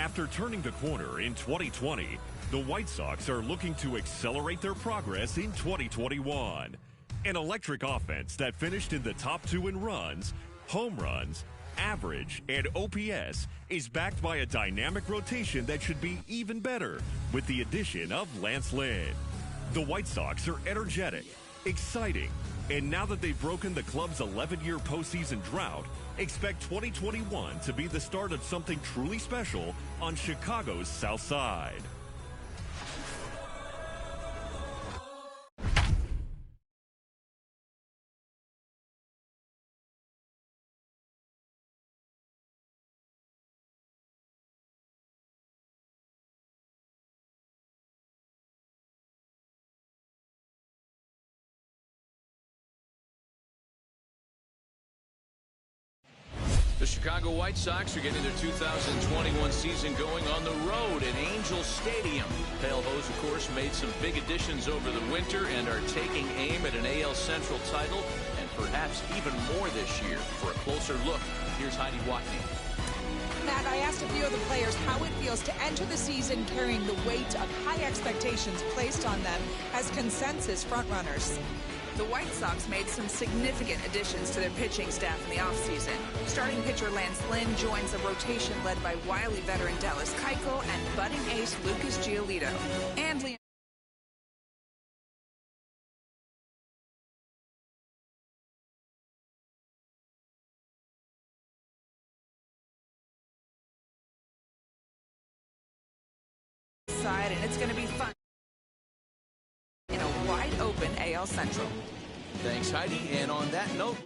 After turning the corner in 2020, the White Sox are looking to accelerate their progress in 2021. An electric offense that finished in the top 2 in runs, home runs, average, and OPS is backed by a dynamic rotation that should be even better with the addition of Lance Lynn. The White Sox are energetic, exciting, and now that they've broken the club's 11-year postseason drought, expect 2021 to be the start of something truly special on Chicago's South Side. The Chicago White Sox are getting their 2021 season going on the road at Angel Stadium. Pale Hose, of course, made some big additions over the winter and are taking aim at an AL Central title and perhaps even more this year. For a closer look, here's Heidi Watney. Matt, I asked a few of the players how it feels to enter the season carrying the weight of high expectations placed on them as consensus frontrunners. The White Sox made some significant additions to their pitching staff in the offseason. Starting pitcher Lance Lynn joins a rotation led by wily veteran Dallas Keuchel and budding ace Lucas Giolito. And side, and it's going to be fun in a wide open AL Central. Thanks, Heidi. And on that note,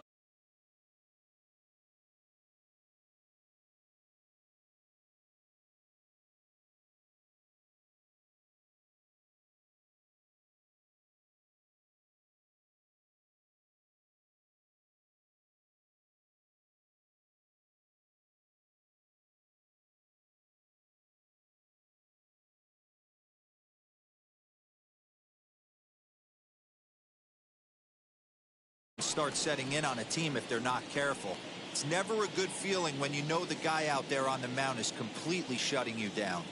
start setting in on a team if they're not careful. It's never a good feeling when you know the guy out there on the mound is completely shutting you down.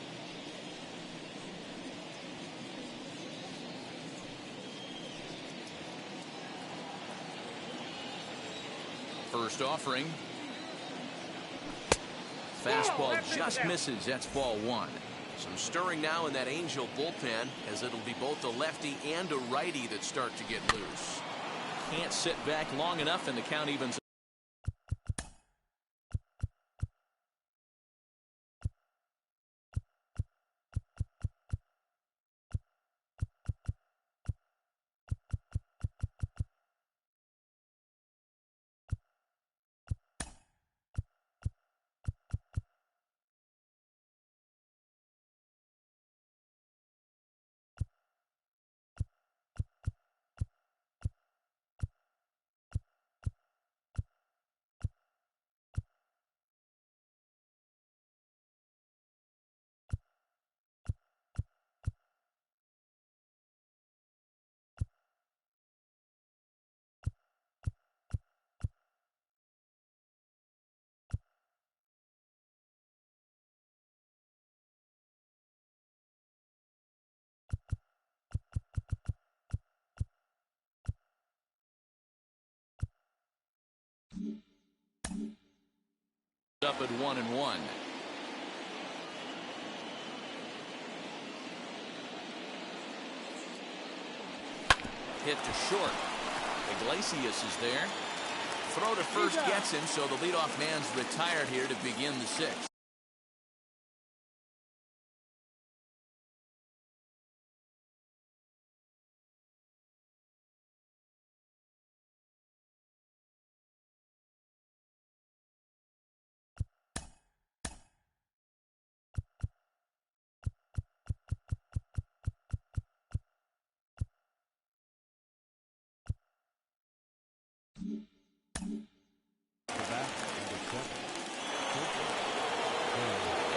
first offering. Fastball just misses. That's ball 1. Some stirring now in that Angel bullpen, as it'll be both a lefty and a righty that start to get loose. Can't sit back long enough, and the count evens. Up at 1-1. Hit to short. Iglesias is there. Throw to first gets him, so the leadoff man's retired here to begin the 6th.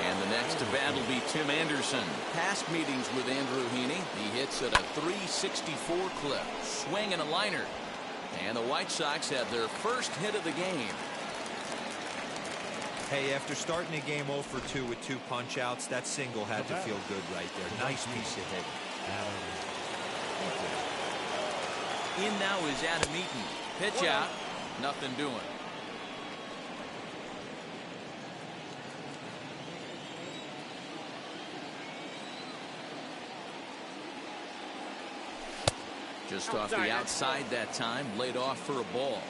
And the next to bat will be Tim Anderson. Past meetings with Andrew Heaney, he hits at a .364 clip. Swing and a liner. And the White Sox have their first hit of the game. Hey, after starting the game 0 for 2 with 2 punch-outs, that single had to feel good right there. Nice piece of hitting. In now is Adam Eaton. Pitch out. Nothing doing. Just off the outside that time, laid off for a ball.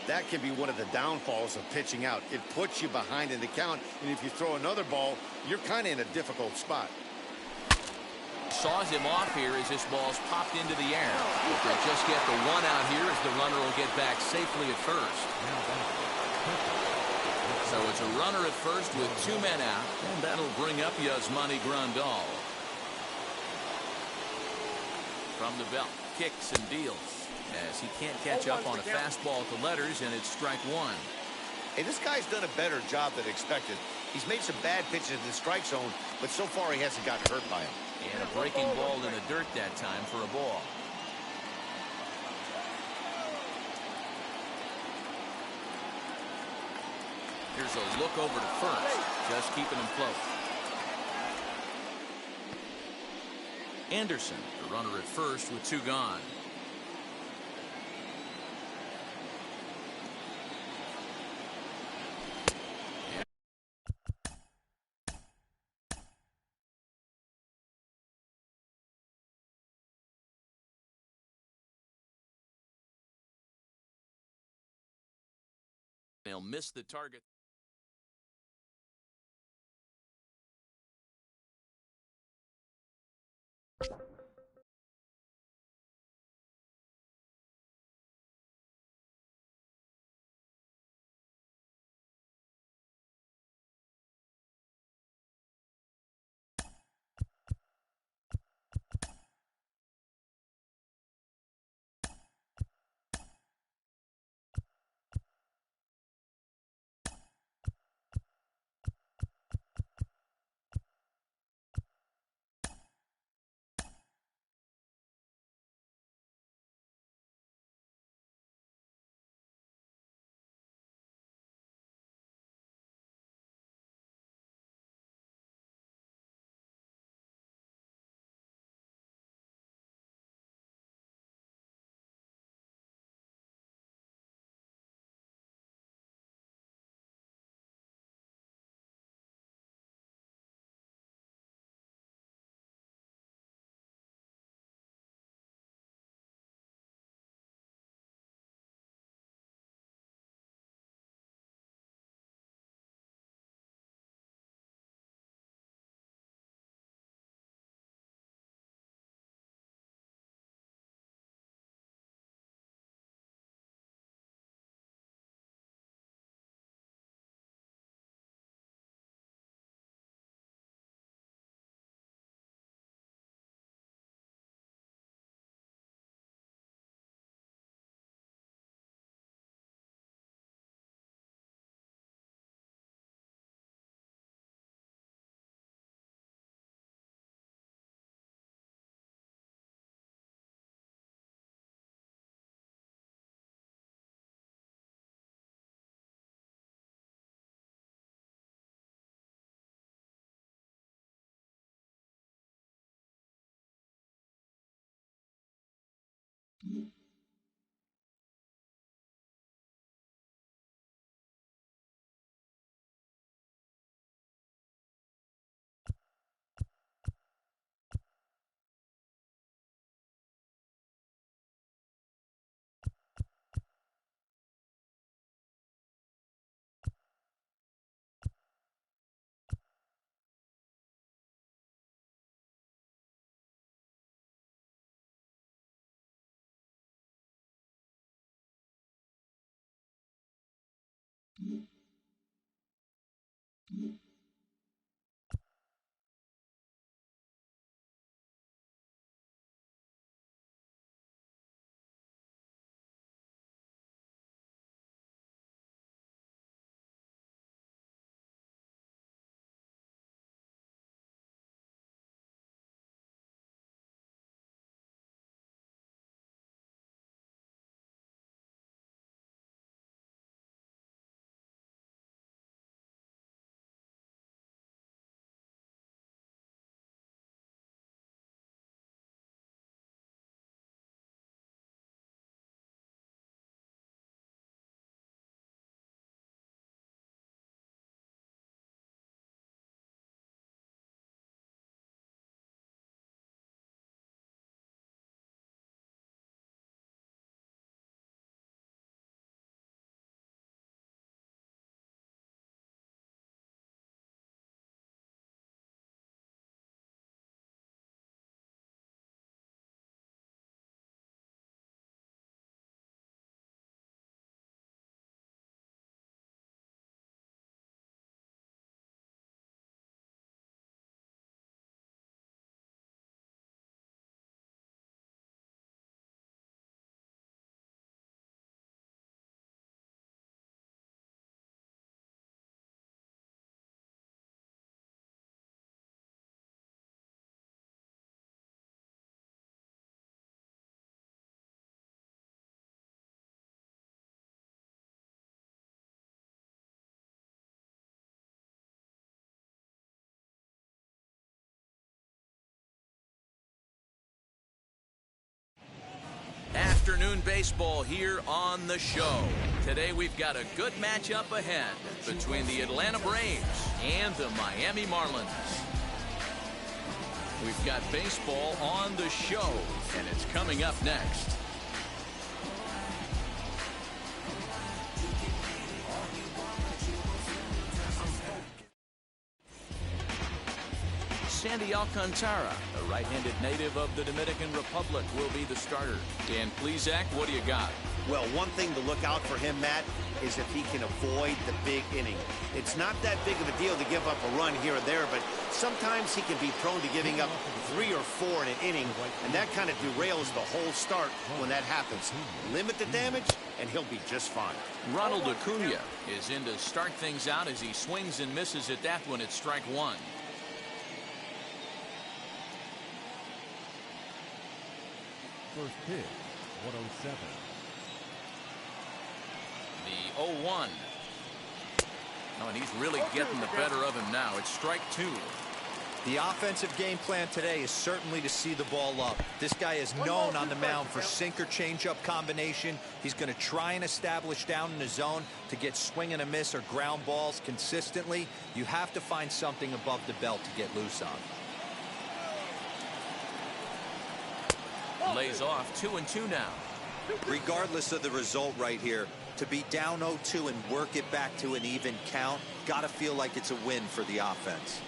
That can be one of the downfalls of pitching out. It puts you behind in the count, and if you throw another ball, you're kind of in a difficult spot. Saws him off here as this ball's popped into the air. They'll just get the one out here as the runner will get back safely at first. So it's a runner at first with 2 men out, and that'll bring up Yasmani Grandal. From the belt, kicks and deals as he can't catch up on a fastball to Letters, and it's strike 1. Hey, this guy's done a better job than expected. He's made some bad pitches in the strike zone, but so far he hasn't gotten hurt by him. And a breaking ball in the dirt that time for a ball. Here's a look over to first, just keeping him close. Anderson, the runner at first with 2 gone. They'll miss the target. afternoon baseball here on the show. Today we've got a good matchup ahead between the Atlanta Braves and the Miami Marlins. We've got baseball on the show, and it's coming up next. Sandy Alcantara, a right-handed native of the Dominican Republic, will be the starter. Dan Plesac, what do you got? Well, one thing to look out for him, Matt, is if he can avoid the big inning. It's not that big of a deal to give up a run here or there, but sometimes he can be prone to giving up 3 or 4 in an inning, and that kind of derails the whole start when that happens. Limit the damage, and he'll be just fine. Ronald Acuna is in to start things out as he swings and misses at that one at strike 1. First pitch, 107. The 0-1. Oh, and he's really getting the better of him now. It's strike 2. The offensive game plan today is certainly to see the ball up. This guy is known on the mound for sinker changeup combination. He's going to try and establish down in the zone to get swing and a miss or ground balls consistently. You have to find something above the belt to get loose on. Lays off 2-2 now. Regardless of the result right here, to be down 0-2 and work it back to an even count, gotta feel like it's a win for the offense.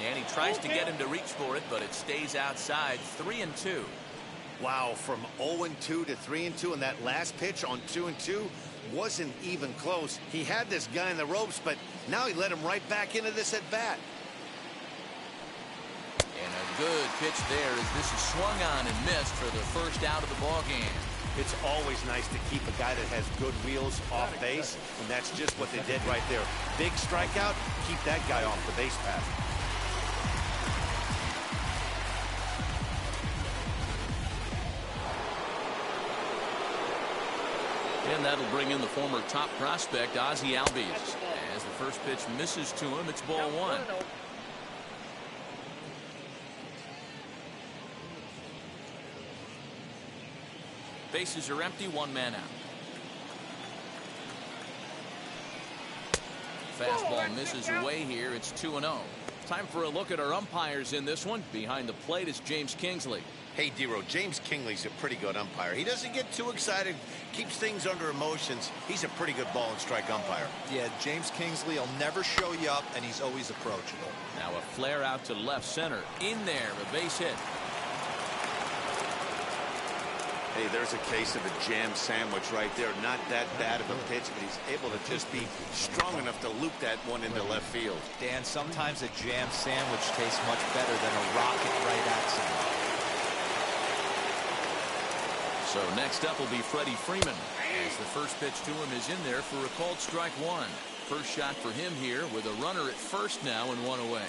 And he tries to get him to reach for it, but it stays outside. 3-2. Wow, from 0-2 to 3-2, and that last pitch on 2-2 wasn't even close. He had this guy in the ropes, but now he let him right back into this at bat. And a good pitch there as this is swung on and missed for the first out of the ball game. It's always nice to keep a guy that has good wheels off base, and that's just what they did right there. Big strikeout, keep that guy off the base path. And that'll bring in the former top prospect, Ozzie Albies. As the first pitch misses to him, it's ball 1. Bases are empty, 1 man out. Fastball misses away here. It's 2-0. Time for a look at our umpires in this one. Behind the plate is James Kingsley. Hey, Dero, James Kingley's a pretty good umpire. He doesn't get too excited, keeps things under emotions. He's a pretty good ball and strike umpire. Yeah, James Kingsley will never show you up, and he's always approachable. Now a flare out to left center. In there, a base hit. Hey, there's a case of a jam sandwich right there. Not that bad of a pitch, but he's able to just be strong enough to loop that one into left field. Dan, sometimes a jam sandwich tastes much better than a rocket right at center. So next up will be Freddie Freeman, as the first pitch to him is in there for a called strike 1. First shot for him here with a runner at first now and 1 away.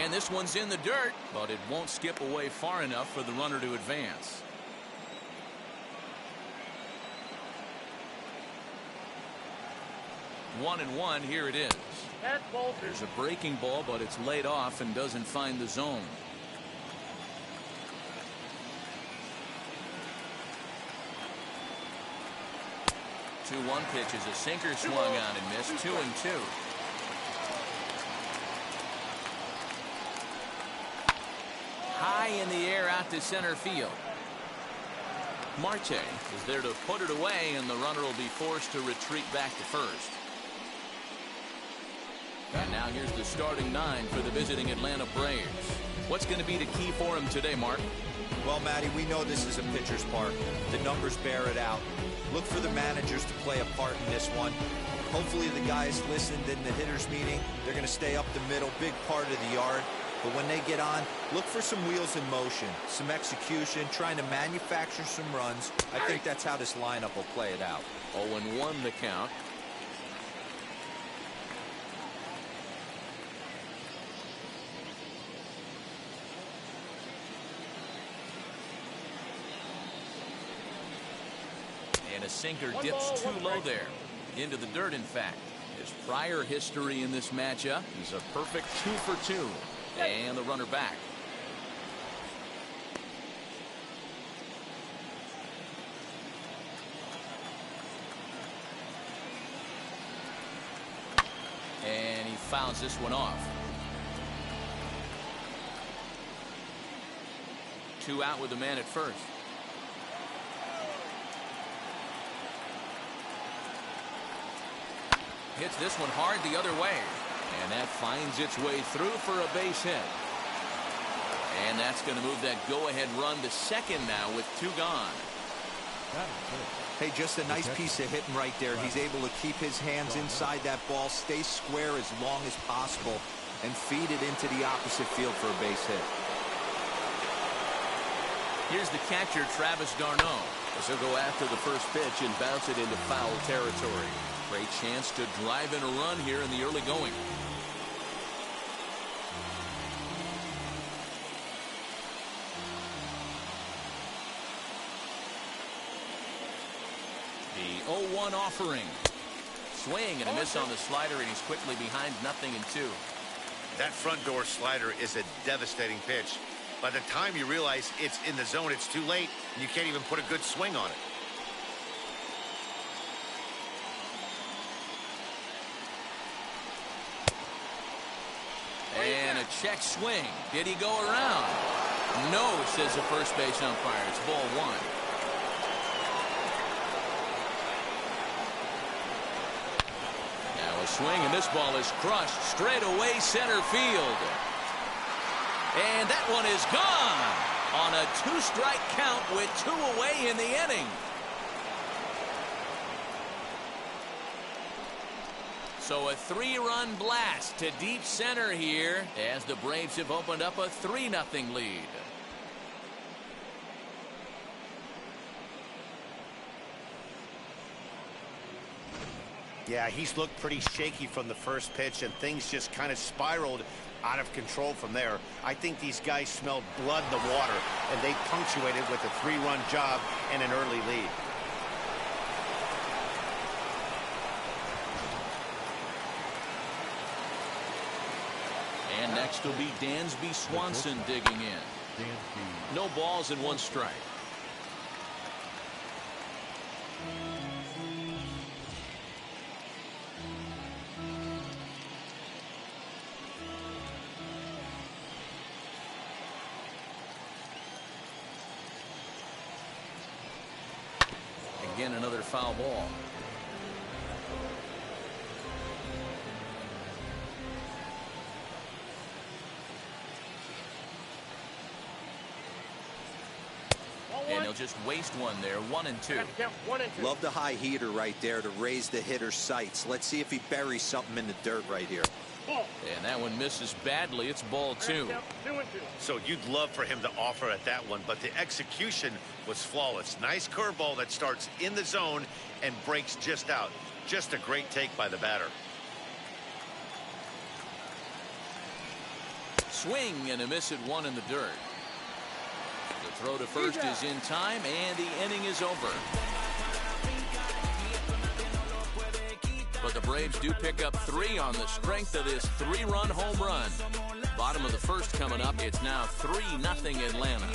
And this one's in the dirt, but it won't skip away far enough for the runner to advance. One and one, here it is. There's a breaking ball, but it's laid off and doesn't find the zone. The 2-1 pitch is a sinker swung on and missed. 2-2. High in the air out to center field. Marte is there to put it away, and the runner will be forced to retreat back to first. And now here's the starting 9 for the visiting Atlanta Braves. What's going to be the key for him today, Mark? Well, Matty, we know this is a pitcher's park. The numbers bear it out. Look for the managers to play a part in this one. Hopefully the guys listened in the hitters meeting. They're going to stay up the middle, big part of the yard. But when they get on, look for some wheels in motion, some execution, trying to manufacture some runs. I think that's how this lineup will play it out. 0-1 the count. And a sinker dips too low there. Into the dirt, in fact. His prior history in this matchup, he's a perfect 2 for 2. And the runner back. And he fouls this one off. 2 out with the man at first. Hits this one hard the other way. And that finds its way through for a base hit. And that's going to move that go-ahead run to second now with 2 gone. Hey, just a nice piece of hitting right there. He's able to keep his hands inside that ball, stay square as long as possible, and feed it into the opposite field for a base hit. Here's the catcher, Travis d'Arnaud. He'll go after the first pitch and bounce it into foul territory. Great chance to drive in a run here in the early going. The 0-1 offering. Swing and a miss on the slider, and he's quickly behind 0-2. That front door slider is a devastating pitch. By the time you realize it's in the zone, it's too late, and you can't even put a good swing on it. And a check swing. Did he go around? No, says the first base umpire. It's ball 1. Now a swing, and this ball is crushed straight away center field. And that one is gone on a 2-strike count with 2 away in the inning. So a 3-run blast to deep center here as the Braves have opened up a 3-0 lead. Yeah, he's looked pretty shaky from the first pitch, and things just kind of spiraled out of control from there. I think these guys smelled blood in the water, and they punctuated with a 3-run job and an early lead. And next will be Dansby Swanson digging in. No balls and 1 strike. Again, another foul ball. And he'll just waste one there. 1-2. Love the high heater right there to raise the hitter's sights. Let's see if he buries something in the dirt right here. And that one misses badly. It's ball 2. So you'd love for him to offer at that one, but the execution was flawless. Nice curveball that starts in the zone and breaks just out. Just a great take by the batter. Swing and a miss at 1 in the dirt. The throw to first is in time, and the inning is over. But the Braves do pick up 3 on the strength of this 3-run home run. Bottom of the first coming up. It's now 3-0 Atlanta.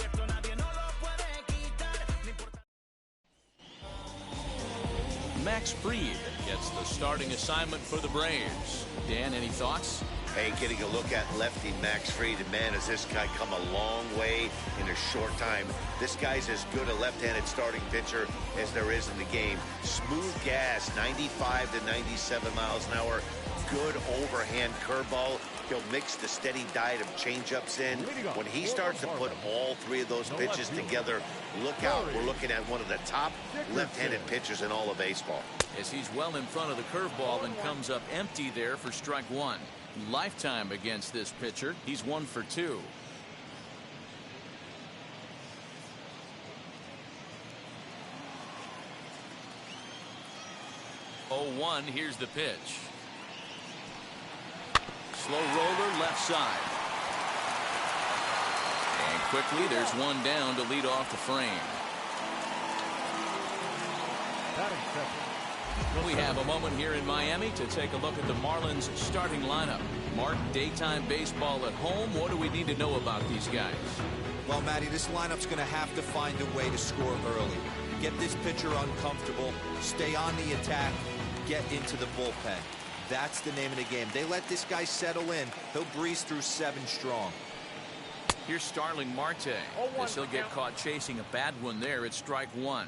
Max Fried gets the starting assignment for the Braves. Dan, any thoughts? Hey, getting a look at lefty Max Fried, and man, has this guy come a long way in a short time. This guy's as good a left-handed starting pitcher as there is in the game. Smooth gas, 95 to 97 miles an hour. Good overhand curveball. He'll mix the steady diet of changeups in. When he starts to put all 3 of those pitches together, look out. We're looking at one of the top left-handed pitchers in all of baseball. As he's well in front of the curveball and comes up empty there for strike 1. Lifetime against this pitcher. He's 1 for 2. Oh, 1. Here's the pitch. Slow roller left side. And quickly there's one down to lead off the frame. We have a moment here in Miami to take a look at the Marlins starting lineup. Mark, daytime baseball at home. What do we need to know about these guys? Well, Matty, this lineup's going to have to find a way to score early. Get this pitcher uncomfortable, stay on the attack, get into the bullpen. That's the name of the game. They let this guy settle in, he'll breeze through 7 strong. Here's Starling Marte. As he'll get caught chasing a bad one there. It's strike 1.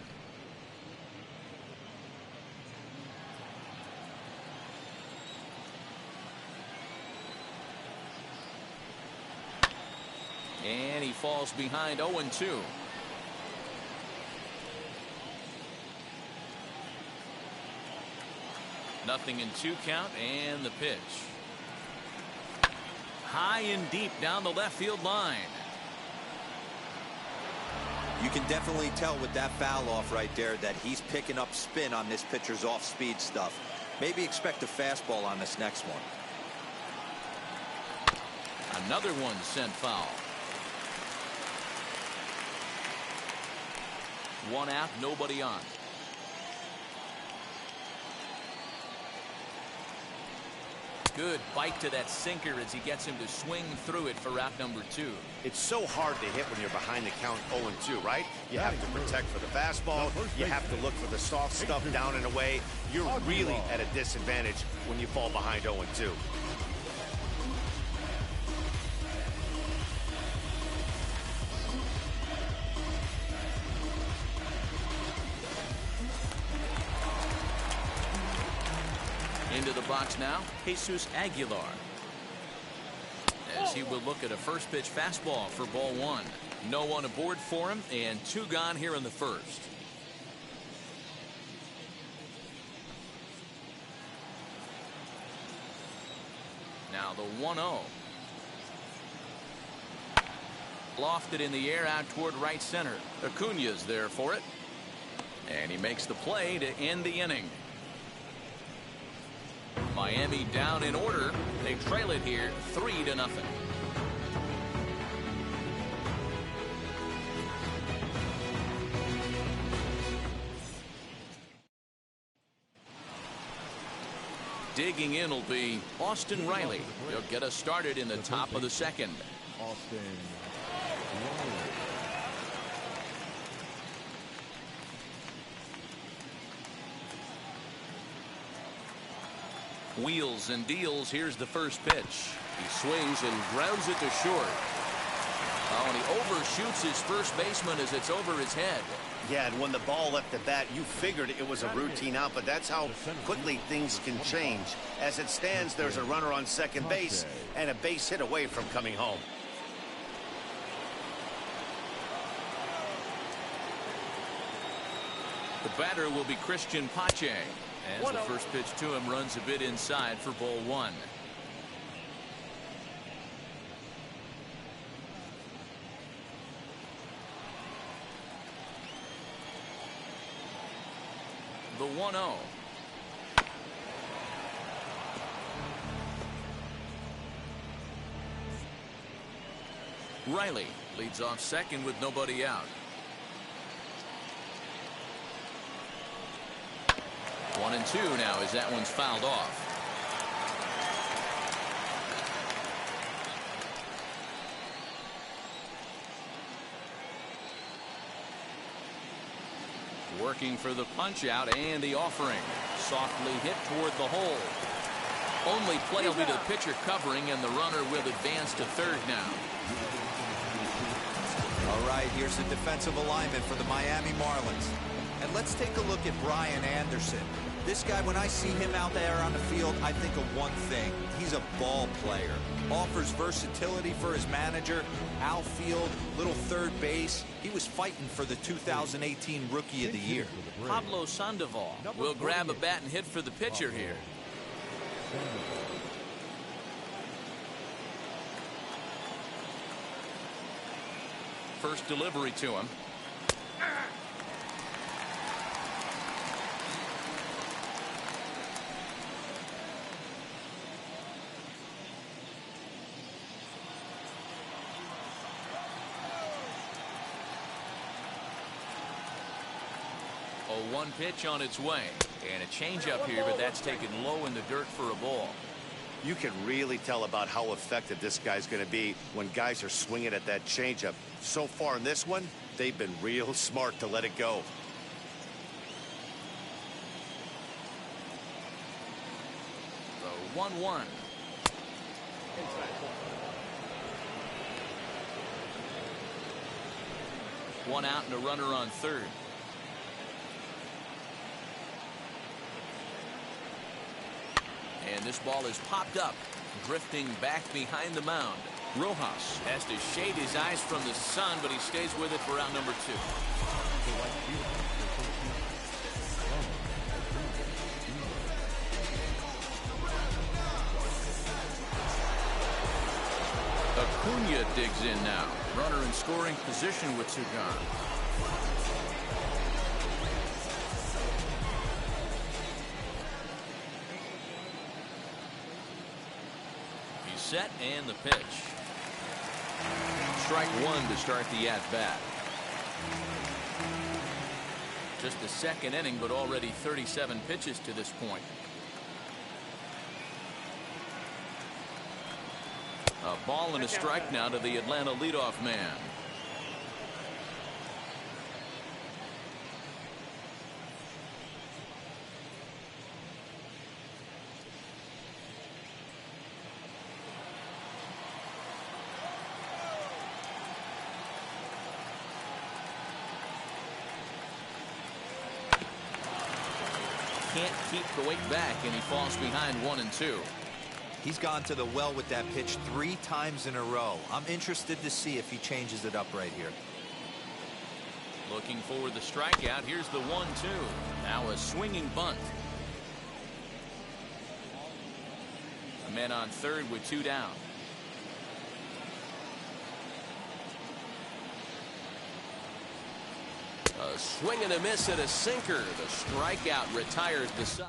And he falls behind 0-2. Nothing in 2 count, and the pitch. High and deep down the left field line. You can definitely tell with that foul off right there that he's picking up spin on this pitcher's off-speed stuff. Maybe expect a fastball on this next one. Another one sent foul. 1 out, nobody on. Good bite to that sinker as he gets him to swing through it for out number 2. It's so hard to hit when you're behind the count 0-2, right? You have to protect for the fastball. You have to look for the soft stuff down and away. You're really at a disadvantage when you fall behind 0-2. Into the box now, Jesus Aguilar. As he will look at a first pitch fastball for ball 1. No one aboard for him, and 2 gone here in the first. Now the 1-0. Lofted in the air out toward right center. Acuna's there for it. And he makes the play to end the inning. Miami down in order. They trail it here 3-0. Digging in will be Austin Riley. He'll get us started in the top of the second. Austin Riley. Wheels and deals. Here's the first pitch. He swings and grounds it to short. Oh, and he overshoots his first baseman as it's over his head. Yeah, and when the ball left the bat, you figured it was a routine out, but that's how quickly things can change. As it stands, there's a runner on second base and a base hit away from coming home. The batter will be Christian Pache. As the first pitch to him runs a bit inside for ball 1. The 1-0. Riley leads off second with nobody out. 1-2 now as that one's fouled off. Working for the punch out and the offering. Softly hit toward the hole. Only play will be to the pitcher covering, and the runner will advance to third now. All right, here's the defensive alignment for the Miami Marlins. And let's take a look at Brian Anderson. This guy, when I see him out there on the field, I think of one thing. He's a ball player. Offers versatility for his manager. Outfield, little third base. He was fighting for the 2018 Rookie of the Year. Pablo Sandoval will grab a bat and hit for the pitcher here. First delivery to him. 1 pitch on its way. And a changeup here, but that's taken low in the dirt for a ball. You can really tell about how effective this guy's going to be when guys are swinging at that changeup. So far in this one, they've been real smart to let it go. The 1-1. One out and a runner on third. And this ball is popped up, drifting back behind the mound. Rojas has to shade his eyes from the sun, but he stays with it for out number 2. Acuna digs in now. Runner in scoring position with 2 gone. He's set and the pitch. Strike 1 to start the at-bat. Just the second inning, but already 37 pitches to this point. A ball and a strike now to the Atlanta leadoff man. Can't keep the weight back, and he falls behind 1-2. He's gone to the well with that pitch 3 times in a row. I'm interested to see if he changes it up right here. Looking for the strikeout. Here's the 1-2. Now a swinging bunt. A man on third with 2 down. A swing and a miss at a sinker. The strikeout retires the side.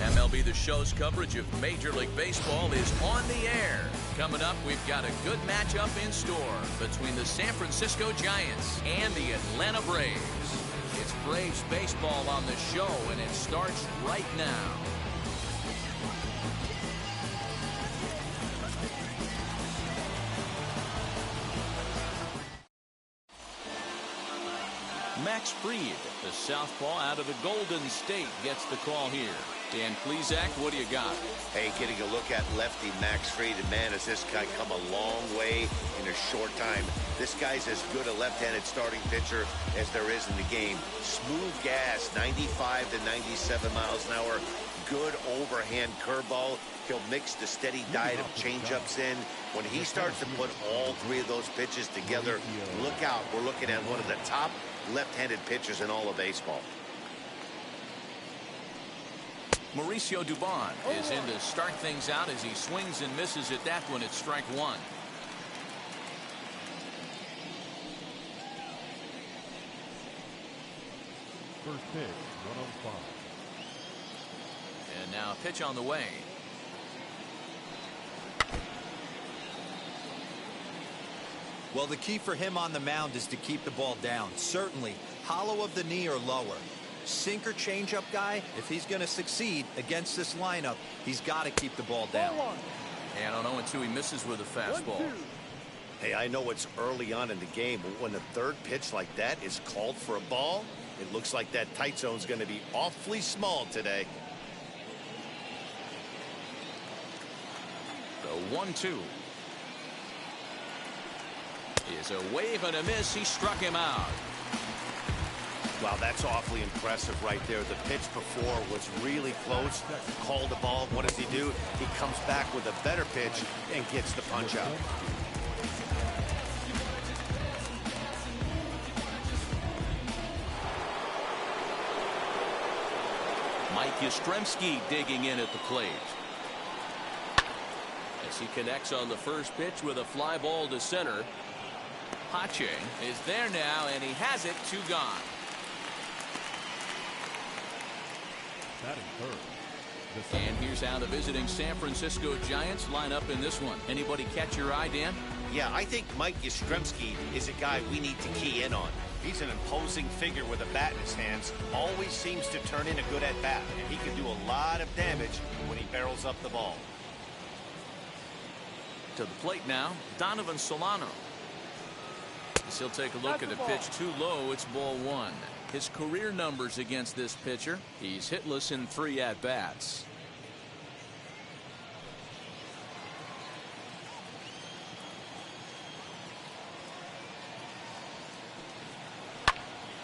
MLB The Show's coverage of Major League Baseball is on the air. Coming up, we've got a good matchup in store between the San Francisco Giants and the Atlanta Braves. It's Braves baseball on the show, and it starts right now. Max Fried, the southpaw out of the Golden State, gets the call here. Dan Plesac, what do you got? Hey, getting a look at lefty Max Fried, and man, has this guy come a long way in a short time. This guy's as good a left-handed starting pitcher as there is in the game. Smooth gas, 95 to 97 miles an hour. Good overhand curveball. He'll mix the steady diet of changeups in. When he starts to put all three of those pitches together, look out. We're looking at one of the top left-handed pitchers in all of baseball. Mauricio Dubon is in to start things out as he swings and misses at that one at strike one. First pitch, 1-5. And now a pitch on the way. Well, the key for him on the mound is to keep the ball down. Certainly, hollow of the knee or lower. Sinker changeup guy, if he's going to succeed against this lineup, he's got to keep the ball down. And on 0-2, he misses with a fastball. Hey, I know it's early on in the game, but when the third pitch like that is called for a ball, it looks like that tight zone's going to be awfully small today. The 1-2 is a wave and a miss. He struck him out. Wow, that's awfully impressive right there. The pitch before was really close. Called the ball. What does he do? He comes back with a better pitch and gets the punch out. Mike Yastrzemski digging in at the plate. As he connects on the first pitch with a fly ball to center. Pache is there now, and he has it. 2 gone. Batting third. And here's how the visiting San Francisco Giants line up in this one. Anybody catch your eye, Dan? Yeah, I think Mike Yastrzemski is a guy we need to key in on. He's an imposing figure with a bat in his hands. Always seems to turn in a good at-bat, and he can do a lot of damage when he barrels up the ball. To the plate now, Donovan Solano. As he'll take a look at a pitch too low, it's ball 1. His career numbers against this pitcher, he's hitless in 3 at-bats.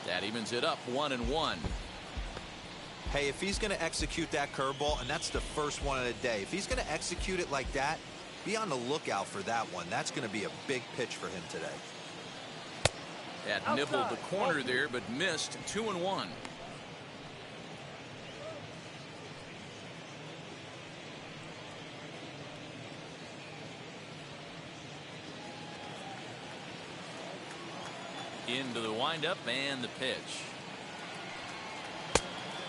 That evens it up 1-1. Hey, if he's going to execute that curveball, and that's the first one of the day, if he's going to execute it like that, be on the lookout for that one. That's going to be a big pitch for him today. That nibbled the corner there, but missed. 2-1. Into the windup and the pitch.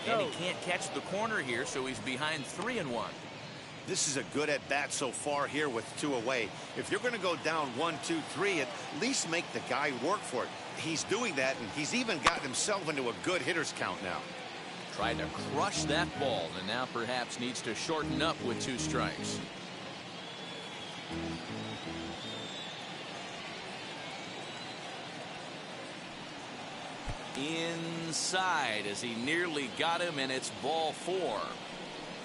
And he can't catch the corner here, so he's behind 3-1. This is a good at-bat so far here with 2 away. If you're going to go down 1, 2, 3, at least make the guy work for it. He's doing that, and he's even gotten himself into a good hitter's count now. Tried to crush that ball, and now perhaps needs to shorten up with 2 strikes. Inside as he nearly got him, and it's ball 4.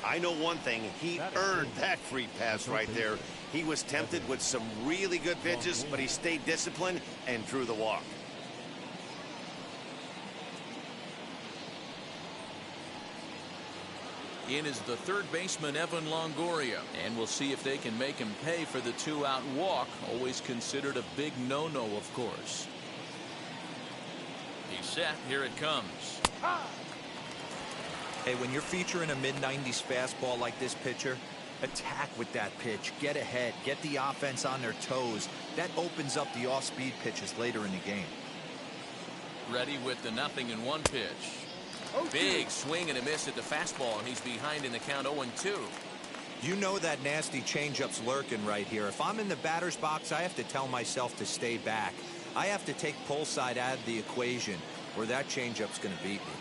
I know one thing. He earned that free pass right there. He was tempted with some really good pitches, but he stayed disciplined and drew the walk. In is the third baseman, Evan Longoria, and we'll see if they can make him pay for the 2-out walk. Always considered a big no-no, of course. He's set. Here it comes. Hey, when you're featuring a mid-90s fastball like this pitcher, attack with that pitch. Get ahead. Get the offense on their toes. That opens up the off-speed pitches later in the game. Ready with the 0-1 pitch. Big swing and a miss at the fastball, and he's behind in the count 0-2. You know that nasty changeup's lurking right here. If I'm in the batter's box, I have to tell myself to stay back. I have to take pull side out of the equation, or that changeup's going to beat me.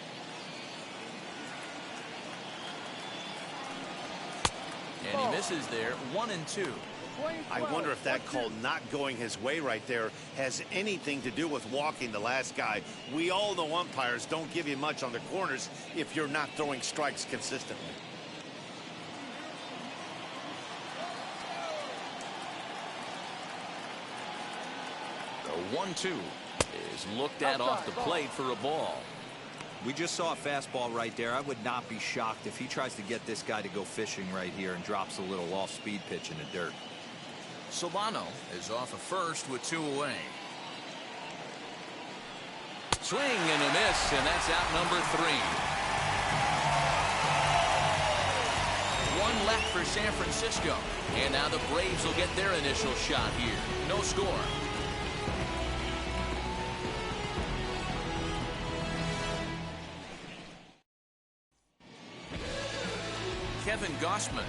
And he misses there. 1-2. I wonder if that call not going his way right there has anything to do with walking the last guy. We all know umpires don't give you much on the corners if you're not throwing strikes consistently. 1-2 is looked at off the plate for a ball. We just saw a fastball right there. I would not be shocked if he tries to get this guy to go fishing right here and drops a little off-speed pitch in the dirt. Solano is off of first with 2 away. Swing and a miss, and that's out number 3. 1 left for San Francisco, and now the Braves will get their initial shot here. No score. Kevin Gausman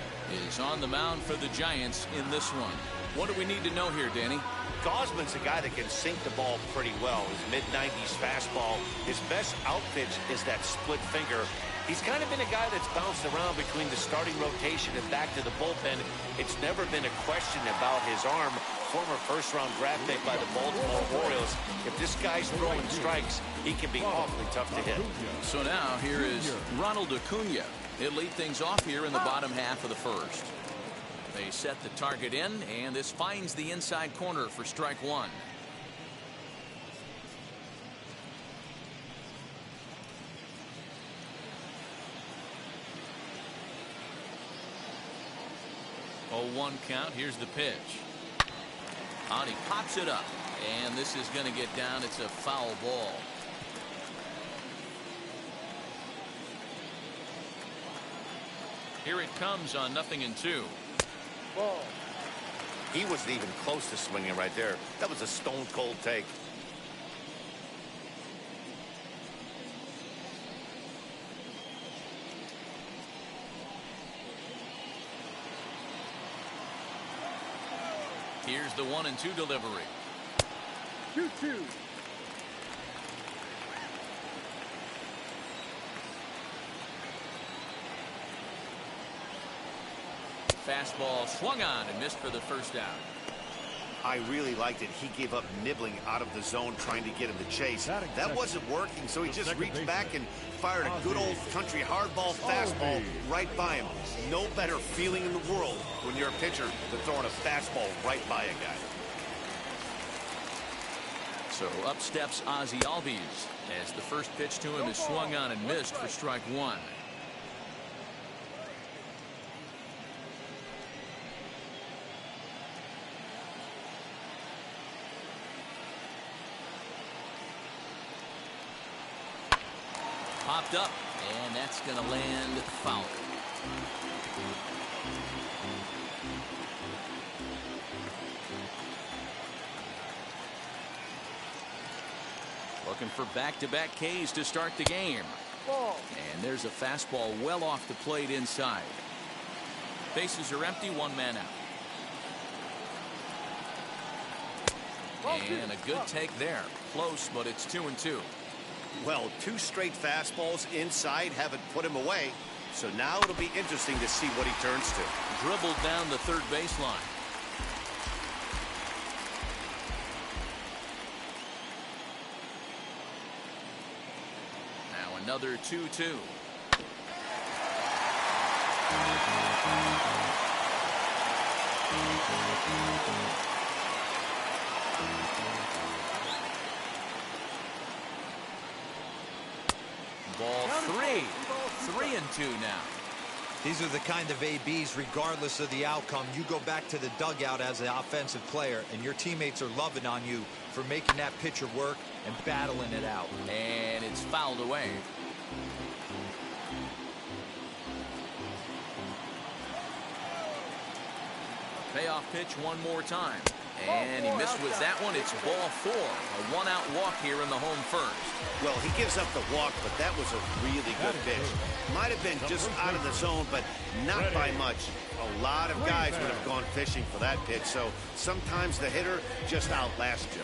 is on the mound for the Giants in this one. What do we need to know here, Danny? Gausman's a guy that can sink the ball pretty well. His mid-90s fastball. His best outpitch is that split finger. He's kind of been a guy that's bounced around between the starting rotation and back to the bullpen. It's never been a question about his arm. Former first-round draft pick by the Baltimore Orioles. If this guy's throwing strikes, he can be awfully tough to hit. So now here is Ronald Acuna. He'll lead things off here in the bottom half of the first. They set the target in, and this finds the inside corner for strike 1. Oh, 1 count. Here's the pitch. And he pops it up, and this is going to get down. It's a foul ball. Here it comes on 0-2. Ball. He wasn't even close to swinging right there. That was a stone-cold take. Here's the 1-2 delivery. 2-2. Fastball swung on and missed for the first out. I really liked it. He gave up nibbling out of the zone trying to get him to chase. That wasn't working, so he just reached back and fired a good old country hardball fastball right by him. No better feeling in the world when you're a pitcher than throwing a fastball right by a guy. So up steps Ozzie Albies as the first pitch to him is swung on and missed for strike 1. Popped up, and that's going to land foul. Looking for back-to-back Ks to start the game. And there's a fastball well off the plate inside. Bases are empty, 1 man out. And a good take there. Close, but it's 2-2. Well, 2 straight fastballs inside haven't put him away. So now it'll be interesting to see what he turns to. Dribbled down the third baseline. Now another 2-2. Ball 3. 3-2 now. These are the kind of ABs, regardless of the outcome. You go back to the dugout as an offensive player, and your teammates are loving on you for making that pitcher work and battling it out. And it's fouled away. Payoff pitch one more time. And he missed with that one. It's ball 4. A 1-out walk here in the home first. Well, he gives up the walk, but that was a really good pitch. Might have been just out of the zone, but not by much. A lot of guys would have gone fishing for that pitch, so sometimes the hitter just outlasts you.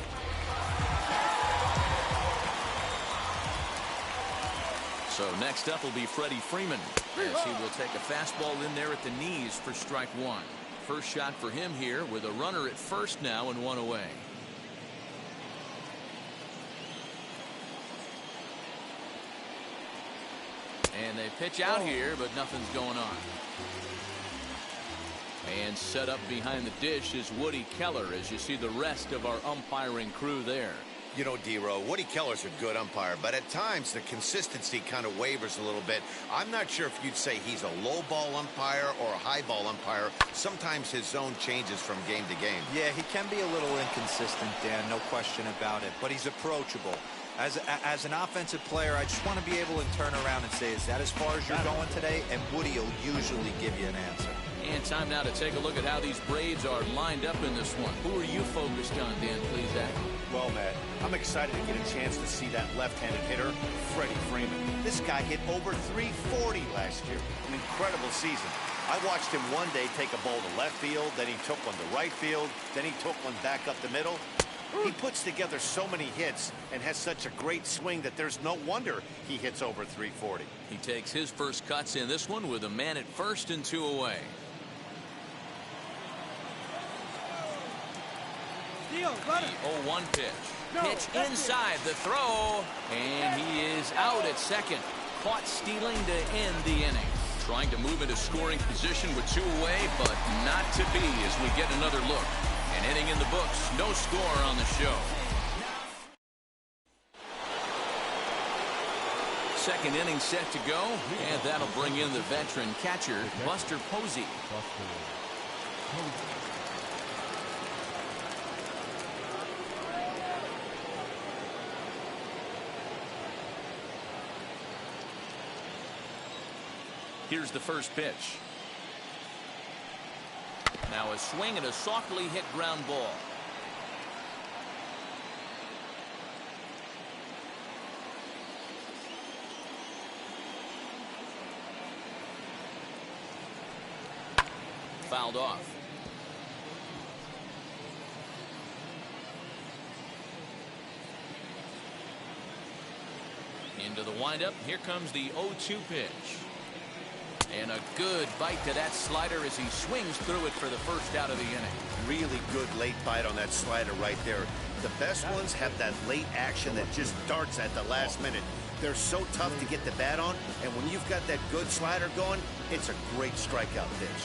So next up will be Freddie Freeman, as he will take a fastball in there at the knees for strike 1. First shot for him here with a runner at first now and 1 away. And they pitch out here, but nothing's going on. And set up behind the dish is Woody Keller as you see the rest of our umpiring crew there. You know, D-Row, Woody Keller's a good umpire, but at times the consistency kind of wavers a little bit. I'm not sure if you'd say he's a low ball umpire or a high ball umpire. Sometimes his zone changes from game to game. Yeah, he can be a little inconsistent, Dan, no question about it, but he's approachable. As an offensive player, I just want to be able to turn around and say, is that as far as you're going today? And Woody will usually give you an answer. And time now to take a look at how these Braves are lined up in this one. Who are you focused on, Dan, please, Zach? Well, Matt, I'm excited to get a chance to see that left-handed hitter, Freddie Freeman. This guy hit over 340 last year. An incredible season. I watched him one day take a ball to left field, then he took one to right field, then he took one back up the middle. He puts together so many hits and has such a great swing that there's no wonder he hits over 340. He takes his first cuts in this one with a man at first and 2 away. The 0-1 pitch. Pitch inside the throw. And he is out at second. Caught stealing to end the inning. Trying to move into scoring position with 2 away, but not to be as we get another look. An inning in the books. No score on the show. Second inning set to go. And that'll bring in the veteran catcher, Buster Posey. Here's the first pitch. Now a swing and a softly hit ground ball. Fouled off. Into the windup. Here comes the 0-2 pitch. And a good bite to that slider as he swings through it for the first out of the inning. Really good late bite on that slider right there. The best ones have that late action that just darts at the last minute. They're so tough to get the bat on, and when you've got that good slider going, it's a great strikeout pitch.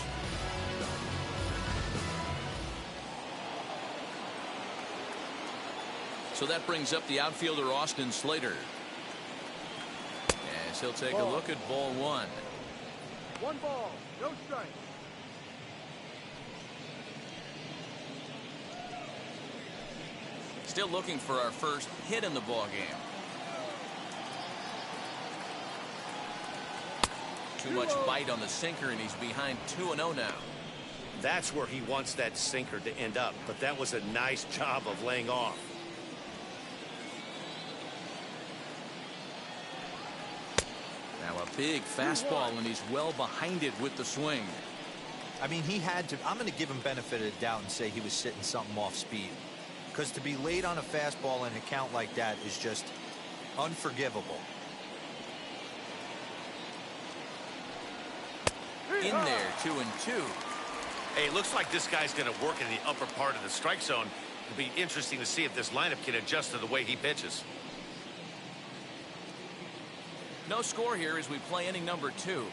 So that brings up the outfielder Austin Slater. As he'll take a look at ball 1. 1 ball, no strike. Still looking for our first hit in the ball game. Too much bite on the sinker, and he's behind 2-0 now. That's where he wants that sinker to end up, but that was a nice job of laying off. Now a big fastball, and he's well behind it with the swing. I mean, he had to. I'm going to give him benefit of the doubt and say he was sitting something off speed. Because to be late on a fastball in a count like that is just unforgivable. In there, 2-2. Hey, looks like this guy's going to work in the upper part of the strike zone. It'll be interesting to see if this lineup can adjust to the way he pitches. No score here as we play inning number 2.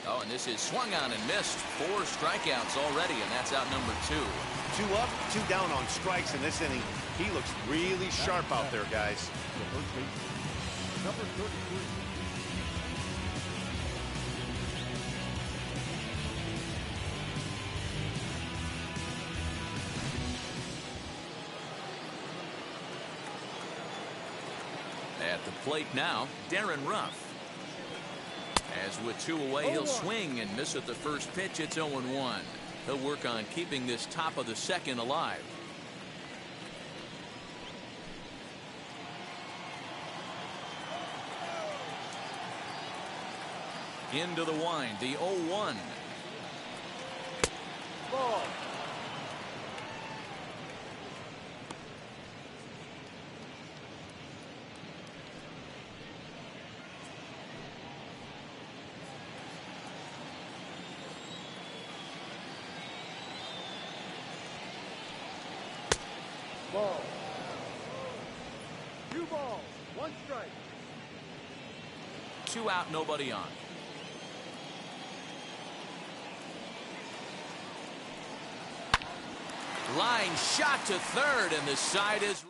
Oh, and this is swung on and missed. 4 strikeouts already, and that's out number 2. 2 up, 2 down on strikes in this inning. He looks really sharp out there, guys. Number 33. At the plate now, Darren Ruff. As with 2 away, he'll swing and miss at the first pitch. It's 0-1. He'll work on keeping this top of the second alive. Into the wind, the 0-1. Ball. Ball. 2 balls, 1 strike. 2 out, nobody on. Line shot to third, and the side is...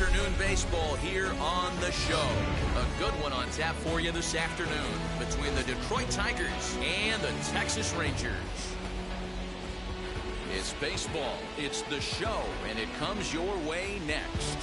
Afternoon baseball here on the show. A good one on tap for you this afternoon between the Detroit Tigers and the Texas Rangers. It's baseball, it's the show, and it comes your way next.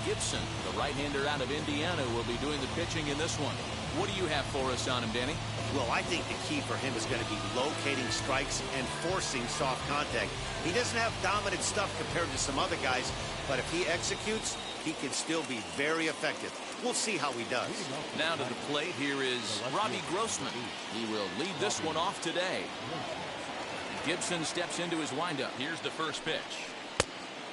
Gibson, the right-hander out of Indiana, will be doing the pitching in this one. What do you have for us on him, Danny? Well, I think the key for him is going to be locating strikes and forcing soft contact. He doesn't have dominant stuff compared to some other guys, but if he executes, he can still be very effective. We'll see how he does. Now to the plate, here is Robbie Grossman. He will lead this one off today. Gibson steps into his windup. Here's the first pitch.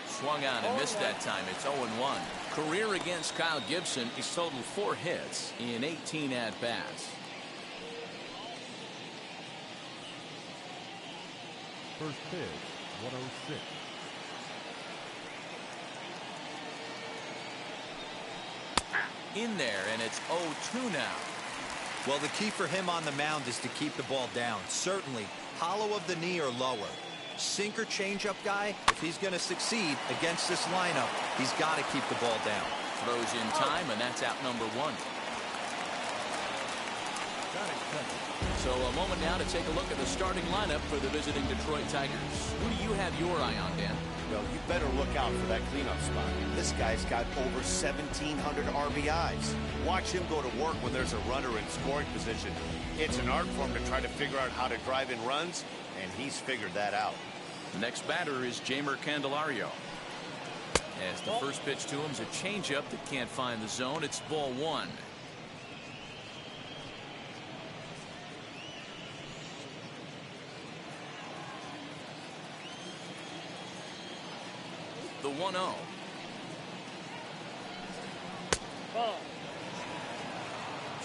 Swung on and missed that time. It's 0-1. Career against Kyle Gibson. He's totaled 4 hits in 18 at-bats. First pitch, 106. In there, and it's 0-2 now. Well, the key for him on the mound is to keep the ball down. Certainly, hollow of the knee or lower. Sinker changeup guy, if he's going to succeed against this lineup, he's got to keep the ball down. Throws in time, and that's out number 1. So a moment now to take a look at the starting lineup for the visiting Detroit Tigers. Who do you have your eye on, Dan? Well, you better look out for that cleanup spot. This guy's got over 1,700 RBIs. Watch him go to work when there's a runner in scoring position. It's an art for him to try to figure out how to drive in runs, and he's figured that out. The next batter is Candelario. As the first pitch to him is a changeup that can't find the zone. It's ball 1. The 1-0.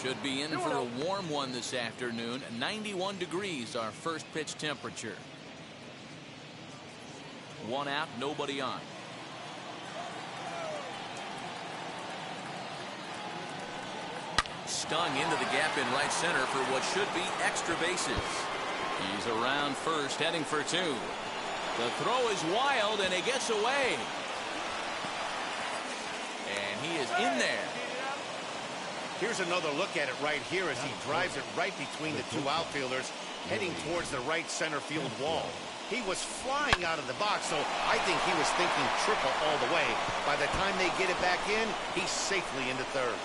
Should be in for a warm one this afternoon. 91 degrees, our first pitch temperature. 1 out, nobody on. Stung into the gap in right center for what should be extra bases. He's around first, heading for 2. The throw is wild, and he gets away. And he is in there. Here's another look at it right here as he drives it right between the 2 outfielders, heading towards the right center field wall. He was flying out of the box, so I think he was thinking triple all the way. By the time they get it back in, he's safely into third.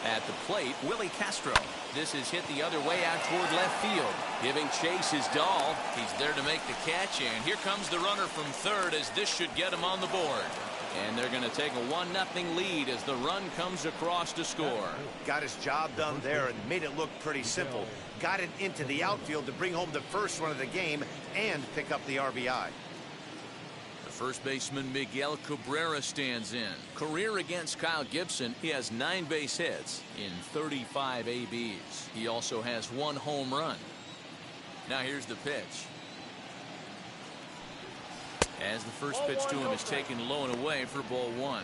At the plate, Willie Castro. This is hit the other way out toward left field. Giving chase is Dahl. He's there to make the catch, and here comes the runner from third as this should get him on the board. And they're going to take a 1-0 lead as the run comes across to score. Got his job done there and made it look pretty simple. Got it into the outfield to bring home the first run of the game and pick up the RBI. First baseman Miguel Cabrera stands in. Career against Kyle Gibson. He has 9 base hits in 35 ABs. He also has 1 home run. Now here's the pitch. As the first pitch to him is taken low and away for ball 1.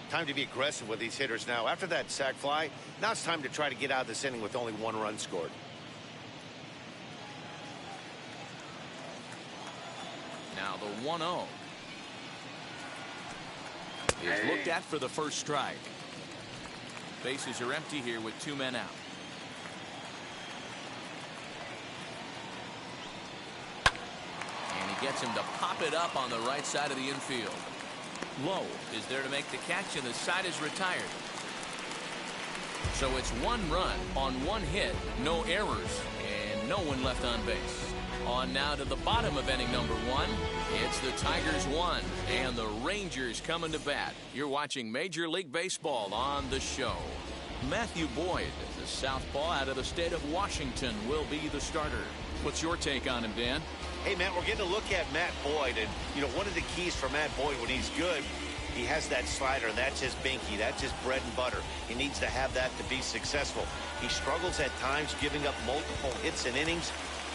Time to be aggressive with these hitters now. After that sac fly, now it's time to try to get out of this inning with only 1 run scored. Now the 1-0. Is looked at for the first strike. Bases are empty here with 2 men out. And he gets him to pop it up on the right side of the infield. Lowe is there to make the catch, and the side is retired. So it's 1 run on 1 hit, no errors, and no one left on base. On now to the bottom of inning number 1. It's the Tigers 1 and the Rangers coming to bat. You're watching Major League Baseball on the show. Matthew Boyd, the southpaw out of the state of Washington, will be the starter. What's your take on him, Dan? Hey, Matt, we're getting a look at Matt Boyd. And, you know, one of the keys for Matt Boyd when he's good, he has that slider. That's his binky. That's his bread and butter. He needs to have that to be successful. He struggles at times giving up multiple hits and innings.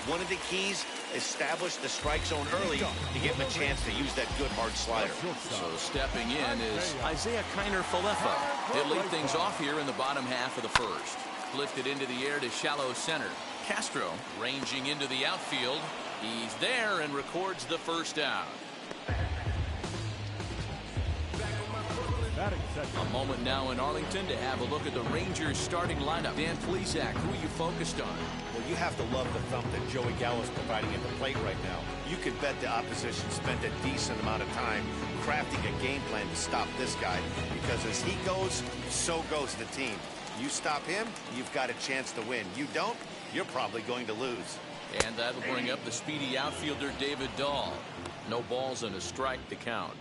One of the keys, establish the strike zone early to give him a chance to use that good hard slider. So stepping in is Isaiah Kiner-Falefa. He'll lead things off here in the bottom half of the first. Lifted into the air to shallow center. Castro ranging into the outfield. He's there and records the first out. A moment now in Arlington to have a look at the Rangers starting lineup. Dan Plesac, who are you focused on? Well, you have to love the thump that Joey Gallo's providing at the plate right now. You could bet the opposition spent a decent amount of time crafting a game plan to stop this guy, because as he goes, so goes the team. You stop him, you've got a chance to win. You don't, you're probably going to lose. And that'll bring up the speedy outfielder David Dahl. No balls and a strike to count.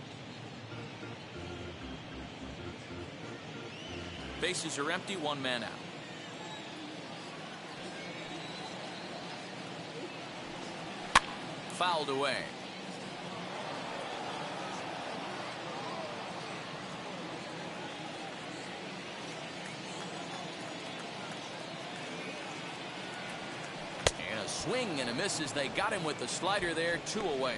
Bases are empty, 1 man out. Fouled away. And a swing and a miss as they got him with the slider there, 2 away.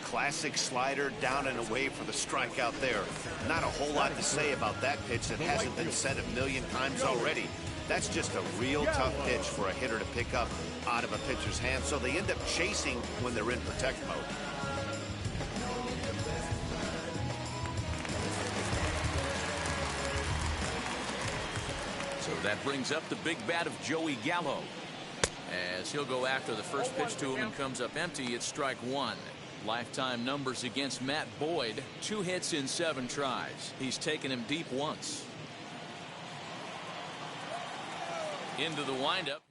Classic slider down and away for the strikeout there. Not a whole lot to say about that pitch that hasn't been said a million times already. That's just a real tough pitch for a hitter to pick up out of a pitcher's hand, so they end up chasing when they're in protect mode. So that brings up the big bat of Joey Gallo. As he'll go after the first pitch to him and comes up empty, it's strike 1. Lifetime numbers against Matt Boyd, 2 hits in 7 tries. He's taken him deep once. Into the windup.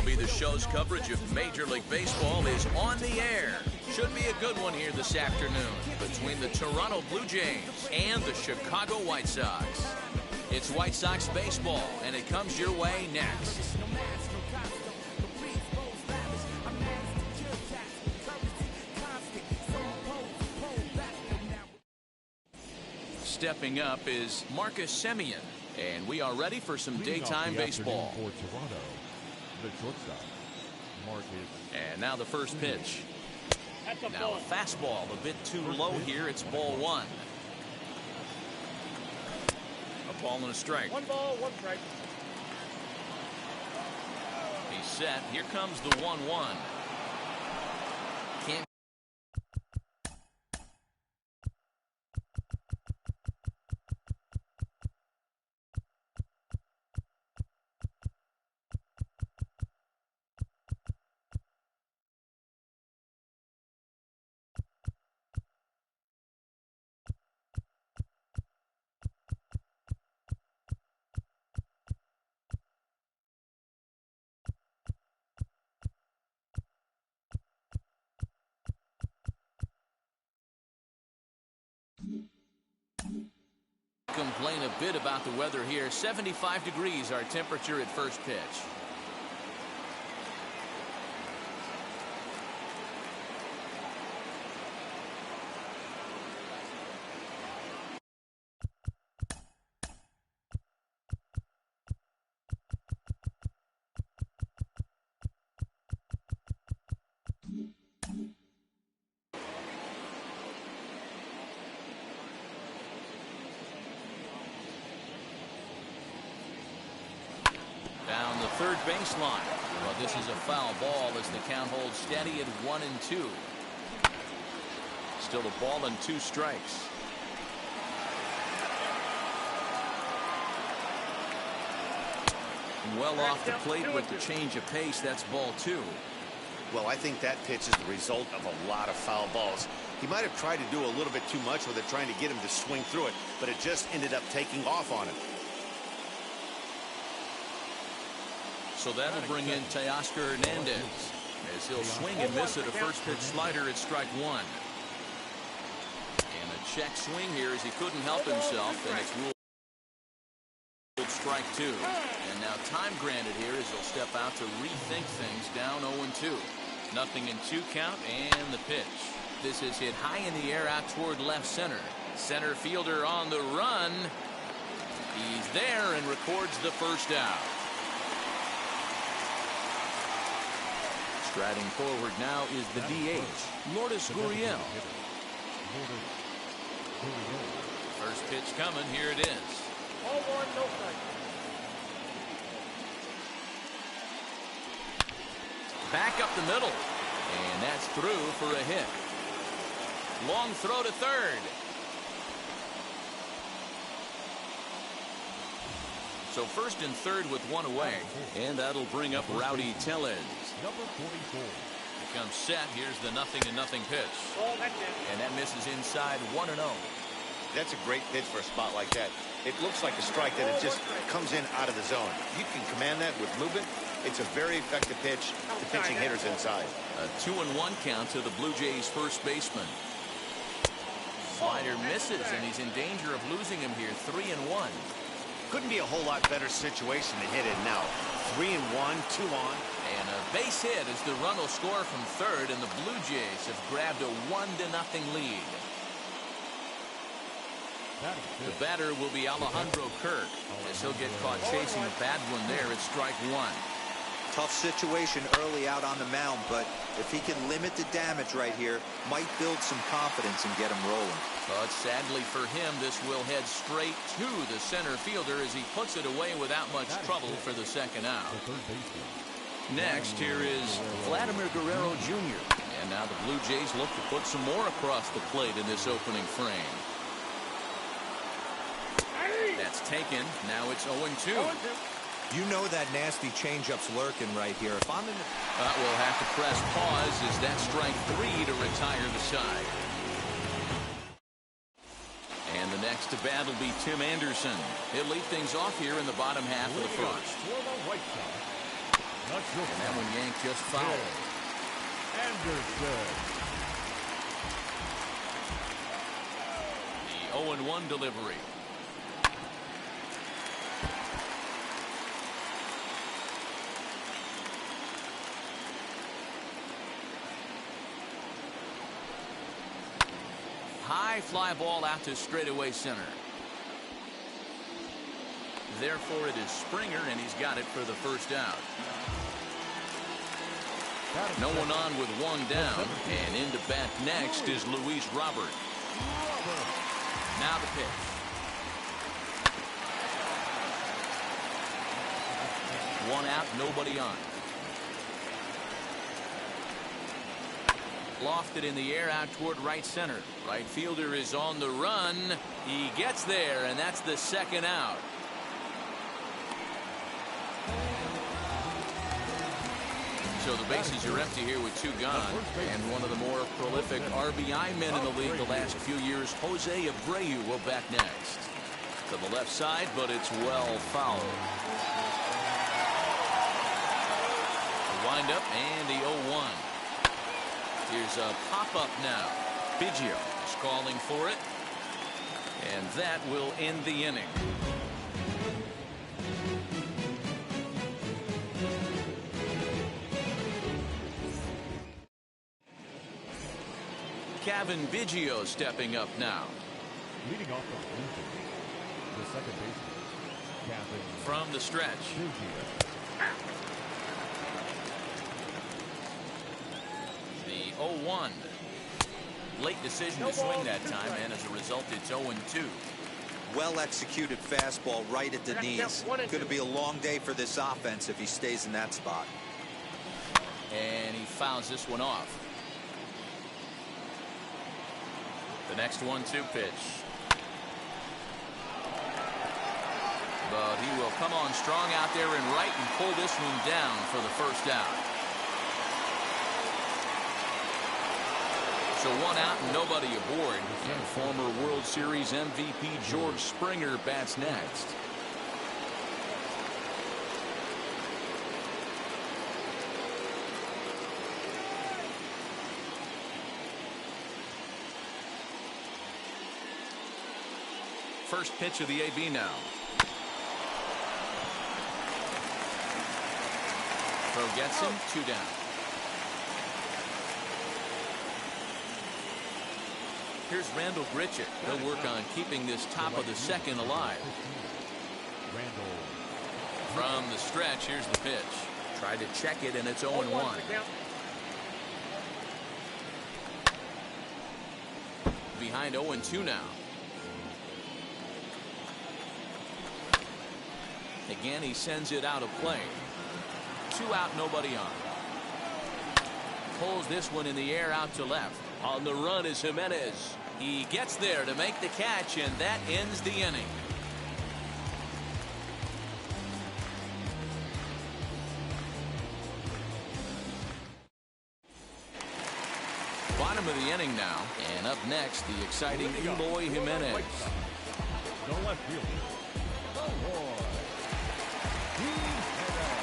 MLB The Show's coverage of Major League Baseball is on the air. Should be a good one here this afternoon between the Toronto Blue Jays and the Chicago White Sox. It's White Sox baseball, and it comes your way next. Stepping up is Marcus Simeon, and we are ready for some daytime baseball. For Toronto, the shortstop, Marcus. And now the first pitch. Now a fastball a bit too low here. It's ball one. A ball and a strike. 1 ball, 1 strike. He's set. Here comes the 1-1. Can't. Complain a bit about the weather here. 75 degrees our temperature at first pitch. Down the third baseline. Well, this is a foul ball as the count holds steady at 1-2. Still a ball and 2 strikes. Well off the plate with the change of pace. That's ball 2. Well, I think that pitch is the result of a lot of foul balls. He might have tried to do a little bit too much with it, trying to get him to swing through it, but it just ended up taking off on him. So that'll bring in Teoscar Hernandez as he'll swing and miss at a first pitch slider at strike 1. And a check swing here as he couldn't help himself, and it's ruled strike 2. And now time granted here as he'll step out to rethink things down 0-2. 0-2 count and the pitch. This is hit high in the air out toward left center. Center fielder on the run. He's there and records the first out. Striding forward now is the DH, Vladimir Guerrero. First pitch coming. Here it is. All 1, no strike. Back up the middle. And that's through for a hit. Long throw to third. So first and third with 1 away. And that'll bring up Rowdy Tellez. Number 44. Becomes set. Here's the 0-0 pitch. And that misses inside 1-0. That's a great pitch for a spot like that. It looks like a strike that it just comes in out of the zone. You can command that with movement. It's a very effective pitch to pitching hitters inside. A 2-1 count to the Blue Jays first baseman. Slider misses, and he's in danger of losing him here. 3-1. Couldn't be a whole lot better situation to hit it now. 3-1, 2 on. And a base hit as the run will score from third, and the Blue Jays have grabbed a 1-0 lead. The batter will be Alejandro Kirk as he'll get caught chasing a bad one there at strike 1. Tough situation early out on the mound, but if he can limit the damage right here, might build some confidence and get him rolling. But sadly for him, this will head straight to the center fielder as he puts it away without much trouble for the second out. Next, here is Vladimir Guerrero Jr. And now the Blue Jays look to put some more across the plate in this opening frame. That's taken. Now it's 0-2. You know that nasty changeup's lurking right here. If I'm in the... we'll have to press pause as that's strike 3 to retire the side. And the next to bat will be Tim Anderson. He'll lead things off here in the bottom half of the first. And that one yanked just foul. Anderson. The 0-1 delivery. High fly ball out to straightaway center. Therefore, it is Springer, and he's got it for the first out. No one on with one down, and into bat next is Luis Robert. Now the pitch. One out, nobody on. Lofted in the air out toward right center. Right fielder is on the run. He gets there, and that's the second out. So the bases are empty here with two gone. And one of the more prolific RBI men in the league the last few years, Jose Abreu, will bat next. To the left side, but it's well fouled. The windup and the 0-1. Here's a pop-up now. Biggio is calling for it. And that will end the inning. Kevin Biggio stepping up now. Leading off the second baseman, Kevin. From the stretch. The 0-1. Late decision to swing that time, and as a result, it's 0-2. Well executed fastball right at the knees. Going to be a long day for this offense if he stays in that spot. And he fouls this one off. The next 1-2 pitch. But he will come on strong out there in right and pull this one down for the first out. So one out and nobody aboard. And former World Series MVP George Springer bats next. First pitch of the AB now. Throw gets him, 2 down. Here's Randall Richard. He'll work on keeping this top of the second alive. From the stretch, here's the pitch. Tried to check it, and it's 0-1. Behind 0-2 now. Again, he sends it out of play. 2 out, nobody on. Pulls this one in the air out to left. On the run is Hernandez. He gets there to make the catch, and that ends the inning. Bottom of the inning now, and up next, the exciting Eloy Jimenez.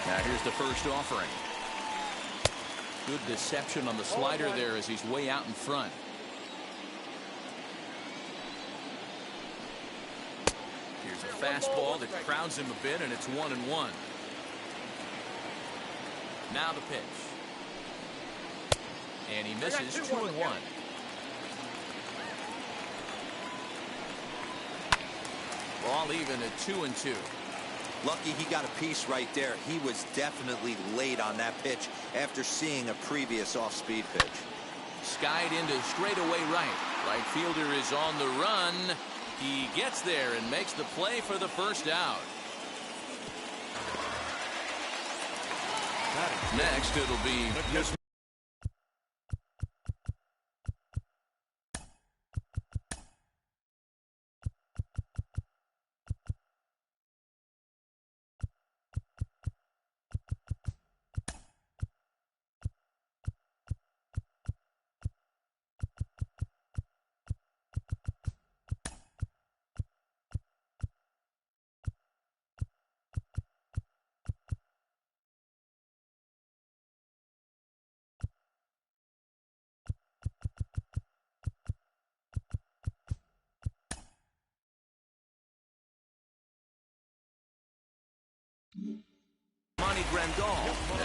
Now here's the first offering. Good deception on the slider there as he's way out in front. Here's a fastball that crowds him a bit, and it's 1-1. Now the pitch. And he misses 2-1. Ball even at 2-2. Lucky he got a piece right there. He was definitely late on that pitch after seeing a previous off-speed pitch. Skied into straightaway right. Right fielder is on the run. He gets there and makes the play for the first out. Next, it'll be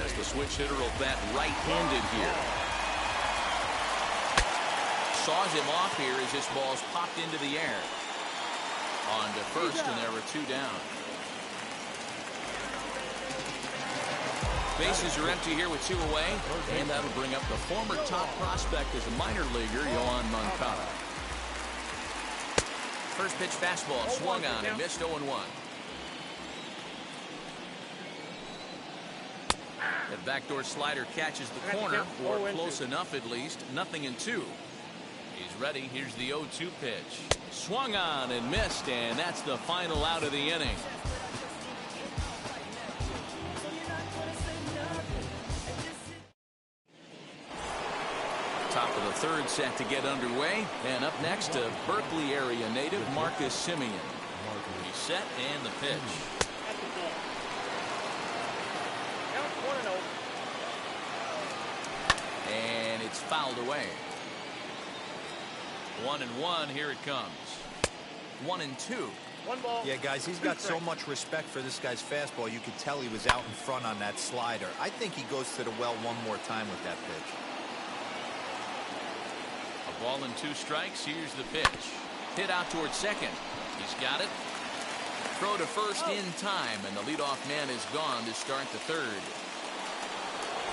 As the switch hitter will bat right-handed here. Saws him off here as this ball's popped into the air. On to first, and there were 2 down. Bases are empty here with 2 away, and that'll bring up the former top prospect as a minor leaguer, Johann Moncotto. First pitch fastball swung on and missed 0-1. The backdoor slider catches the corner, or close enough at least. 0-2. He's ready. Here's the 0-2 pitch. Swung on and missed, and that's the final out of the inning. Top of the 3rd set to get underway, and up next to Berkeley area native Marcus Simeon. He's set, and the pitch. And it's fouled away. 1-1. Here it comes. 1-2. 1 ball. Yeah, guys, he's got so much respect for this guy's fastball. You could tell he was out in front on that slider. I think he goes to the well one more time with that pitch. A ball and 2 strikes. Here's the pitch. Hit out towards second. He's got it. Throw to first in time, and the leadoff man is gone to start the 3rd.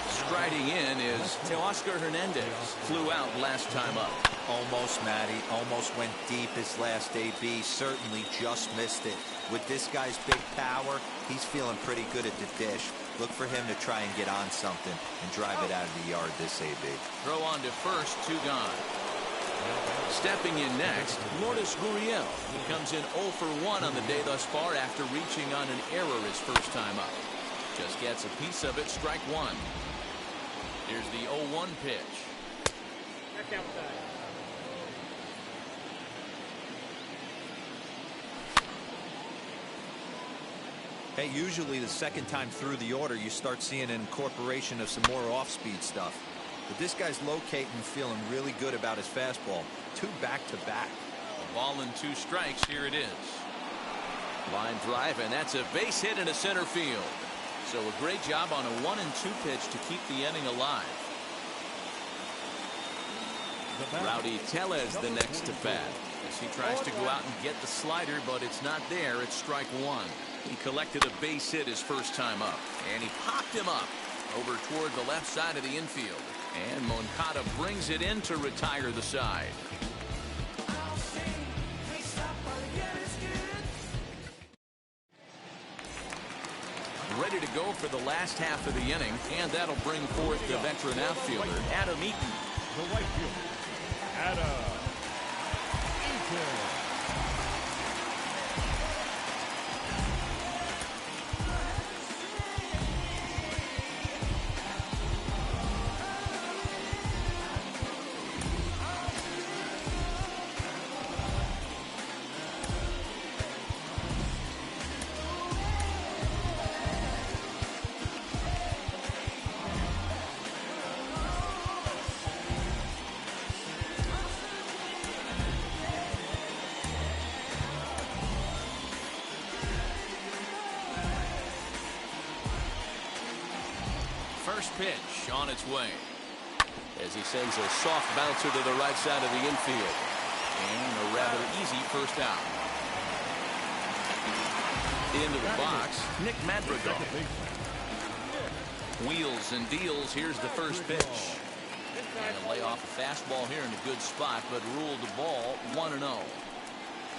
Striding in is Teoscar Hernandez. Flew out last time up. Almost, Matty. Almost went deep his last AB. Certainly just missed it. With this guy's big power, he's feeling pretty good at the dish. Look for him to try and get on something and drive it out of the yard this AB. Throw on to first, 2 gone. Stepping in next, Vladimir Guerrero. He comes in 0 for 1 on the day thus far after reaching on an error his first time up. Just gets a piece of it, strike 1. Here's the 0-1 pitch. Back outside. Hey, usually the second time through the order, you start seeing an incorporation of some more off-speed stuff. But this guy's locating and feeling really good about his fastball. 2 back-to-back. A ball and 2 strikes. Here it is. Line drive, and that's a base hit into center field. So a great job on a 1-2 pitch to keep the inning alive. Rowdy Tellez the next to bat as he tries to go out and get the slider, but it's not there. It's strike 1. He collected a base hit his first time up, and he popped him up over toward the left side of the infield. And Moncada brings it in to retire the side. Ready to go for the last half of the inning, and that'll bring forth the veteran outfielder, Adam Eaton. The right fielder, Adam Eaton. First pitch on its way as he sends a soft bouncer to the right side of the infield, and a rather easy first out. Into the box, Nick Madrigal. Wheels and deals. Here's the first pitch, and a lay off a fastball here in a good spot, but ruled the ball 1-0.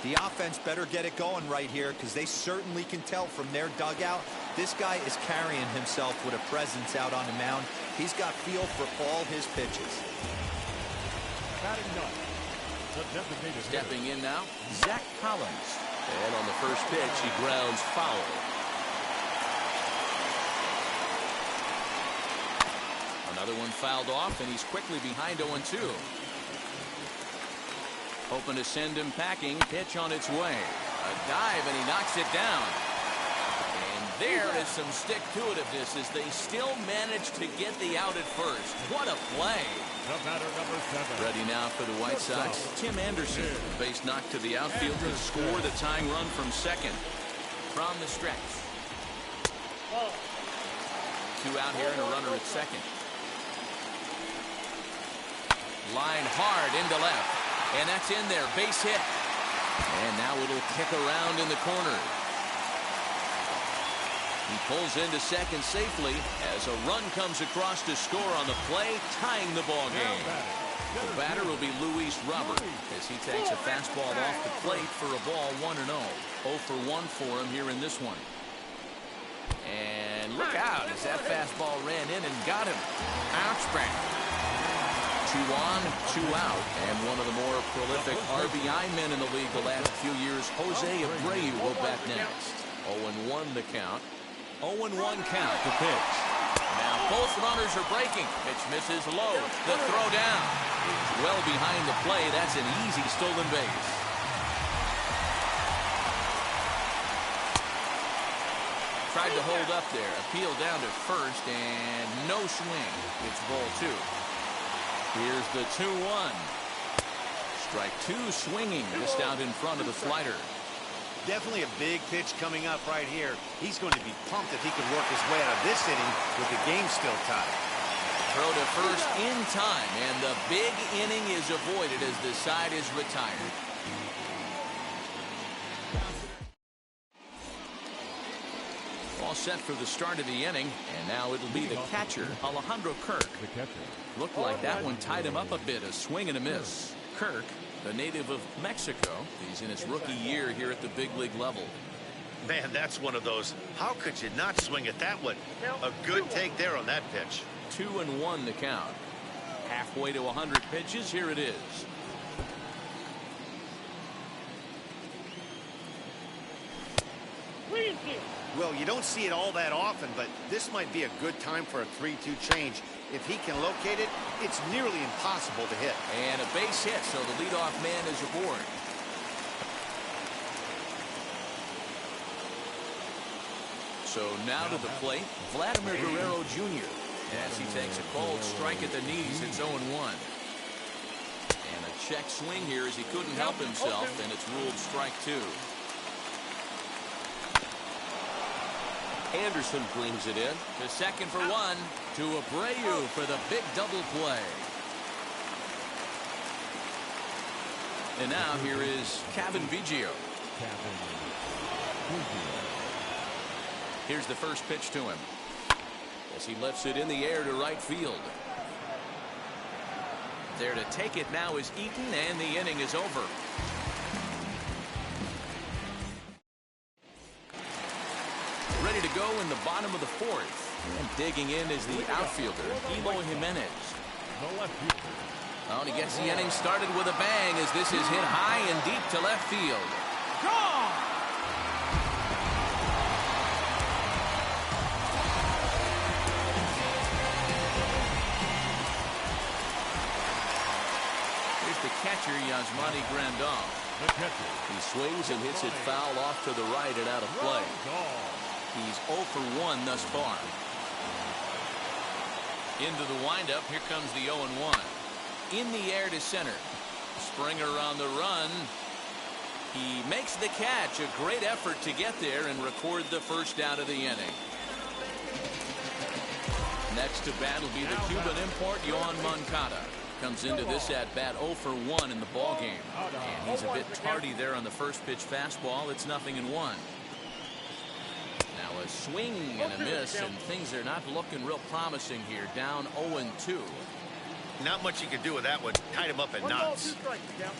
The offense better get it going right here, because they certainly can tell from their dugout this guy is carrying himself with a presence out on the mound. He's got feel for all his pitches. Stepping in now, Zach Collins. And on the first pitch, he grounds foul. Another one fouled off, and he's quickly behind 0-2. Hoping to send him packing. Pitch on its way. A dive, and he knocks it down. And there is some stick-to-itiveness as they still manage to get the out at first. What a play. Ready now for the White Sox, Tim Anderson. Base knock to the outfield to score the tying run from second. From the stretch. Two out here and a runner at second. Line hard into left. And that's in there. Base hit. And now it'll kick around in the corner. He pulls into second safely as a run comes across to score on the play, tying the ball game. The batter will be Luis Robert as he takes a fastball off the plate for a ball 1-0. 0 for 1 for him here in this one. And look out as that fastball ran in and got him. Ouchback. 2 on, 2 out, and one of the more prolific RBI men in the league the last few years, Jose Abreu, will bat next. 0-1 the count. 0-1 count to pitch. Now both runners are breaking. Pitch misses low. The throw down. Well behind the play. That's an easy stolen base. Tried to hold up there. Appeal down to first and no swing. It's ball 2. Here's the 2-1. Strike 2 swinging. Just out in front of the slider. Definitely a big pitch coming up right here. He's going to be pumped if he can work his way out of this inning with the game still tied. Throw to first in time, and the big inning is avoided as the side is retired. All set for the start of the inning, and now it'll be the catcher, Alejandro Kirk. The catcher. Looked like that one tied him up a bit, a swing and a miss. Kirk, the native of Mexico, he's in his rookie year here at the big league level. Man, that's one of those. How could you not swing at that one? A good take there on that pitch. 2-1 the count. Halfway to 100 pitches. Here it is. Well, you don't see it all that often, but this might be a good time for a 3-2 change. If he can locate it, it's nearly impossible to hit. And a base hit, so the leadoff man is aboard. So now to the plate, Vladimir Guerrero Jr. as he takes a cold strike at the knees. It's 0-1. And a check swing here as he couldn't help himself, and it's ruled strike 2. Anderson brings it in. To second for 1. To Abreu for the big double play. And now here is Kevin Biggio. Here's the first pitch to him as he lifts it in the air to right field. There to take it now is Eaton, and the inning is over. Ready to go in the bottom of the 4th. And digging in is the outfielder, Eloy Jimenez. Oh, and he gets the inning started with a bang as this is hit high and deep to left field. Gone! Here's the catcher, Yasmani Grandal. He swings and hits it foul off to the right and out of play. He's 0 for 1 thus far. Into the windup. Here comes the 0-1. In the air to center. Springer on the run. He makes the catch. A great effort to get there and record the first out of the inning. Next to bat will be the Cuban import, Johann Moncotto. Comes into this at bat 0 for 1 in the ballgame. And he's a bit tardy there on the first pitch fastball. It's 0-1. A swing and a miss, and things are not looking real promising here. Down 0-2. Not much you can do with that one. Tied him up in knots.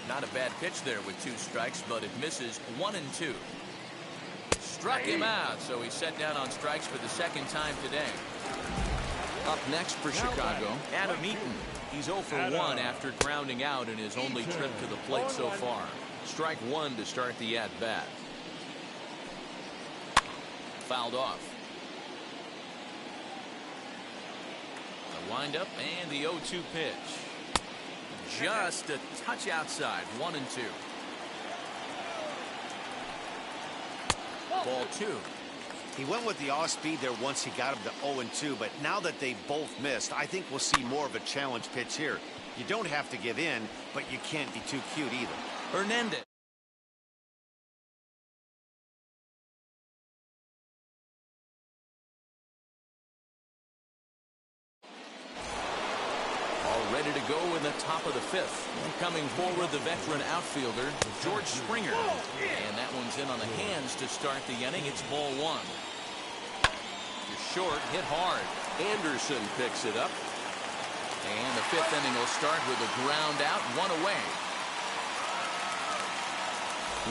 Not a bad pitch there with 2 strikes, but it misses 1-2. Struck him out, so he's set down on strikes for the second time today. Up next for Chicago, Adam Eaton. He's 0 for 1 after grounding out in his only trip to the plate so far. Strike 1 to start the at-bat. Fouled off. The windup and the 0-2 pitch. Just a touch outside. 1-2. Ball 2. He went with the off speed there once he got him to 0-2, but now that they both missed, I think we'll see more of a challenge pitch here. You don't have to give in, but you can't be too cute either. Hernandez. go in the top of the 5th. And coming forward, the veteran outfielder, George Springer. And that one's in on the hands to start the inning. It's ball 1. You're short, hit hard. Anderson picks it up. And the 5th inning will start with a ground out, 1 away.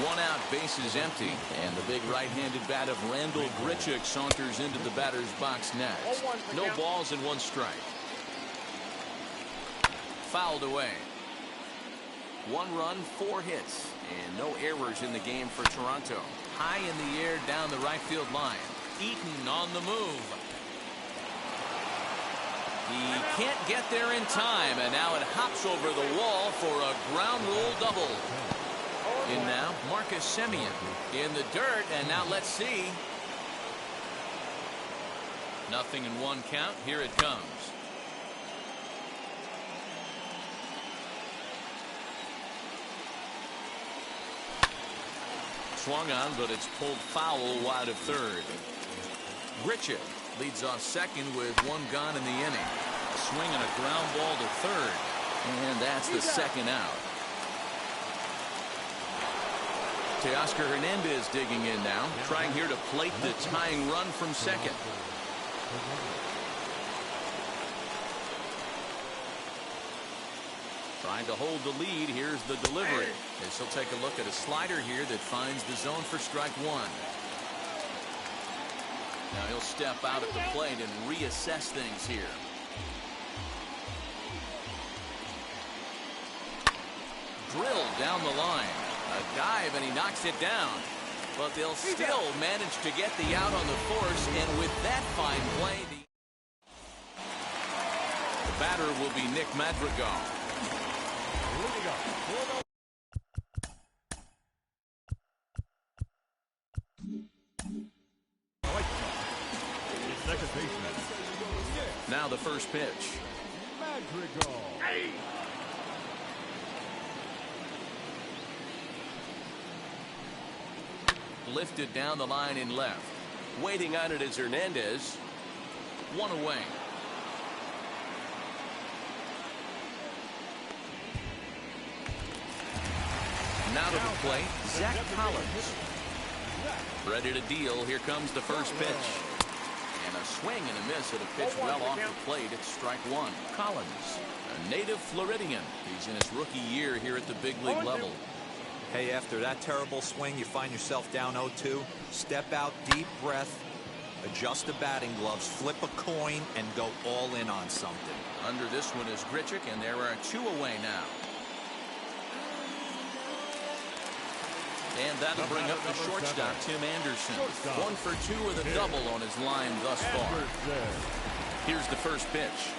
1 out, bases empty, and the big right-handed bat of Randall Richard saunters into the batter's box next. No balls and 1 strike. Fouled away. 1 run, 4 hits, and no errors in the game for Toronto. High in the air down the right field line. Eaton on the move. He can't get there in time, and now it hops over the wall for a ground rule double. In now, Marcus Simeon in the dirt, and now let's see. Nothing in 1 count. Here it comes. Swung on, but it's pulled foul wide of 3rd. Richard leads off 2nd with 1 gone in the inning. A swing and a ground ball to 3rd, and that's the 2nd out. Teoscar Hernandez digging in now, trying here to plate the tying run from 2nd. Trying to hold the lead. Here's the delivery. As he'll take a look at a slider here that finds the zone for strike 1. Now he'll step out at the plate and reassess things here. Drilled down the line. A dive, and he knocks it down. But they'll still manage to get the out on the force, and with that fine play, the batter will be Nick Madrigal. Second baseman. Now the first pitch. Madrigal. Hey. Lifted down the line in left. Waiting on it is Hernandez. 1 away. Now to the plate, Zach Collins. Ready to deal. Here comes the first pitch. And a swing and a miss at a pitch well off the plate. It's strike 1. Collins, a native Floridian. He's in his rookie year here at the big league level. Hey, after that terrible swing, you find yourself down 0-2. Step out, deep breath, adjust the batting gloves, flip a coin, and go all in on something. Under this one is Grichuk, and there are 2 away now. And that'll bring up the shortstop, Tim Anderson. 1 for 2 with a double on his line thus far. Here's the first pitch.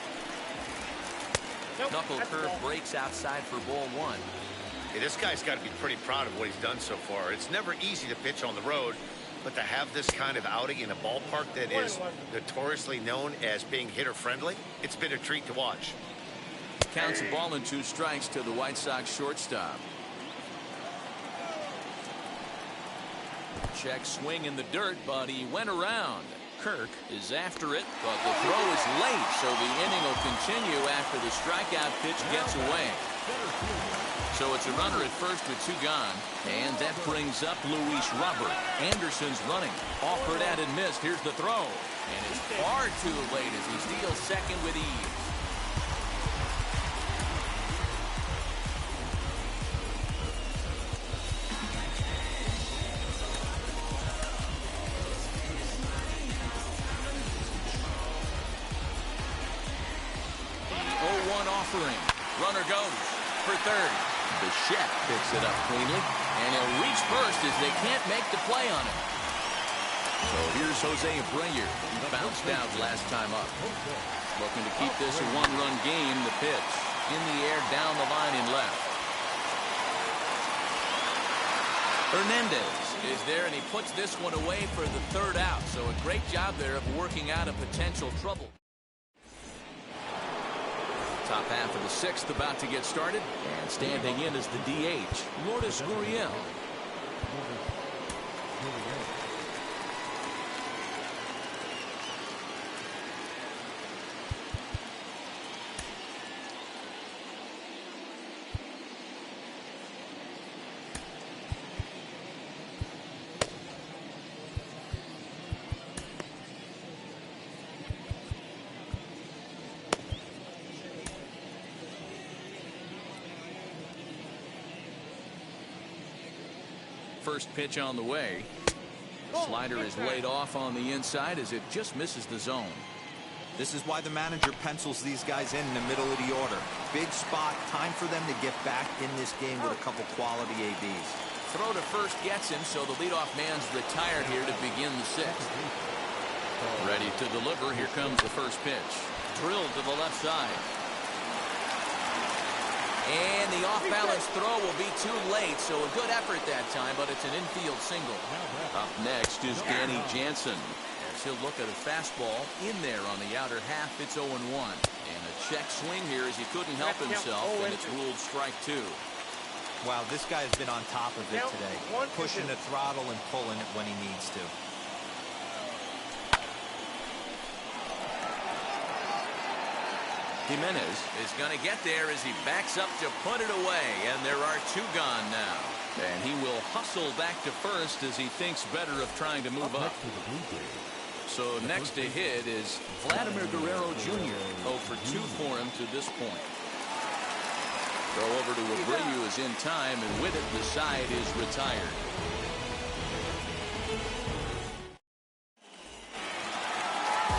Knuckle curve breaks outside for ball 1. Hey, this guy's got to be pretty proud of what he's done so far. It's never easy to pitch on the road, but to have this kind of outing in a ballpark that is notoriously known as being hitter-friendly, it's been a treat to watch. Counts a ball and 2 strikes to the White Sox shortstop. Check swing in the dirt, but he went around. Kirk is after it, but the throw is late, so the inning will continue after the strikeout pitch gets away. So it's a runner at first with 2 gone, and that brings up Luis Robert. Anderson's running. Offered at and missed. Here's the throw. And it's far too late as he steals second with ease. The 0-1 offering. Runner goes for 3rd. Bichette picks it up cleanly, and he'll reach first as they can't make the play on it. So here's Jose Abreu. He bounced out last time up. Looking to keep this a 1-run game. The pitch in the air down the line in left. Hernandez is there, and he puts this one away for the 3rd out. So a great job there of working out a potential trouble. Top half of the 6th about to get started, and standing in is the DH, Lourdes Gurriel. first pitch on the way. Slider is laid off on the inside as it just misses the zone. This is why the manager pencils these guys in the middle of the order. Big spot, time for them to get back in this game with a couple quality ABs. Throw to first gets him, so the leadoff man's retired here to begin the sixth. Ready to deliver. Here comes the first pitch. Drilled to the left side. And the off-balance throw will be too late, so a good effort that time, but it's an infield single. Up next is Danny Jansen. As he'll look at a fastball in there on the outer half. It's 0-1. And a check swing here as he couldn't help himself, and it's ruled strike 2. Wow, this guy has been on top of it today. Pushing the throttle and pulling it when he needs to. Jimenez is going to get there as he backs up to put it away, and there are 2 gone now. And he will hustle back to first as he thinks better of trying to move up. So next to hit is Vladimir Guerrero Jr. 0 for 2 for him to this point. Throw over to Abreu is in time, and with it, the side is retired.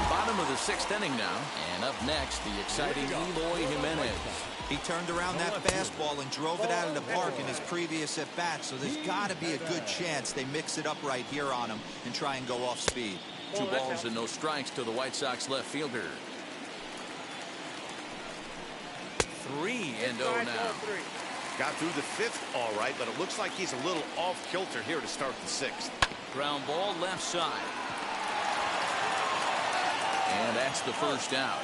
Bottom of the 6th inning now, and up next, the exciting Eloy Jimenez. He turned around that fastball and drove it out of the park in his previous at-bat, so there's got to be a good chance they mix it up right here on him and try and go off speed. 2 balls and no strikes to the White Sox left fielder. 3-0 now. Got through the 5th all right, but it looks like he's a little off kilter here to start the 6th. Ground ball left side. And that's the first out.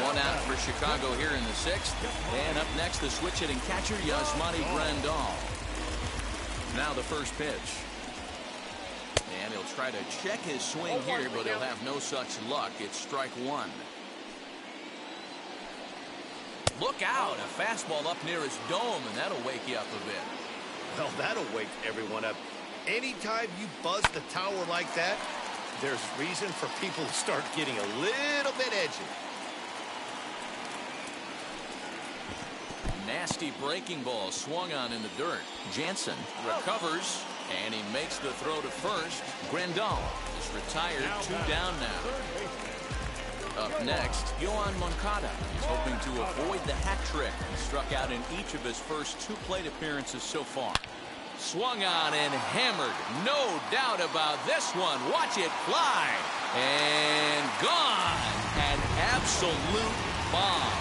1 out for Chicago here in the 6th. And up next, the switch hitting catcher, Yasmani Grandal. Now the first pitch. And he'll try to check his swing here, but he'll have no such luck. It's strike 1. Look out, a fastball up near his dome, and that'll wake you up a bit. Well, that'll wake everyone up. Anytime you buzz the tower like that, there's reason for people to start getting a little bit edgy. Nasty breaking ball swung on in the dirt. Jansen recovers, and he makes the throw to first. Grandal is retired, 2 down now. Up next, Johann Moncotto is hoping to avoid the hat trick. He struck out in each of his first 2 plate appearances so far. Swung on and hammered. No doubt about this one. Watch it fly. And gone. An absolute bomb.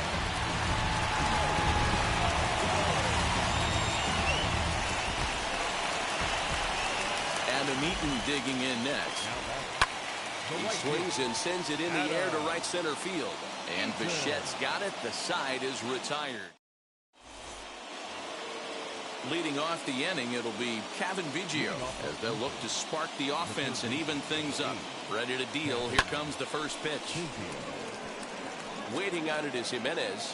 Adam Eaton digging in next. He swings and sends it in the air to right center field. And Bichette's got it. The side is retired. Leading off the inning, it'll be Kevin Biggio as they'll look to spark the offense and even things up. Ready to deal. Here comes the first pitch. Waiting on it is Jimenez.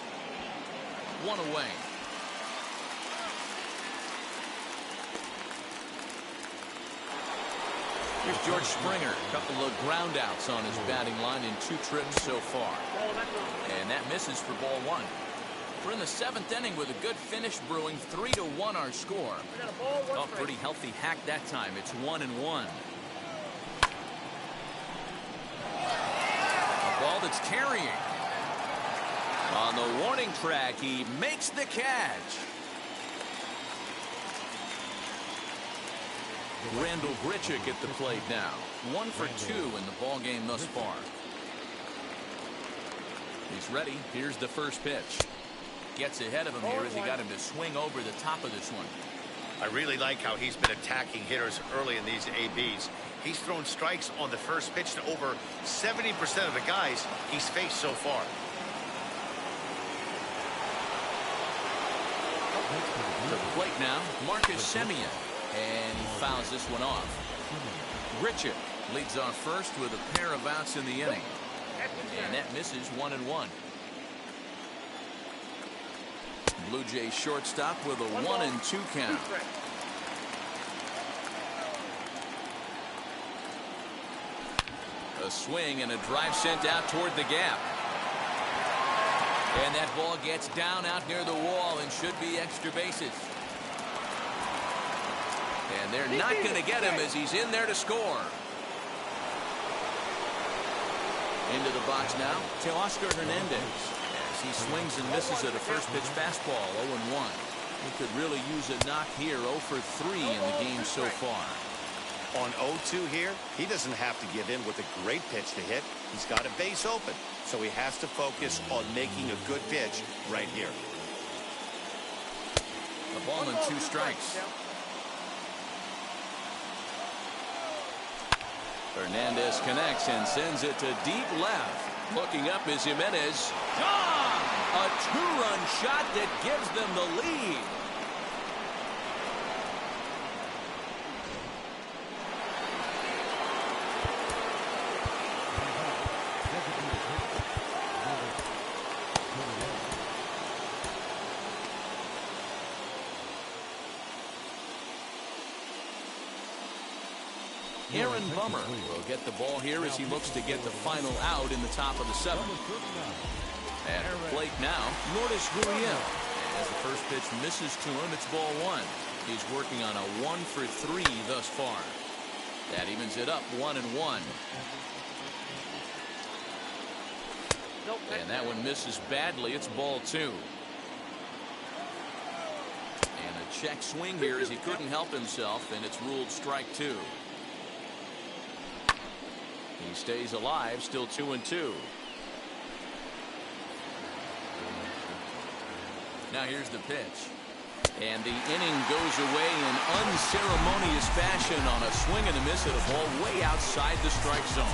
1 away. Here's George Springer. A couple of ground outs on his batting line in 2 trips so far. And that misses for ball 1. We're in the 7th inning with a good finish brewing. 3-1 our score. Oh, pretty healthy hack that time. It's 1-1. A ball that's carrying. On the warning track, he makes the catch. Randall Richard at the plate now. 1 for 2 in the ball game thus far. He's ready. Here's the first pitch. Gets ahead of him here as he got him to swing over the top of this one. I really like how he's been attacking hitters early in these ABs. He's thrown strikes on the first pitch to over 70% of the guys he's faced so far. To the plate now, Marcus Simeon. And he fouls this one off. Richard leads off first with a pair of outs in the inning. And that misses 1-1. Blue Jays shortstop with a 1-2 count. A swing and a drive sent out toward the gap. And that ball gets down out near the wall and should be extra bases. And they're not going to get him as he's in there to score. Into the box now, Teoscar Hernandez. As he swings and misses at a first pitch fastball, 0-1. He could really use a knock here, 0 for 3 in the game so far. On 0-2 here, he doesn't have to give in with a great pitch to hit. He's got a base open, so he has to focus on making a good pitch right here. A ball and 2 strikes. Hernandez connects and sends it to deep left. Looking up is Jimenez. Gone! A 2-run shot that gives them the lead. Aaron Bummer will get the ball here as he looks to get the final out in the top of the 7th. At the plate now, Lourdes Gurriel. As the first pitch misses to him, it's ball 1. He's working on a 1 for 3 thus far. That evens it up 1-1. And that one misses badly. It's ball 2. And a check swing here as he couldn't help himself, and it's ruled strike 2. He stays alive, still 2-2. Now here's the pitch. And the inning goes away in unceremonious fashion on a swing and a miss at a ball way outside the strike zone.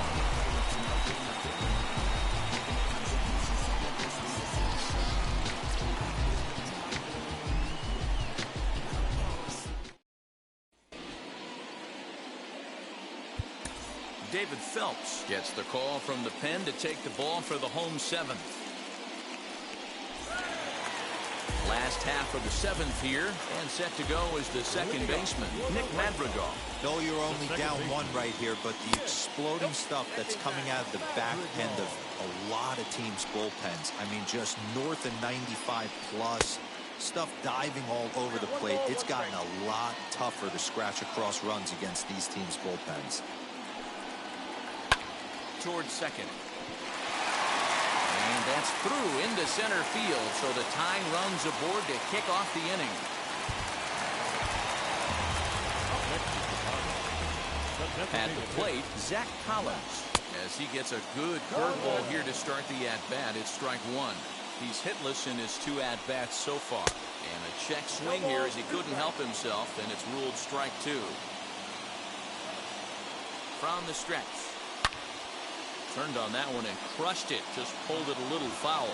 David Phelps gets the call from the pen to take the ball for the home 7th. Last half of the 7th here, and set to go is the second baseman, Nick Madrigal. No, you're only down 1 right here, but the exploding stuff that's coming out of the back end of a lot of teams' bullpens. I mean, just north of 95 plus. Stuff diving all over the plate. It's gotten a lot tougher to scratch across runs against these teams' bullpens. Towards second. And that's through into center field, so the tying runs aboard to kick off the inning. At the plate, Zach Collins, as he gets a good curveball here to start the at-bat. It's strike 1. He's hitless in his 2 at-bats so far. And a check swing here as he couldn't help himself, and it's ruled strike 2. From the stretch. Turned on that one and crushed it. Just pulled it a little foul.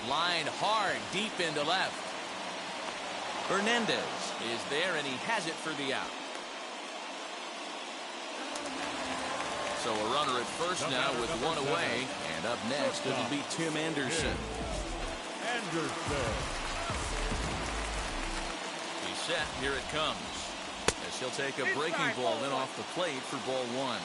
Line hard deep into left. Hernandez is there, and he has it for the out. So a runner at first now with 1 away. And up next, it'll be Tim Anderson. He's set. Here it comes. He'll take a breaking ball then off the plate for ball 1.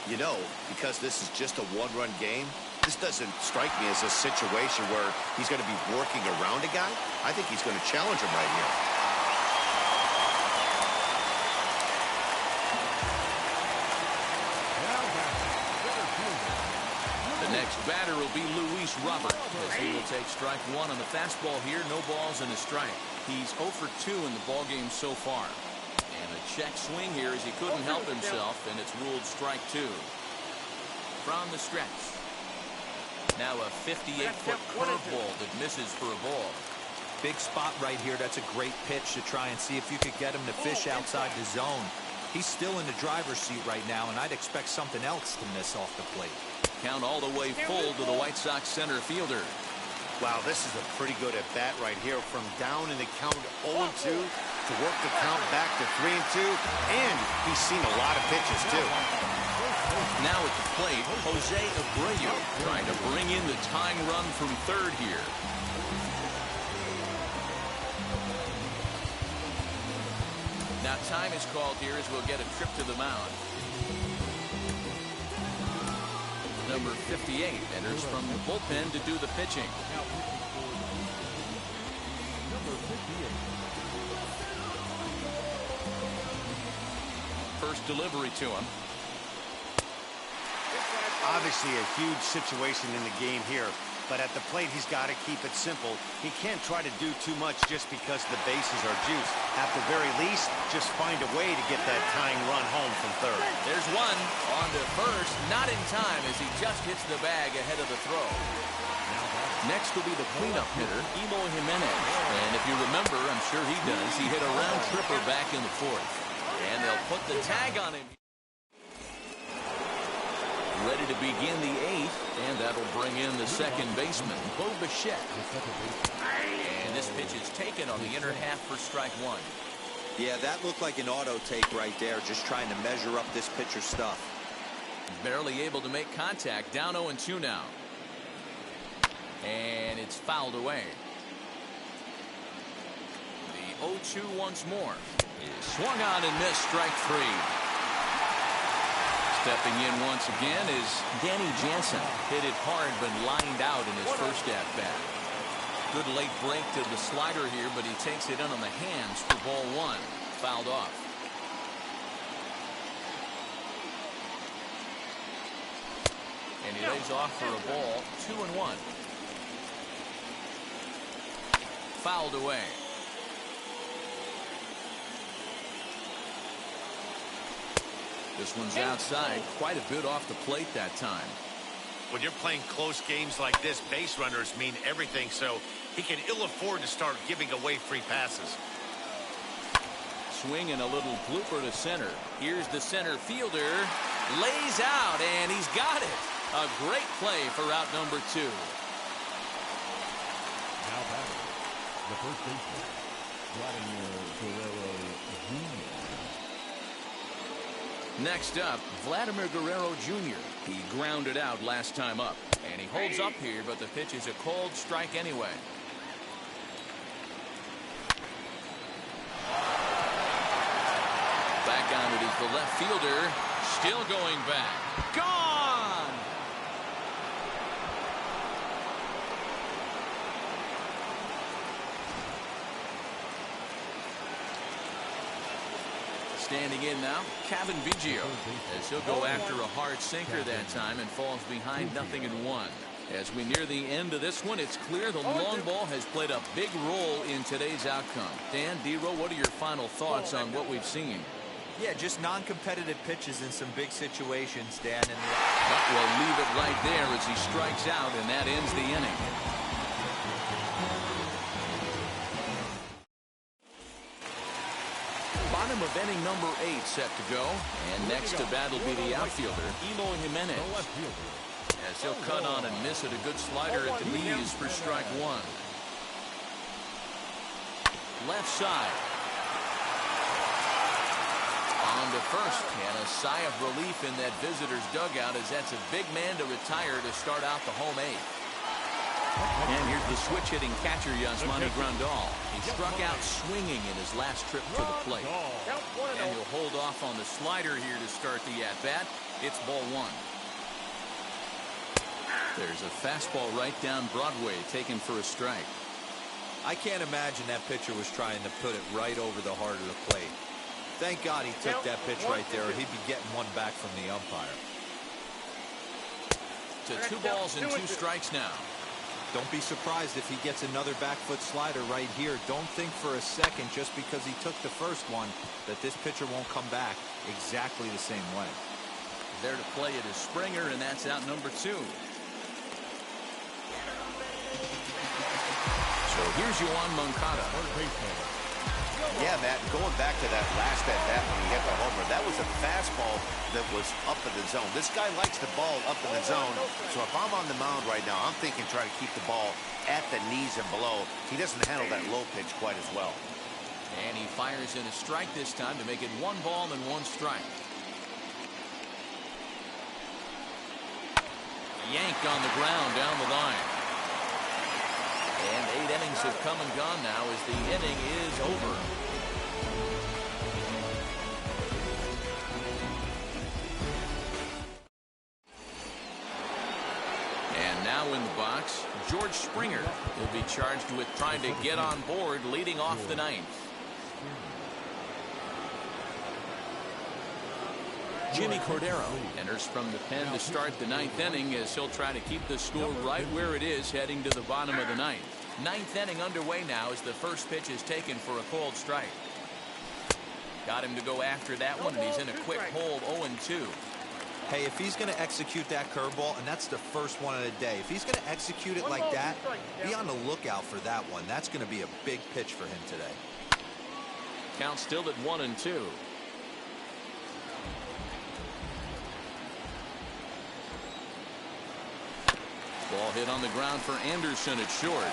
You know, because this is just a 1-run game, this doesn't strike me as a situation where he's going to be working around a guy. I think he's going to challenge him right here. The next batter will be Luis Robert, as he will take strike 1 on the fastball here. No balls and a strike. He's 0 for 2 in the ballgame so far. And a check swing here as he couldn't help himself, and it's ruled strike 2. From the stretch. Now a 58-foot curveball that misses for a ball. Big spot right here. That's a great pitch to try and see if you could get him to fish outside the zone. He's still in the driver's seat right now, and I'd expect something else to miss off the plate. Count all the way full to the White Sox center fielder. Wow, this is a pretty good at-bat right here. From down in the count 0-2 to work the count back to 3-2. And he's seen a lot of pitches, too. Now at the plate, Jose Abreu trying to bring in the tying run from third here. Now time is called here as we'll get a trip to the mound. Number 58 enters from the bullpen to do the pitching. Number 58. First delivery to him. Obviously a huge situation in the game here, but at the plate he's got to keep it simple. He can't try to do too much just because the bases are juiced. At the very least, just find a way to get that tying run home from third. There's one on to first, not in time as he just hits the bag ahead of the throw. Next will be the cleanup hitter, Jimenez. And if you remember, I'm sure he does, he hit a round tripper back in the fourth. And they'll put the tag on him. Ready to begin the eighth, and that'll bring in the second baseman, Bichette. And this pitch is taken on the inner half for strike one. Yeah, that looked like an auto take right there, just trying to measure up this pitcher's stuff. Barely able to make contact, down 0-2 now. And it's fouled away. The 0-2 once more is swung on and missed, strike three. Stepping in once again is Danny Jansen. Hit it hard but lined out in his first at-bat. Good late break to the slider here, but he takes it in on the hands for ball one. Fouled off. And he lays off for a ball, 2-1. Fouled away. This one's outside, quite a bit off the plate that time. When you're playing close games like this, base runners mean everything, so he can ill afford to start giving away free passes. Swing and a little blooper to center. Here's the center fielder. Lays out, and he's got it. A great play for out number two. Now batting, the first baseman, Vladimir Guerrero Jr. Next up, Vladimir Guerrero Jr. He grounded out last time up, and he holds up here, but the pitch is a cold strike anyway. Back on it is the left fielder, still going back. Gone! Standing in now, Kevin Biggio, as he'll go after a hard sinker that time and falls behind 0-1. As we near the end of this one, it's clear the long ball has played a big role in today's outcome. Dan, D-Row, what are your final thoughts on what we've seen? Yeah, just non-competitive pitches in some big situations, Dan. And we'll leave it right there as he strikes out, and that ends the inning. Bottom of inning number 8 set to go, and next to bat will be the outfielder, Jimenez. As he'll cut on and miss it, a good slider at the knees for strike one. Left side. On to first, and a sigh of relief in that visitor's dugout as that's a big man to retire to start out the home 8. And here's the switch-hitting catcher, Yasmani Grandal. He struck out swinging in his last trip to the plate. And he'll hold off on the slider here to start the at-bat. It's ball one. There's a fastball right down Broadway, taken for a strike. I can't imagine that pitcher was trying to put it right over the heart of the plate. Thank God he took that pitch right there, or he'd be getting one back from the umpire. To 2 balls and 2 strikes now. Don't be surprised if he gets another back foot slider right here. Don't think for a second, just because he took the first one, that this pitcher won't come back exactly the same way. There to play it is Springer, and that's out number 2. So here's Johann Moncotto. Yeah, Matt, going back to that last at-bat when he hit the homer, that was a fastball that was up in the zone. This guy likes the ball up in the zone, so if I'm on the mound right now, I'm thinking try to keep the ball at the knees and below. He doesn't handle that low pitch quite as well. And he fires in a strike this time to make it 1 ball and 1 strike. Yank on the ground down the line. And 8 innings have come and gone now as the inning is over. And now in the box, Sox, George Springer, will be charged with trying to get on board leading off the ninth. Jimmy Cordero enters from the pen to start the ninth inning as he'll try to keep the score right where it is heading to the bottom of the ninth. Ninth inning underway now as the first pitch is taken for a called strike. Got him to go after that one, and he's in a quick hold, 0-2. Hey, if he's going to execute that curveball, and that's the first one of the day, if he's going to execute it like that, be on the lookout for that one. That's going to be a big pitch for him today. Count still at 1-2. Ball hit on the ground for Anderson at short.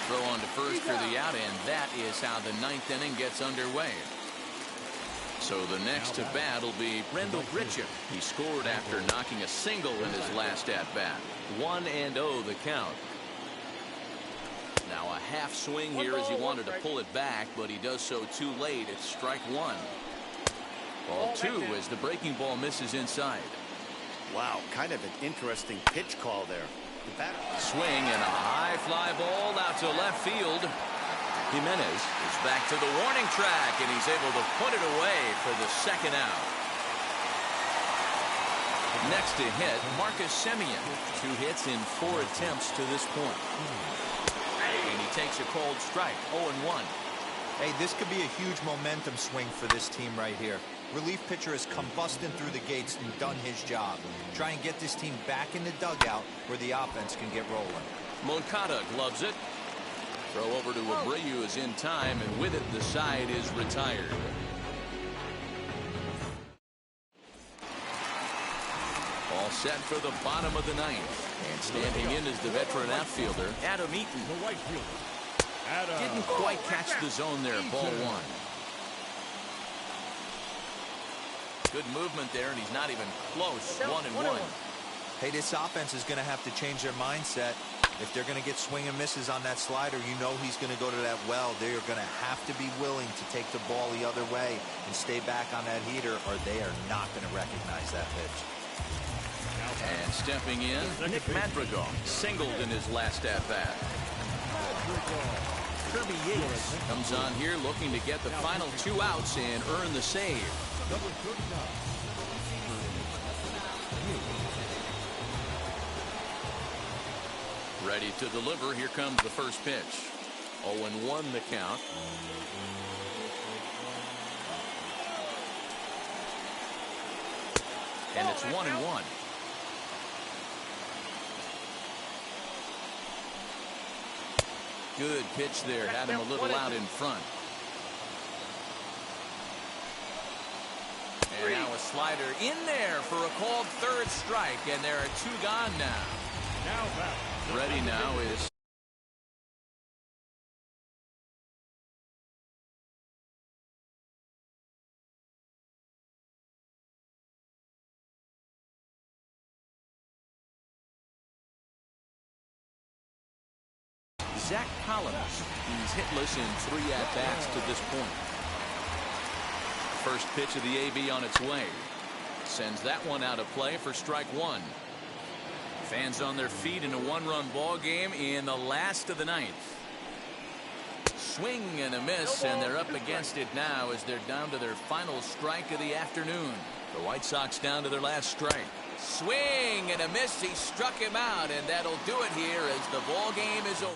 Throw on to first for the out, and that is how the ninth inning gets underway. So the next to bat will be Randall Richard. He scored after knocking a single in his last at-bat. 1-0 the count. Now a half swing here as he wanted to pull it back, but he does so too late. It's strike one. Ball two as the breaking ball misses inside. Wow, kind of an interesting pitch call there. Swing and a high fly ball out to left field. Jimenez is back to the warning track, and he's able to put it away for the second out. Next to hit, Marcus Simeon. 2 hits in 4 attempts to this point. And he takes a cold strike, 0-1. Hey, this could be a huge momentum swing for this team right here. Relief pitcher has come busting through the gates and done his job. Try and get this team back in the dugout where the offense can get rolling. Moncotto gloves it. Throw over to Abreu is in time, and with it, the side is retired. All set for the bottom of the ninth. And standing in is the veteran outfielder, Adam Eaton. Didn't quite catch the zone there, ball one. Good movement there, and he's not even close. 1-1. Hey, this offense is going to have to change their mindset. If they're going to get swing and misses on that slider, you know he's going to go to that well. They are going to have to be willing to take the ball the other way and stay back on that heater, or they are not going to recognize that pitch. And stepping in, Nick Madrigal singled in his last at-bat. Kirby Yates comes on here looking to get the final 2 outs and earn the save. Ready to deliver. Here comes the first pitch. 0-1 the count. And it's 1-1. Good pitch there. Had him a little out in front. And now a slider in there for a called third strike, and there are 2 gone now. Ready now is Zach Collins. He's hitless in 3 at-bats to this point. First pitch of the AB on its way. Sends that one out of play for strike one. Fans on their feet in a 1-run ball game in the last of the ninth. Swing and a miss, and they're up against it now as they're down to their final strike of the afternoon. The White Sox down to their last strike. Swing and a miss. He struck him out, and that'll do it here as the ball game is over.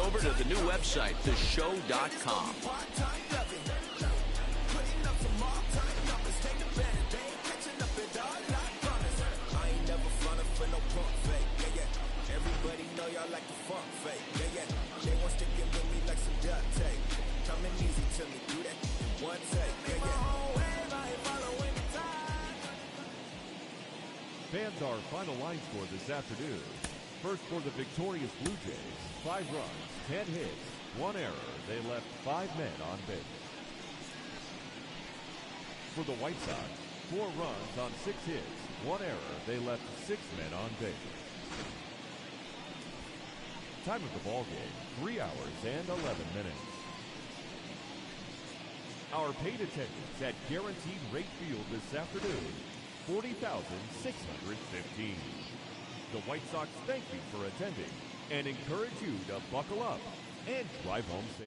Over to the new website, theshow.com. Fans, our final line score this afternoon. First for the victorious Blue Jays, 5 runs, 10 hits, 1 error. They left 5 men on base. For the White Sox, 4 runs on 6 hits, 1 error. They left 6 men on base. Time of the ball game, 3 hours and 11 minutes. Our paid attendance at Guaranteed Rate Field this afternoon, 40,615. The White Sox thank you for attending and encourage you to buckle up and drive home safe.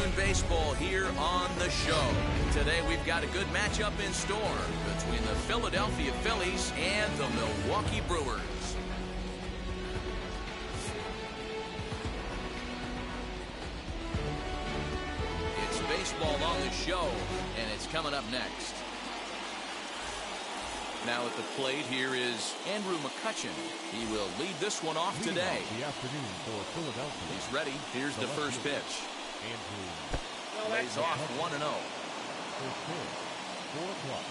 doing baseball here on the show. Today we've got a good matchup in store between the Philadelphia Phillies and the Milwaukee Brewers. It's baseball on the show, and it's coming up next. Now at the plate, here is Andrew Mccutchen. He will lead this one off today. The afternoon for Philadelphia. He's ready. Here's the first pitch. Andrew. Lays off 1-0. First pitch, 4 o'clock.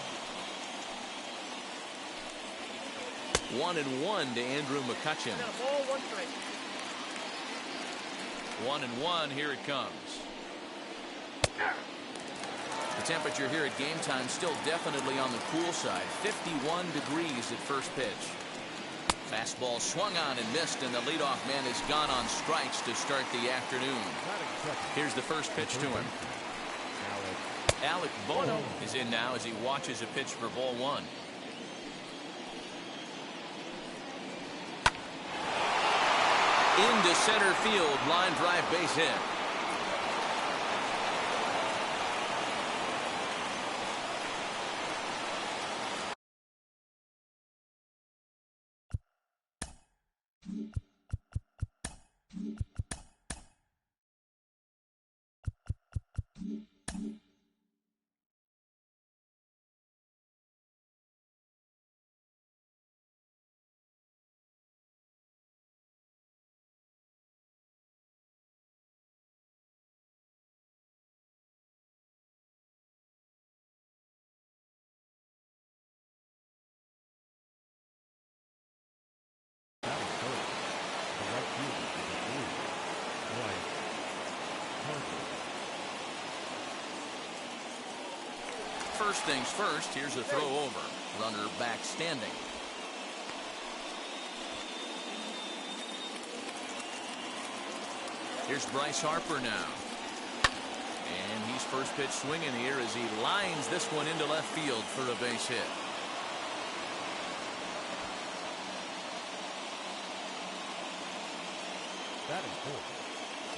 1-1 to Andrew Mccutchen. Ball, 1 strike. 1-1. Here it comes. The temperature here at game time still definitely on the cool side. 51 degrees at first pitch. Fastball swung on and missed, and the leadoff man has gone on strikes to start the afternoon. Here's the first pitch to him. Alec Bono is in now as he watches a pitch for ball 1. Into center field, line drive base hit. First things first, here's a throw over. Runner back standing. Here's Bryce Harper now. And he's first pitch swinging here as he lines this one into left field for a base hit. That is 4.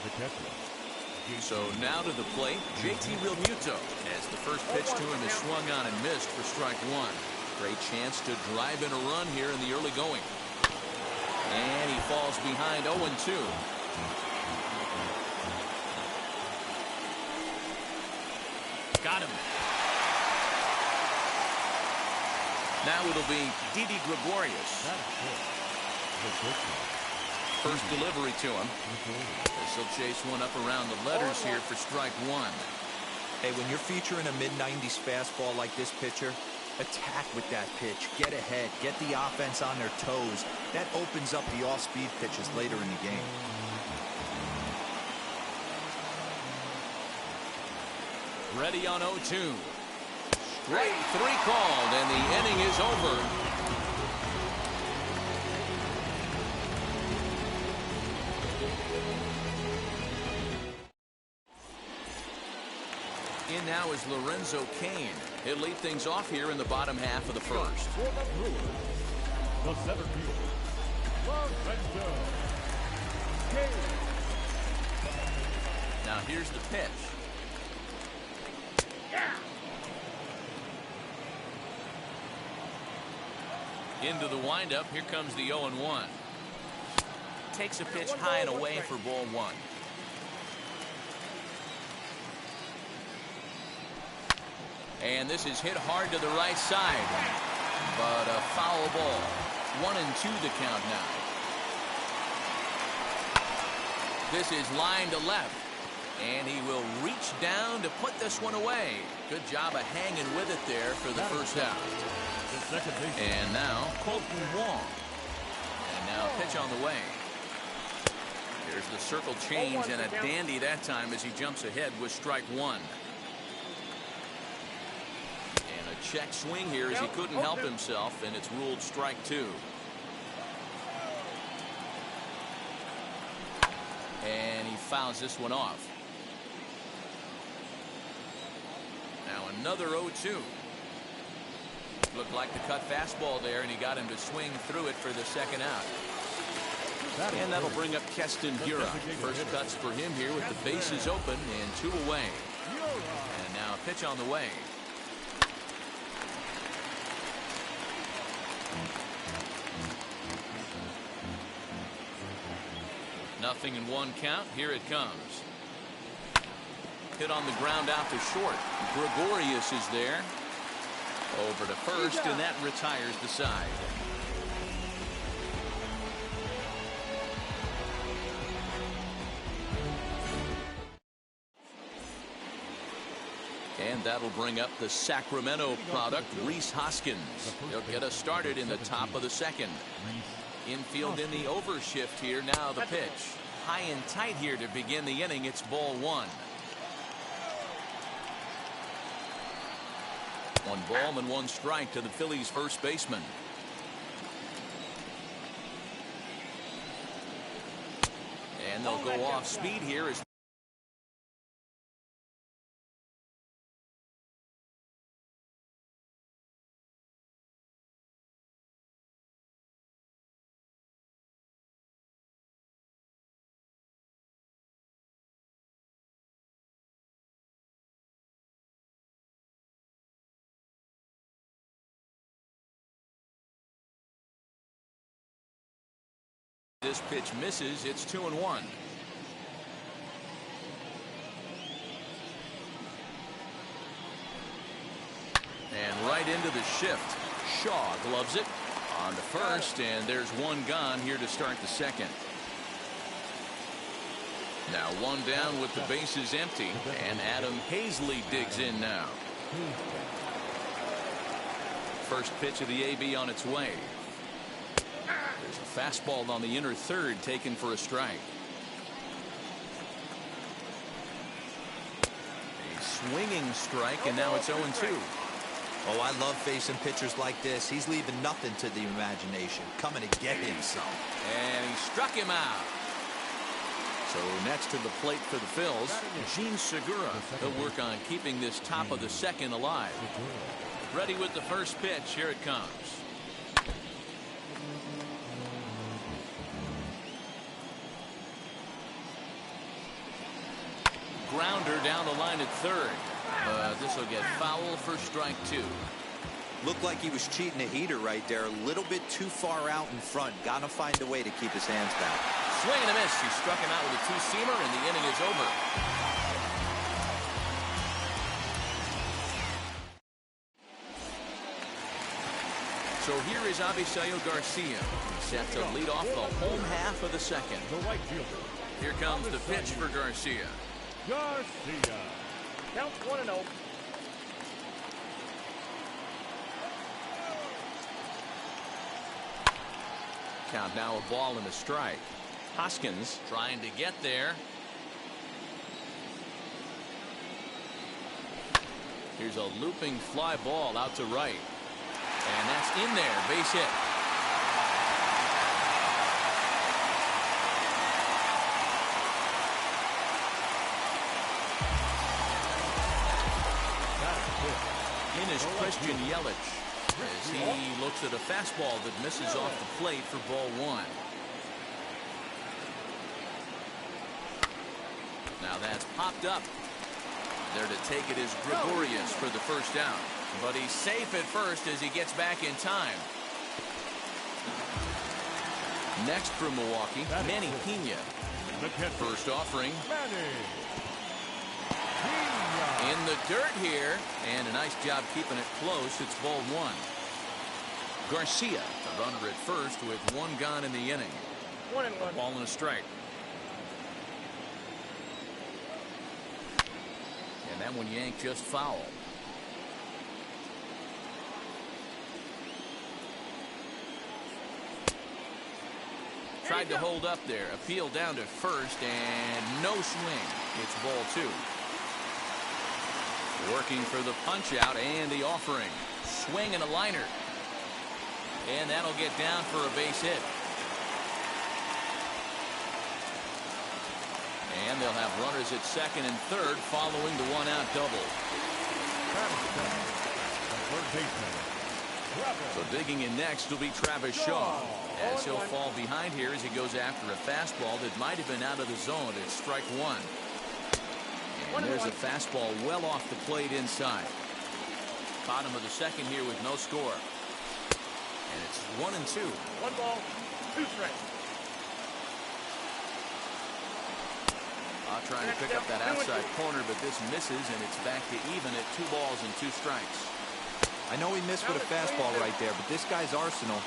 The catcher. So now to the plate, JT Realmuto, as the first pitch to him is swung on and missed for strike 1. Great chance to drive in a run here in the early going. And he falls behind 0-2. Got him. Now it'll be Didi Gregorius. First delivery to him. He'll chase one up around the letters here for strike 1. Hey, when you're featuring a mid-90s fastball like this pitcher, attack with that pitch. Get ahead. Get the offense on their toes. That opens up the off-speed pitches later in the game. Ready on 0-2. Straight 3 called, and the inning is over. In now is Lorenzo Cain. He'll lead things off here in the bottom half of the first. The center field. Lorenzo Cain. Now here's the pitch. Into the windup. Here comes the 0-1. Takes a pitch high and away for ball 1. And this is hit hard to the right side. But a foul ball. 1-2 the count now. This is line to left. And he will reach down to put this one away. Good job of hanging with it there for the first out. And now Colton Wong. And now a pitch on the way. Here's the circle change and a dandy that time as he jumps ahead with strike 1. Check swing here as he couldn't help himself, and it's ruled strike 2. And he fouls this one off. Now another 0-2. Looked like the cut fastball there, and he got him to swing through it for the second out. And that'll bring up Keston Hiura. First cuts for him here with the bases open and 2 away. And now a pitch on the way. Nothing in 1 count. Here it comes. Hit on the ground out to short. Gregorius is there. Over to first, and that retires the side. And that'll bring up the Sacramento product, Rhys Hoskins. He'll get us started in the top of the 2nd. Infield in the overshift here. Now the pitch. High and tight here to begin the inning. It's ball 1. 1 ball and 1 strike to the Phillies' first baseman. And they'll go off speed here as this pitch misses. It's 2-1. And right into the shift. Shaw gloves it on to first, and there's 1 gone here to start the 2nd. Now 1 down with the bases empty, and Adam Hazley digs in now. First pitch of the AB on its way. There's a fastball on the inner 3rd taken for a strike. A swinging strike, and now it's 0-2. Oh, I love facing pitchers like this. He's leaving nothing to the imagination. Coming to get him some. And he struck him out. So next to the plate for the Phils, Gene Segura. He'll work on keeping this top of the 2nd alive. Ready with the first pitch. Here it comes. Grounder down the line at 3rd. This will get foul for strike 2. Looked like he was cheating a heater right there. A little bit too far out in front. Gotta find a way to keep his hands back. Swing and a miss. He struck him out with a 2-seamer, and the inning is over. So here is Avisaíl Garcia, set to lead off the home half of the 2nd. The right fielder. Here comes the pitch for Garcia. Garcia. Count 1-0. Count now a ball and a strike. Hoskins trying to get there. Here's a looping fly ball out to right. And that's in there. Base hit. In is Christian Yelich as he looks at a fastball that misses off the plate for ball 1. Now that's popped up. There to take it is Gregorius for the first down. But he's safe at first as he gets back in time. Next from Milwaukee, Manny Pena. First offering. In the dirt here, and a nice job keeping it close. It's ball 1. Garcia, the runner at first with 1 gone in the inning. 1-1. Ball and a strike. And that one yanked just foul. Tried to hold up there. Appeal down to first, and no swing. It's ball 2. Working for the punch out and the offering. Swing and a liner. And that'll get down for a base hit. And they'll have runners at 2nd and 3rd following the 1-out double. So digging in next will be Travis Shaw, as he'll fall behind here as he goes after a fastball that might have been out of the zone. It's strike one. And there's a fastball well off the plate inside. Bottom of the second here with no score. And it's 1-2. 1 ball, 2 strikes. Trying to pick up that outside corner, but this misses, and it's back to even at 2 balls and 2 strikes. I know he missed with a fastball right there, but this guy's arsenal,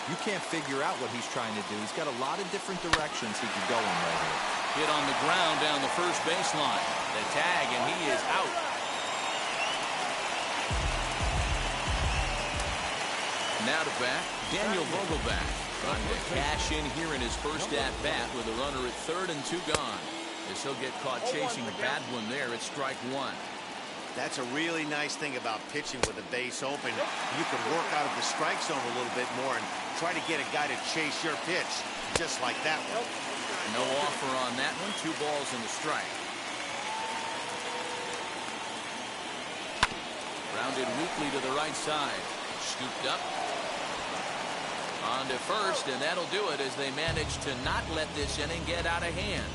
you can't figure out what he's trying to do. He's got a lot of different directions he could go in right here. Hit on the ground down the first baseline. The tag, and he is out. Now to bat, Daniel Vogel back. Trying to cash in here in his first at-bat with a runner at third and 2 gone. As he'll get caught chasing a bad one there, it's strike one. That's a really nice thing about pitching with the base open. You can work out of the strike zone a little bit more and try to get a guy to chase your pitch, just like that one. No offer on that one. 2 balls and a strike. Grounded weakly to the right side. Scooped up. On to first, and that'll do it as they manage to not let this inning get out of hand.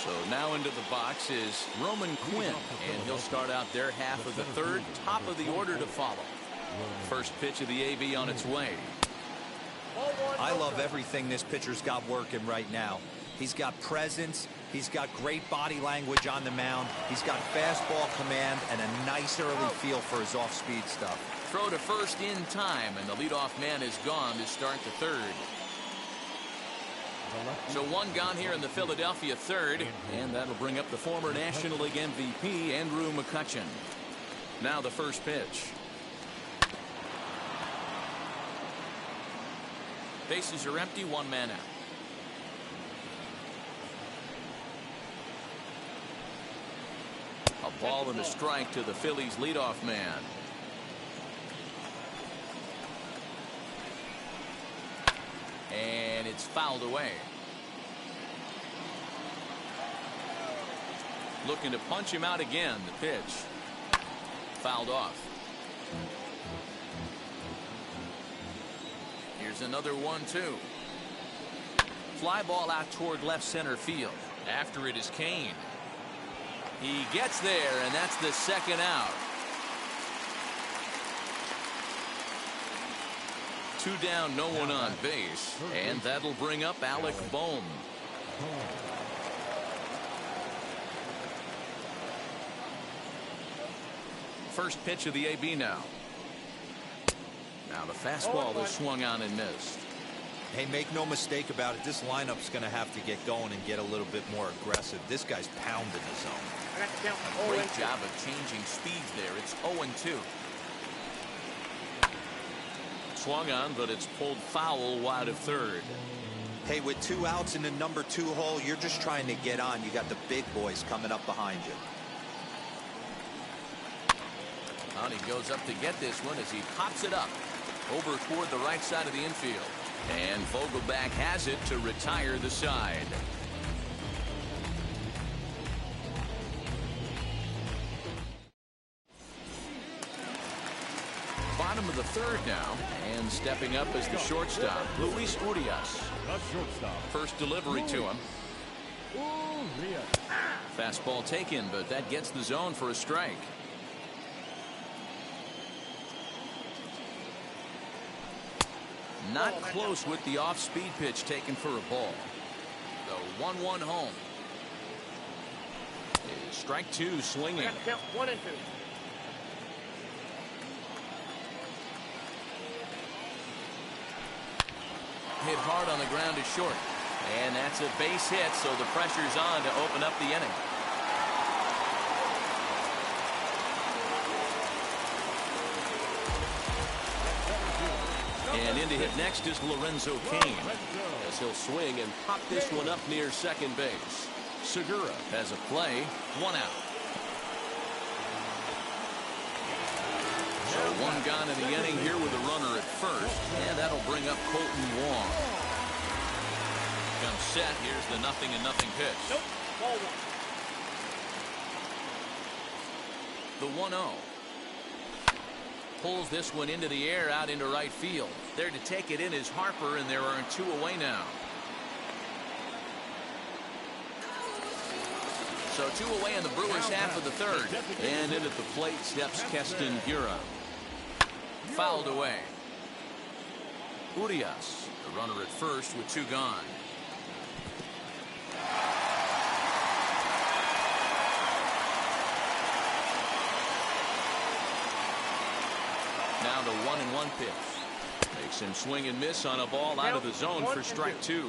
So now into the box is Roman Quinn, and he'll start out their half of the third, top of the order to follow. First pitch of the AB on its way. I love everything this pitcher's got working right now. He's got presence. He's got great body language on the mound. He's got fastball command and a nice early feel for his off-speed stuff. Throw to first in time, and the leadoff man is gone to start the third. So 1 gone here in the Philadelphia third, and that'll bring up the former National League MVP, Andrew Mccutchen. Now the first pitch. Bases are empty, 1 man out. A ball and a strike to the Phillies leadoff man. And it's fouled away. Looking to punch him out again. The pitch fouled off. Here's another 1-2. Fly ball out toward left center field. After it is Kane. He gets there, and that's the second out. 2 down, no one on base, and that'll bring up Alec Bohm. First pitch of the AB now. Now the fastball is swung on and missed. Hey, make no mistake about it. This lineup's going to have to get going and get a little bit more aggressive. This guy's pounding the zone. Great job of changing speeds there. It's 0-2. Swung on, but it's pulled foul wide of third. Hey, with 2 outs in the number 2 hole, you're just trying to get on. You got the big boys coming up behind you. And he goes up to get this one as he pops it up over toward the right side of the infield. And Vogelback has it to retire the side. Bottom of the third now, and stepping up as the shortstop, Luis Urias. First delivery to him. Fastball taken, but that gets the zone for a strike. Not close with the off-speed pitch taken for a ball. The 1-1 home. Strike 2 swinging. Count 1 and 2. Hit hard on the ground is short. And that's a base hit, so the pressure's on to open up the inning. And in to hit next is Lorenzo Cain, as he'll swing and pop this one up near second base. Segura has a play, 1 out. So 1 gone in the inning here with a runner at first, and that'll bring up Colton Wong. Comes set. Here's the 0-0 pitch. Nope. Ball 1. The 1-0. Pulls this one into the air out into right field. There to take it in is Harper, and there are 2 away now. So 2 away in the Brewers half of the third. And in at the plate steps Keston Hiura. Fouled away. Urias, the runner at first with 2 gone. Now the 1-1 pitch. Makes him swing and miss on a ball out of the zone for strike 2.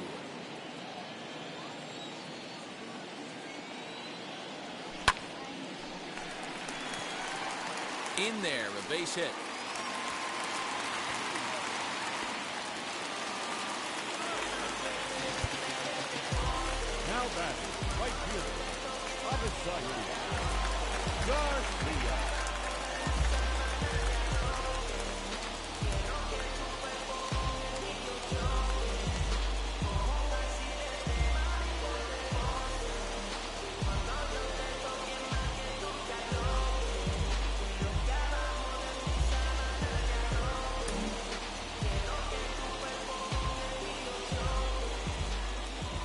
In there, a base hit. Now batting, right fielder, Untitled Garcia.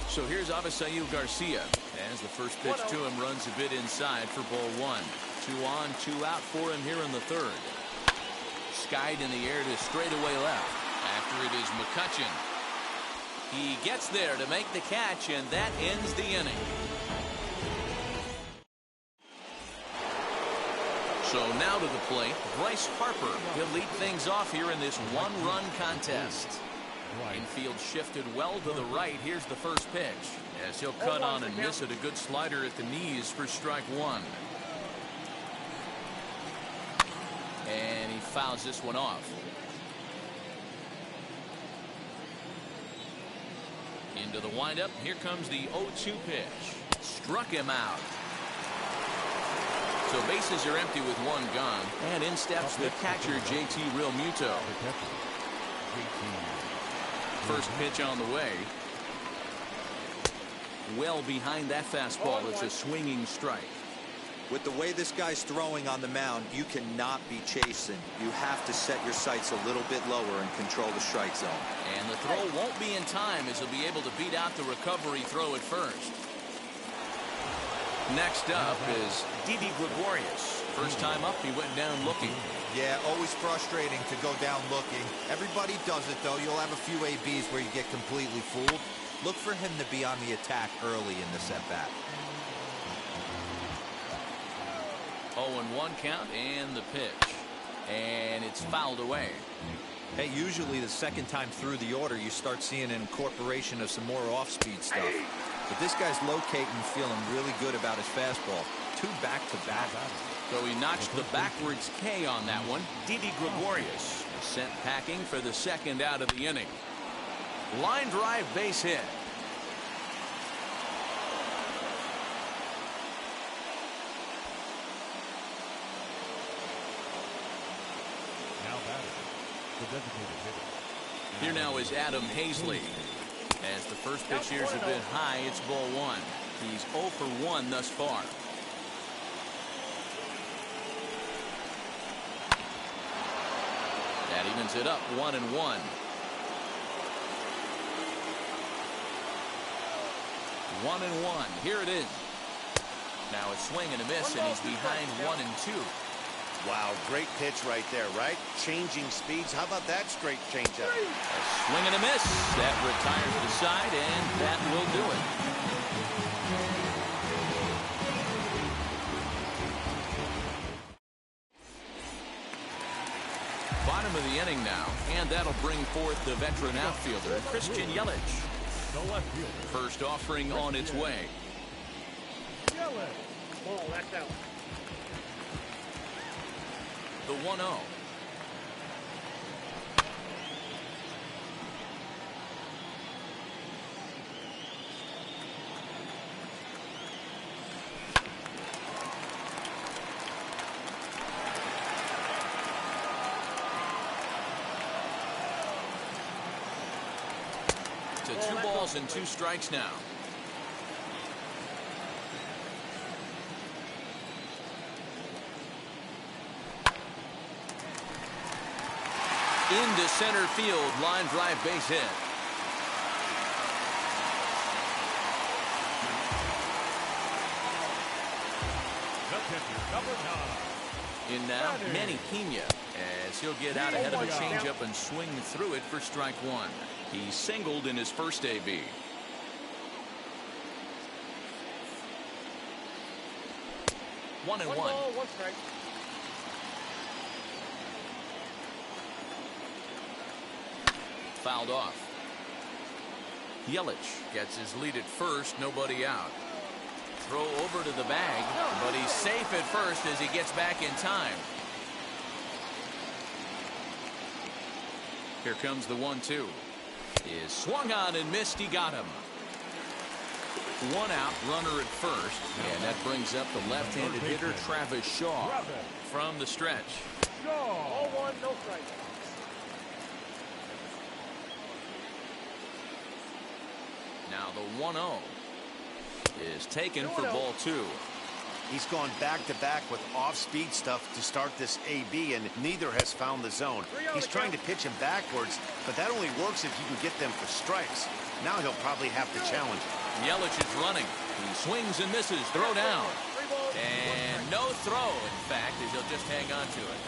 So here's Avisail Garcia as the first pitch to him runs a bit inside for ball 1. 2 on, 2 out for him here in the third. Skied in the air to straightaway left. After it is Mccutchen. He gets there to make the catch, and that ends the inning. So now to the plate, Bryce Harper. He'll lead things off here in this 1-run contest. Infield shifted well to the right. Here's the first pitch as he'll cut on and miss it. A good slider at the knees for strike 1. And he fouls this one off. Into the windup. Here comes the 0-2 pitch. Struck him out. So bases are empty with 1 gone. And in steps the catcher, JT Realmuto. First pitch on the way. Well behind that fastball. It's a swinging strike. With the way this guy's throwing on the mound, you cannot be chasing. You have to set your sights a little bit lower and control the strike zone. And the throw won't be in time as he'll be able to beat out the recovery throw at first. Next up is Didi Gregorius. First time up, he went down looking. Yeah, always frustrating to go down looking. Everybody does it, though. You'll have a few ABs where you get completely fooled. Look for him to be on the attack early in the at-bat. 0-1 count and the pitch. And it's fouled away. Hey, usually the second time through the order, you start seeing an incorporation of some more off-speed stuff. But this guy's locating, feeling really good about his fastball. 2 back-to-back. So he notched the backwards K on that one. Didi Gregorius sent packing for the second out of the inning. Line drive base hit. Now batting, the designated hitter. Here now is Adam Hazley. As the first pitch here's a bit high, it's ball 1. He's 0 for 1 thus far. That evens it up 1-1. 1-1. Here it is. Now a swing and a miss, and he's behind 1-2. Wow, great pitch right there, right? Changing speeds. How about that straight changeup? A swing and a miss. That retires the side, and that will do it. Bottom of the inning now, and that'll bring forth the veteran outfielder, Christian Yelich. The left fielder. First offering on its way. Ball, that's out. The 1-0. To 2 balls and 2 strikes now. Into center field. Line drive base hit. In now, Manny Pena, as he'll get out ahead of a changeup and swing through it for strike one. He singled in his first AB. One and one. Ball, one strike. Fouled off. Yelich gets his lead at first, nobody out. Throw over to the bag, but he's safe at first as he gets back in time. Here comes the 1-2. Is swung on and missed. He got him. One out, runner at first, and that brings up the left-handed hitter Travis Shaw from the stretch. All one, no strike. Now the 1-0 is taken for ball two. He's gone back-to-back with off-speed stuff to start this AB, and neither has found the zone. He's trying to pitch him backwards, but that only works if you can get them for strikes. Now he'll probably have to challenge. Yelich is running. He swings and misses. Throw down. And no throw, in fact, as he'll just hang on to it.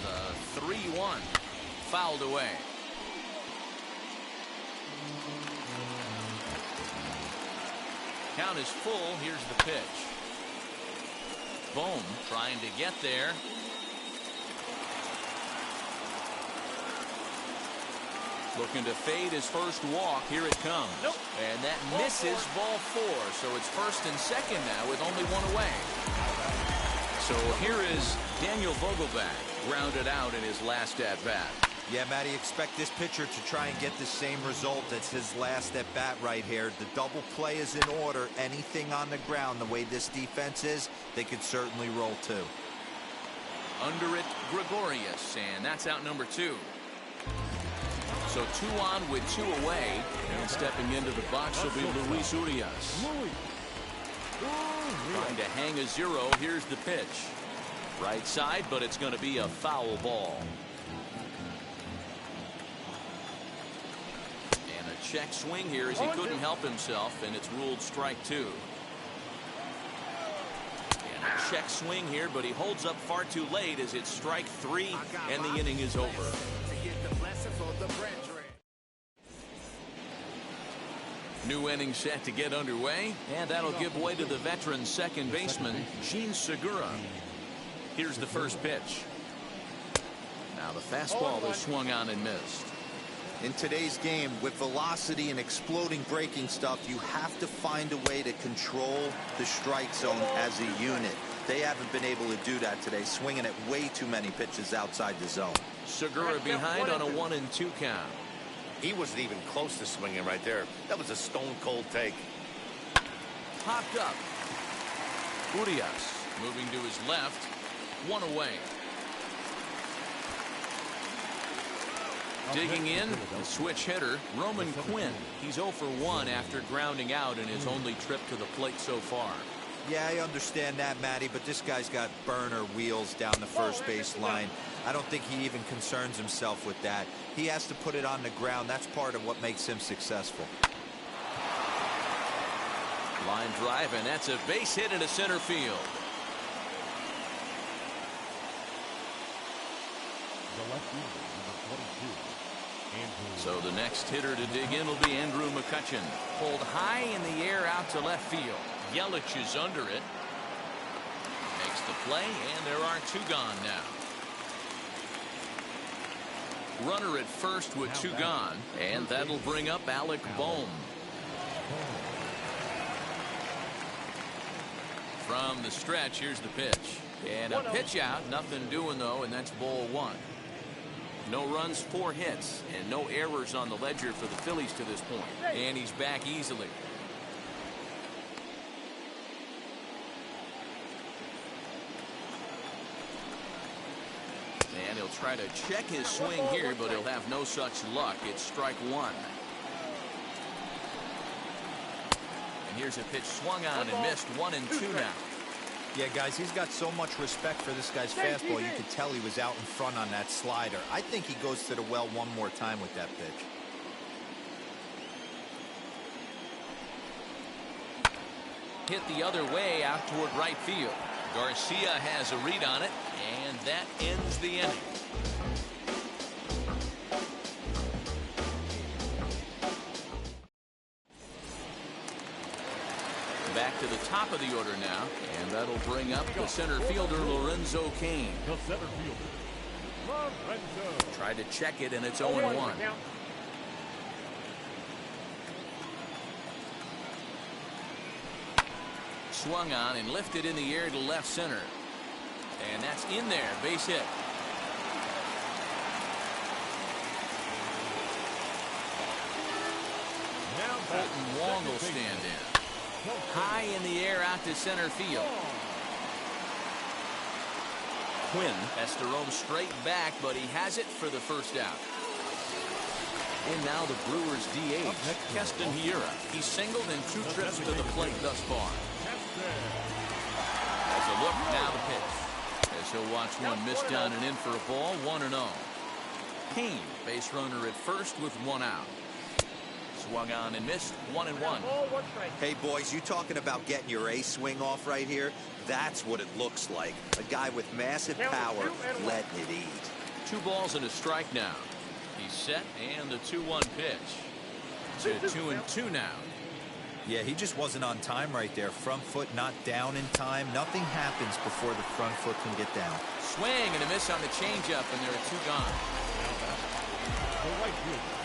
The 3-1 fouled away. Count is full. Here's the pitch. Bohm trying to get there. Looking to fade his first walk. Here it comes. Nope. And that misses ball four. So it's first and second now with only one away. So here is Daniel Vogelback, grounded out in his last at bat. Yeah, Matty, expect this pitcher to try and get the same result as his last at bat right here. The double play is in order. Anything on the ground, the way this defense is, they could certainly roll too. Under it, Gregorius, and that's out number two. So 2 on with 2 away, and stepping into the box will be Luis Urias. Trying to hang a 0. Here's the pitch. Right side, but it's going to be a foul ball. Check swing here as he couldn't help himself, and it's ruled strike 2. And a check swing here, but he holds up far too late as it's strike 3, and the inning is over. New inning set to get underway, and that'll give way to the veteran second baseman, Jean Segura. Here's the first pitch. Now the fastball is swung on and missed. In today's game, with velocity and exploding breaking stuff, you have to find a way to control the strike zone as a unit. They haven't been able to do that today, swinging at way too many pitches outside the zone. Segura behind on a 1-2 count. He wasn't even close to swinging right there. That was a stone-cold take. Popped up. Urias moving to his left. 1 away. Digging in, the switch hitter, Roman Quinn. He's 0 for 1 after grounding out in his only trip to the plate so far. Yeah, I understand that, Matty, but this guy's got burner wheels down the first base line. I don't think he even concerns himself with that. He has to put it on the ground. That's part of what makes him successful. Line drive, and that's a base hit into center field. So the next hitter to dig in will be Andrew Mccutchen. Pulled high in the air out to left field. Yelich is under it. Makes the play, and there are 2 gone now. Runner at first with 2 gone, and that'll bring up Alec Bohm. From the stretch, here's the pitch. And a pitch out, nothing doing though, and that's ball 1. No runs, 4 hits, and no errors on the ledger for the Phillies to this point. And he's back easily. And he'll He'll try to check his swing here, but he'll have no such luck. It's strike one. And here's a pitch swung on and missed. 1-2 now. Yeah, guys, he's got so much respect for this guy's fastball. You could tell he was out in front on that slider. I think he goes to the well one more time with that pitch. Hit the other way out toward right field. Garcia has a read on it, and that ends the inning. Back to the top of the order now, and that'll bring up the center fielder, Lorenzo Cain. The center fielder, Lorenzo. Tried to check it, and it's 0-1. Swung on and lifted in the air to left center. And that's in there. Base hit. Colton Wong will stand in. High in the air out to center field. Quinn has to roam straight back, but he has it for the first out. And now the Brewers DH, Keston Hiura. He's singled in 2 trips to the plate thus far. As a look, now the pitch. As he'll watch one miss down and in for a ball, 1-0. Cain, base runner at first with 1 out. Swung on and missed, 1-1. Hey, boys, you talking about getting your ace swing off right here? That's what it looks like. A guy with massive power letting it eat. 2 balls and a strike now. He's set, and the 2-1 pitch. To 2-2 now. Yeah, he just wasn't on time right there. Front foot not down in time. Nothing happens before the front foot can get down. Swing and a miss on the changeup, and there are 2 gone.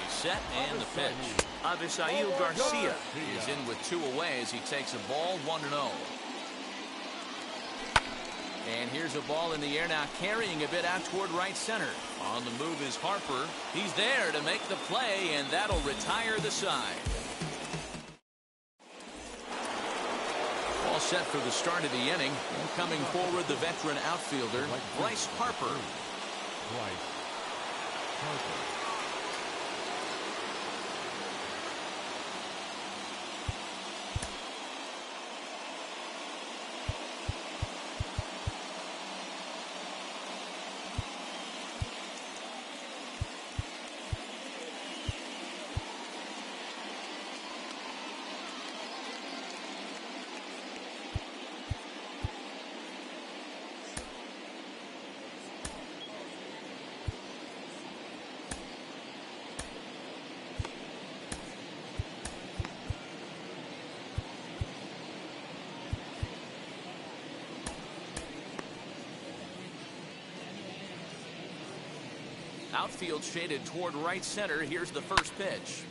He's set, and the pitch. Avisail Garcia is in with 2 away as he takes a ball, 1-0. And here's a ball in the air now, carrying a bit out toward right center. On the move is Harper. He's there to make the play, and that'll retire the side. All set for the start of the inning. And coming forward, the veteran outfielder, Bryce Harper. Bryce Harper. Outfield shaded toward right center. Here's the first pitch.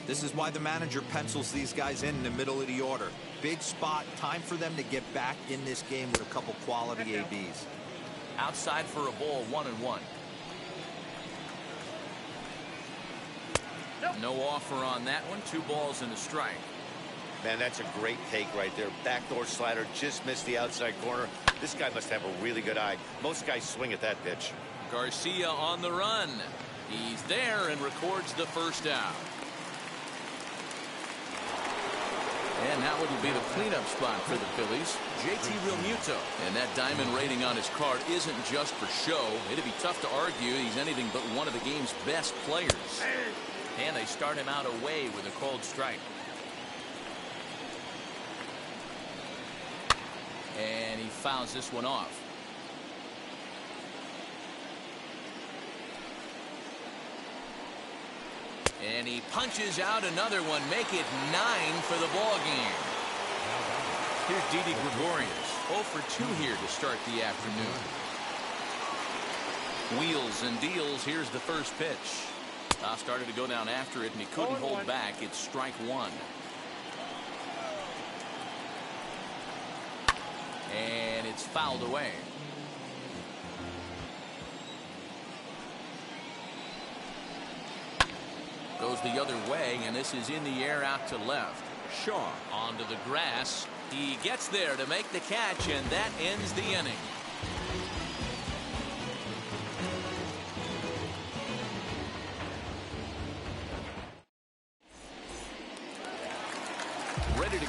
This is why the manager pencils these guys in the middle of the order. Big spot. Time for them to get back in this game with a couple quality ABs. Outside for a ball, 1-1. No offer on that one. 2 balls and a strike. Man, that's a great take right there. Backdoor slider, just missed the outside corner. This guy must have a really good eye. Most guys swing at that pitch. Garcia on the run. He's there and records the first out. And now it'll be the cleanup spot for the Phillies. JT Realmuto. And that diamond rating on his card isn't just for show. It'd be tough to argue he's anything but one of the game's best players. And they start him out away with a cold strike. And he fouls this one off. And he punches out another one, make it 9 for the ball game. Here's Didi Gregorius, 0 for 2 here to start the afternoon. Wheels and deals. Here's the first pitch. Started to go down after it, and he couldn't hold back. It's strike 1. And it's fouled away. Goes the other way, and this is in the air out to left. Shaw onto the grass. He gets there to make the catch, and that ends the inning.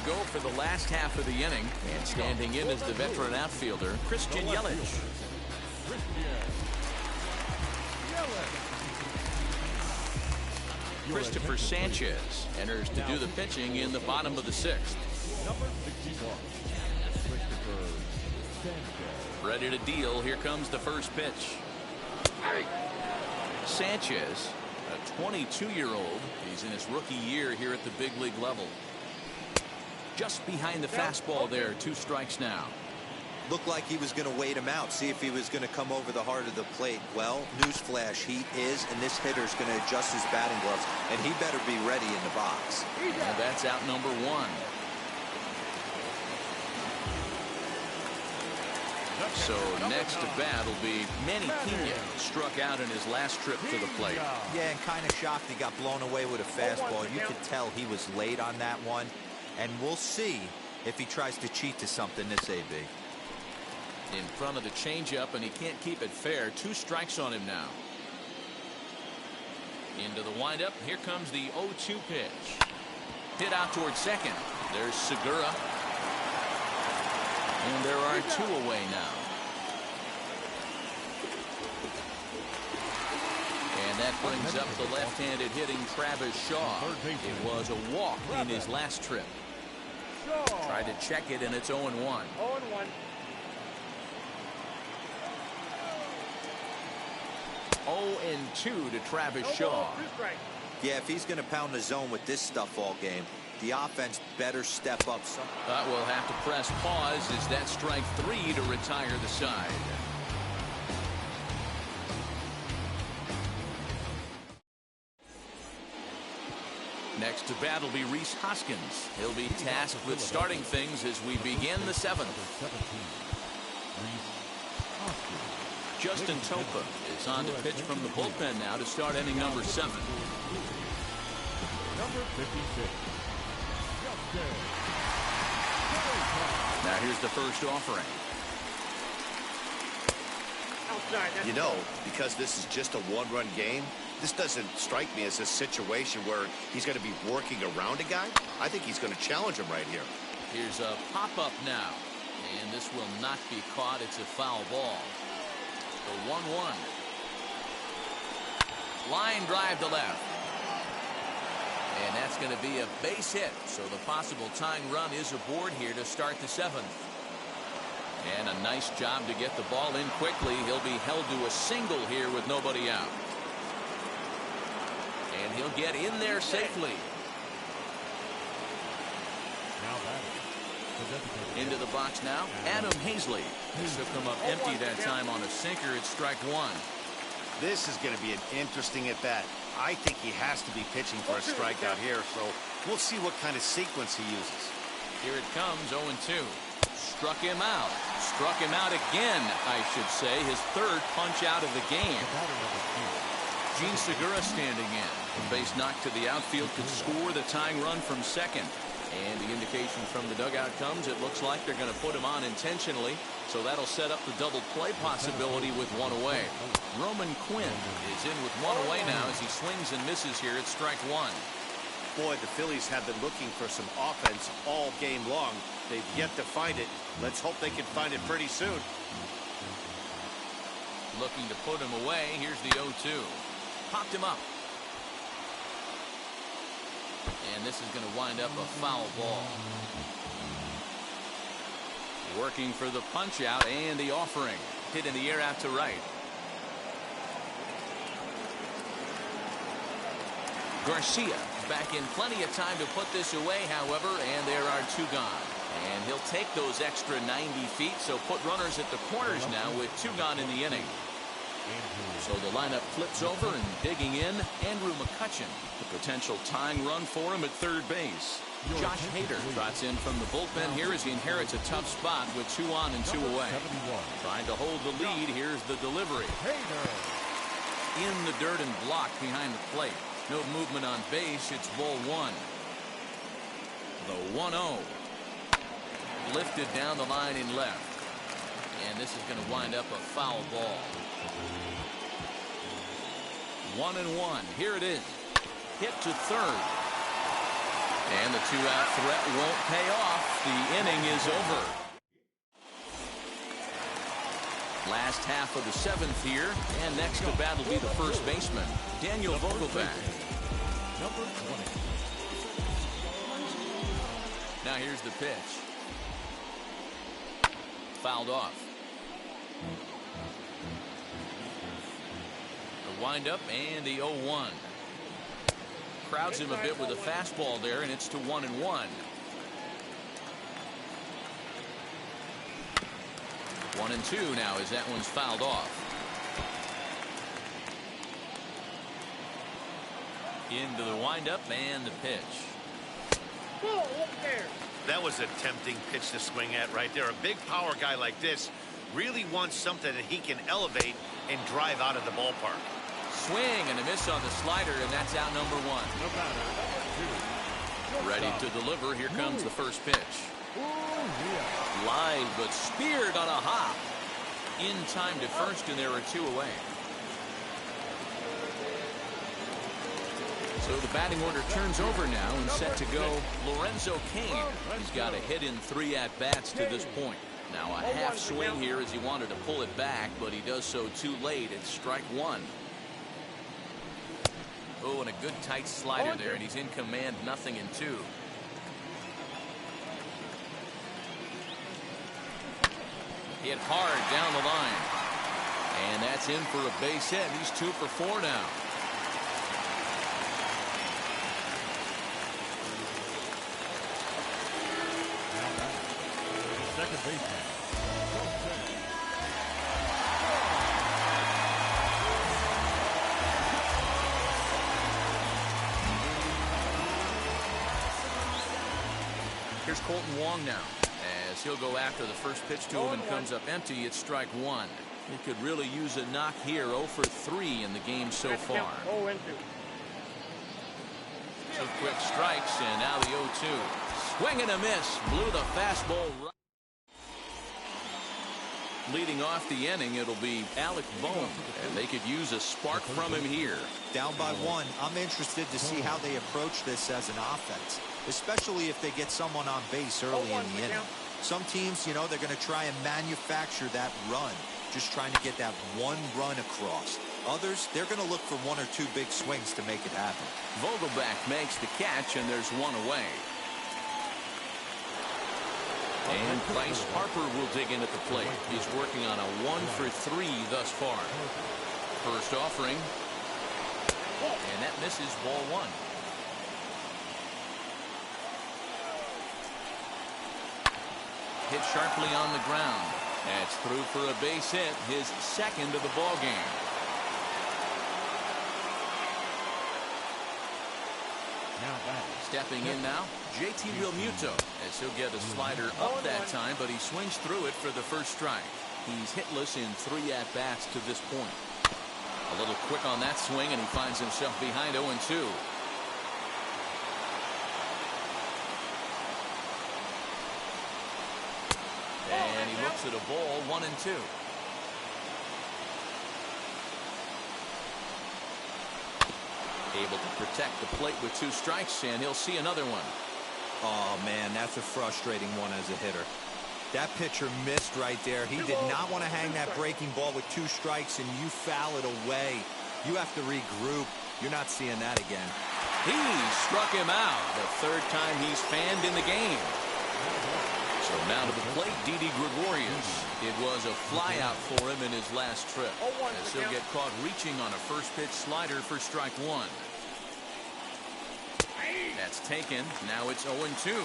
go for the last half of the inning. And standing in is the veteran outfielder, Christian Yelich. Christopher Sanchez enters to do the pitching in the bottom of the 6th. Number 61, Christopher Sanchez. Ready to deal. Here comes the first pitch. Sanchez, a 22-year-old. He's in his rookie year here at the big league level. Just behind the fastball there. 2 strikes now. Looked like he was going to wait him out, see if he was going to come over the heart of the plate. Well, newsflash, he is, and this hitter's going to adjust his batting gloves, and he better be ready in the box. And that's out number 1. So next to bat will be Manny Pena, struck out in his last trip to the plate. Yeah, and kind of shocked he got blown away with a fastball. You could tell he was late on that one, and we'll see if he tries to cheat to something this AB. In front of the changeup, and he can't keep it fair. 2 strikes on him now. Into the windup. Here comes the 0-2 pitch. Hit out towards second. There's Segura. And there are 2 away now. And that brings up the left-handed hitting Travis Shaw. It was a walk in his last trip. Tried to check it, and it's 0-1. 0-1. 0-2 to Travis Shaw. Yeah, if he's going to pound the zone with this stuff all game, the offense better step up. We'll have to press pause as that strike 3 to retire the side. Next to bat will be Rhys Hoskins. He'll be tasked with starting things as we begin the 7th. Justin Topa is on to pitch from the bullpen now to start inning number 7. Number 56. Now here's the first offering. You know, because this is just a 1-run game, this doesn't strike me as a situation where he's going to be working around a guy. I think he's going to challenge him right here. Here's a pop-up now. And this will not be caught. It's a foul ball. The 1-1. Line drive to left. And that's going to be a base hit. So the possible tying run is aboard here to start the 7th. And a nice job to get the ball in quickly. He'll be held to a single here with nobody out. And he'll get in there safely. Into the box now, Adam Hazley. Took him up empty that time on a sinker. It's strike 1. This is going to be an interesting at bat. I think he has to be pitching for a strikeout here, so we'll see what kind of sequence he uses. Here it comes, 0-2. Struck him out. Struck him out again, I should say. His 3rd punch out of the game. Gene Segura standing in. A base knock to the outfield could score the tying run from second. And the indication from the dugout comes, it looks like they're going to put him on intentionally. So that'll set up the double play possibility with 1 away. Roman Quinn is in with 1 away now as he swings and misses here at strike 1. Boy, the Phillies have been looking for some offense all game long. They've yet to find it. Let's hope they can find it pretty soon. Looking to put him away. Here's the 0-2. Popped him up. And this is going to wind up a foul ball. Working for the punch out and the offering. Hit in the air out to right. Garcia back in plenty of time to put this away, however, and there are 2 gone. And he'll take those extra 90 feet, so put runners at the corners now with 2 gone in the inning. So the lineup flips over, and digging in, Andrew Mccutchen. The potential tying run for him at 3rd base. Josh Hader trots in from the bullpen here as he inherits a tough spot with 2 on and 2 away. Trying to hold the lead. Here's the delivery. In the dirt and blocked behind the plate. No movement on base. It's ball 1. The 1-0. Lifted down the line in left. And this is going to wind up a foul ball. 1-1. Here it is. Hit to 3rd. And the two-out threat won't pay off. The inning is over. Last half of the seventh here, and next to bat will be the first baseman, Daniel Vogelback. Number 20. Now here's the pitch. Fouled off. The windup and the 0-1. Crowds him a bit with a fastball there, and it's to 1-1. 1-2 now as that one's fouled off. Into the windup and the pitch. That was a tempting pitch to swing at right there. A big power guy like this really wants something that he can elevate and drive out of the ballpark. Swing and a miss on the slider, and that's out number 1. Ready to deliver. Here comes the first pitch. Line, but speared on a hop. In time to first, and there are 2 away. So the batting order turns over now and set to go Lorenzo Cain. He's got a hit in 3 at-bats to this point. Now a half swing here as he wanted to pull it back, but he does so too late. It's strike 1. Oh, and a good tight slider there, and he's in command, 0-2. Hit hard down the line. And that's in for a base hit. He's 2 for 4 now. Second baseman. Here's Colton Wong now, as he'll go after the first pitch to him and comes up empty. It's strike 1. He could really use a knock here. 0 for 3 in the game so far. 0-2. 2 quick strikes, and now the 0-2. Swing and a miss. Blew the fastball right. Leading off the inning, it'll be Alec Bohm, and they could use a spark from him here. Down by 1. I'm interested to see how they approach this as an offense, especially if they get someone on base early in the inning. Some teams, you know, they're going to try and manufacture that run, just trying to get that 1 run across. Others, they're going to look for 1 or 2 big swings to make it happen. Vogelback makes the catch, and there's 1 away. And Bryce Harper will dig in at the plate. He's working on a 1 for 3 thus far. First offering. And that misses, ball 1. Hit sharply on the ground. That's through for a base hit, his 2nd of the ball game. Stepping in now, JT Realmuto, as he'll get a slider up that time, but he swings through it for the first strike. He's hitless in 3 at-bats to this point. A little quick on that swing, and he finds himself behind 0-2. And he looks at a ball, 1-2. Able to protect the plate with 2 strikes, and he'll see another one. Oh, man, that's a frustrating one as a hitter. That pitcher missed right there. He did not want to hang that breaking ball with 2 strikes, and you foul it away. You have to regroup. You're not seeing that again. He struck him out. The 3rd time he's fanned in the game. So now to the plate, Didi Gregorius. It was a flyout for him in his last trip, as he'll get caught reaching on a first pitch slider for strike 1. That's taken. Now it's 0-2.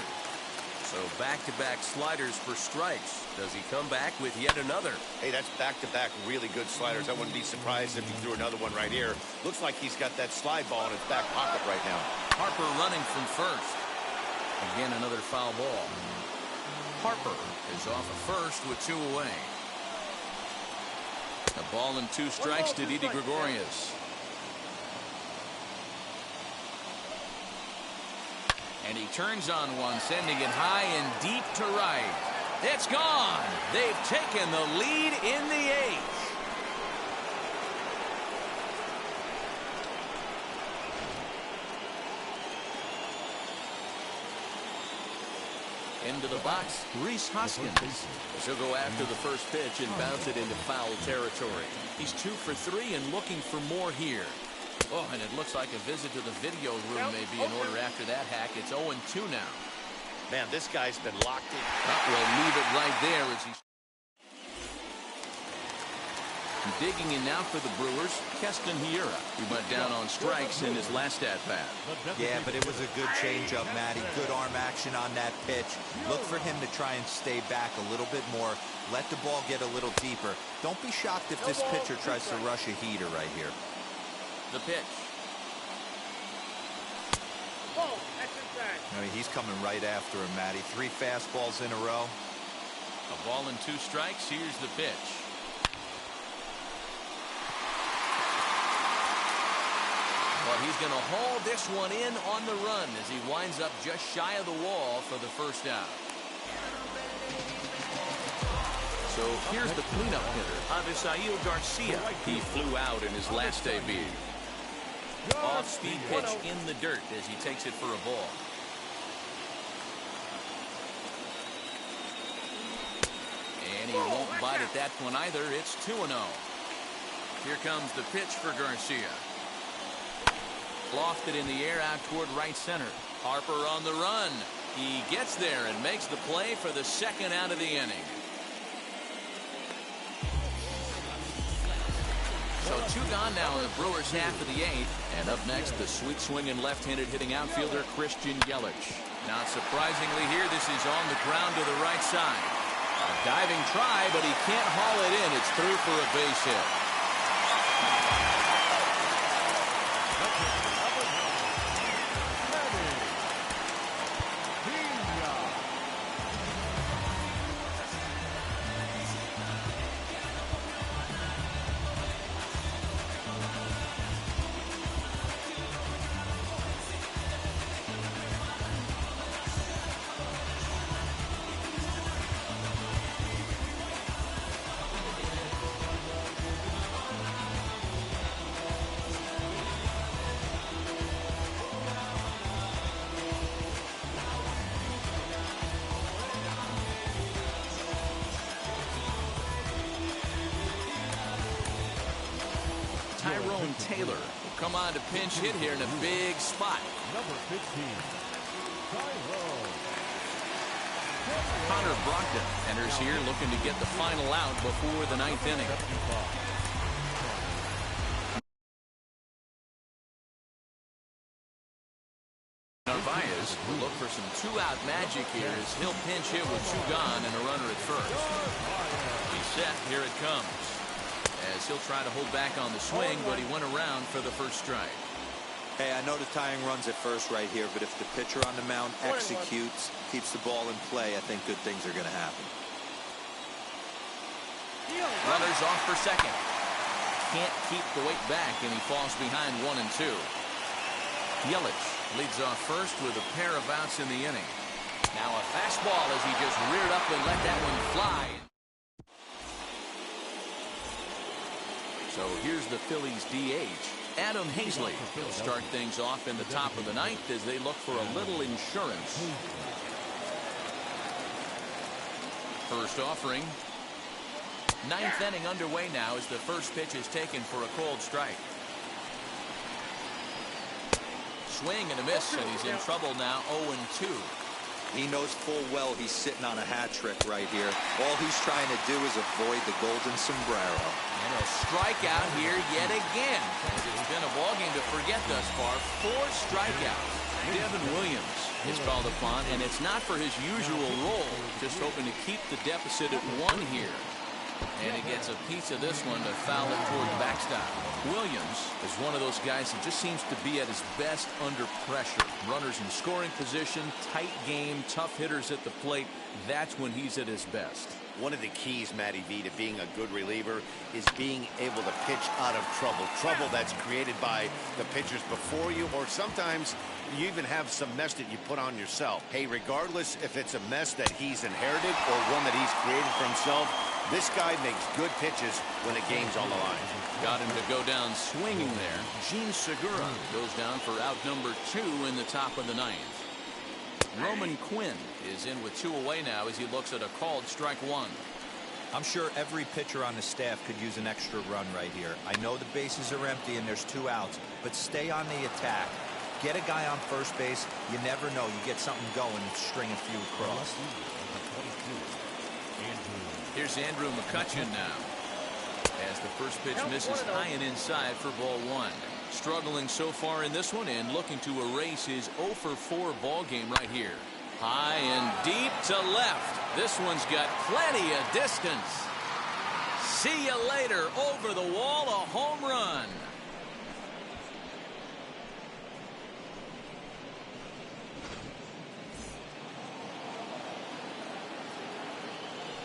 So back-to-back sliders for strikes. Does he come back with yet another? Hey, that's back-to-back really good sliders. I wouldn't be surprised if he threw another one right here. Looks like he's got that slide ball in his back pocket right now. Harper running from first. Again, another foul ball. Harper is off of first with 2 away. A ball and 2 strikes to Didi Gregorius. And he turns on one, sending it high and deep to right. It's gone. They've taken the lead in the 8th. Into the box, Rhys Hoskins. He'll go after the first pitch and bounce it into foul territory. He's 2 for 3 and looking for more here. Oh, and it looks like a visit to the video room may be in order after that hack. It's 0-2 now. Man, this guy's been locked in. We'll leave it right there as he's digging in now for the Brewers, Keston Hiura, who went down on strikes in his last at-bat. Yeah, but it was a good changeup, Matty. Good arm action on that pitch. Look for him to try and stay back a little bit more. Let the ball get a little deeper. Don't be shocked if this pitcher tries to rush a heater right here. The pitch. I mean, he's coming right after him, Matty. 3 fastballs in a row. A ball and 2 strikes. Here's the pitch. Well, he's going to haul this one in on the run as he winds up just shy of the wall for the first out. So here's the cleanup hitter, Avisail Garcia. He flew out in his last debut. Off-speed pitch in the dirt as he takes it for a ball. And he won't bite at that one either. It's 2-0. Here comes the pitch for Garcia. Lofted in the air out toward right center. Harper on the run. He gets there and makes the play for the second out of the inning. So 2 gone now in the Brewers half of the 8th. And up next, the sweet swinging left-handed hitting outfielder Christian Yelich. Not surprisingly here, this is on the ground to the right side. A diving try, but he can't haul it in. It's through for a base hit. Taylor will come on to pinch hit here in a big spot. Number 15, Connor Brogdon enters here looking to get the final out before the 9th inning. Narvaez will look for some 2-out magic here as he'll pinch hit with 2 gone and a runner at first. He's set. Here it comes. As he'll try to hold back on the swing, but he went around for the first strike. Hey, I know the tying runs at first right here, but if the pitcher on the mound executes, keeps the ball in play, I think good things are going to happen. Runners off for second. Can't keep the weight back, and he falls behind 1 and 2. Yelich leads off first with a pair of outs in the inning. Now a fastball as he just reared up and let that one fly. So here's the Phillies DH, Adam Hazley. He'll start things off in the top of the 9th as they look for a little insurance. First offering. 9th inning underway now as the first pitch is taken for a called strike. Swing and a miss, and he's in trouble now, 0-2. He knows full well he's sitting on a hat trick right here. All he's trying to do is avoid the golden sombrero. And a strikeout here yet again. As it's been a ballgame to forget thus far. 4 strikeouts. Devin Williams is called upon, and it's not for his usual role. Just hoping to keep the deficit at 1 here. And he gets a piece of this one to foul it toward the backstop. Williams is one of those guys that just seems to be at his best under pressure. Runners in scoring position, tight game, tough hitters at the plate. That's when he's at his best. One of the keys, Matty V, to being a good reliever is being able to pitch out of trouble. Trouble that's created by the pitchers before you, or sometimes you even have some mess that you put on yourself. Hey, regardless if it's a mess that he's inherited or one that he's created for himself, this guy makes good pitches when the game's on the line. Got him to go down swinging there. Gene Segura goes down for out number 2 in the top of the 9th. Roman Quinn is in with 2 away now as he looks at a called strike 1. I'm sure every pitcher on the staff could use an extra run right here. I know the bases are empty and there's 2 outs, but stay on the attack. Get a guy on first base. You never know. You get something going and string a few across. Here's Andrew Mccutchen now. As the first pitch misses high and inside for ball 1. Struggling so far in this one and looking to erase his 0 for 4 ball game right here. High and deep to left. This one's got plenty of distance. See you later. Over the wall, a home run.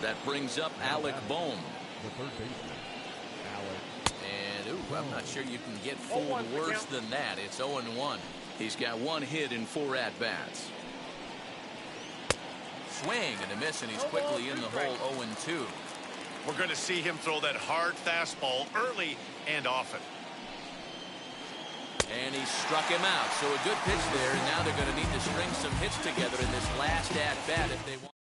That brings up Alec Bohm. The third baseman, Alec. And ooh, I'm not sure you can get fooled worse than that. It's 0-1. He's got 1 hit in 4 at-bats. Swing and a miss, and he's quickly in the hole. 0-2. We're going to see him throw that hard fastball early and often. And he struck him out. So a good pitch there, and now they're going to need to string some hits together in this last at-bat if they want.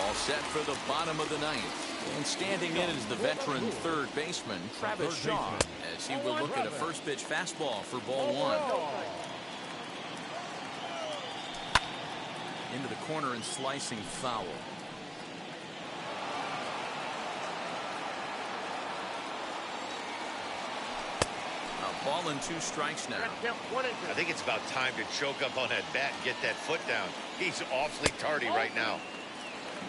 All set for the bottom of the 9th. And standing in is the veteran third baseman, Travis Shaw, as he will look at a first pitch fastball for ball 1. Into the corner and slicing foul. A ball and 2 strikes now. I think it's about time to choke up on that bat and get that foot down. He's awfully tardy right now.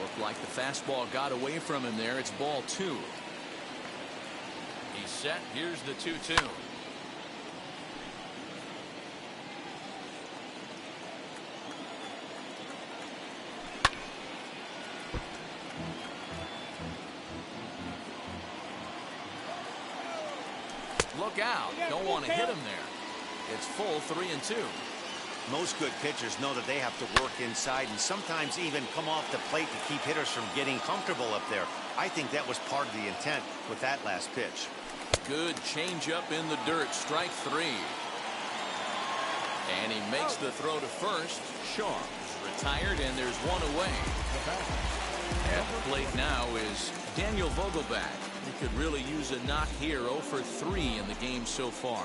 Looked like the fastball got away from him there. It's ball 2. He's set. Here's the 2-2. Look out. Don't want to hit him there. It's full 3-2. Most good pitchers know that they have to work inside and sometimes even come off the plate to keep hitters from getting comfortable up there. I think that was part of the intent with that last pitch. Good changeup in the dirt. Strike 3. And he makes the throw to first. Shaw is retired, and there's 1 away. At the plate now is Daniel Vogelback. He could really use a knock here. 0 for 3 in the game so far.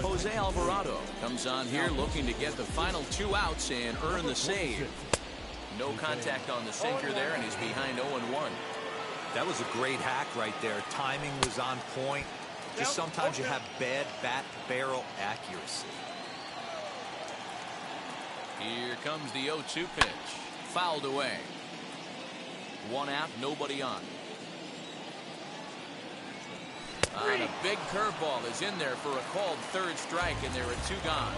Jose Alvarado comes on here looking to get the final 2 outs and earn the save. No contact on the sinker there, and he's behind 0-1. That was a great hack right there. Timing was on point. Just sometimes you have bad bat barrel accuracy. Here comes the 0-2 pitch. Fouled away. 1 out, nobody on. And a big curveball is in there for a called 3rd strike, and there are 2 gone.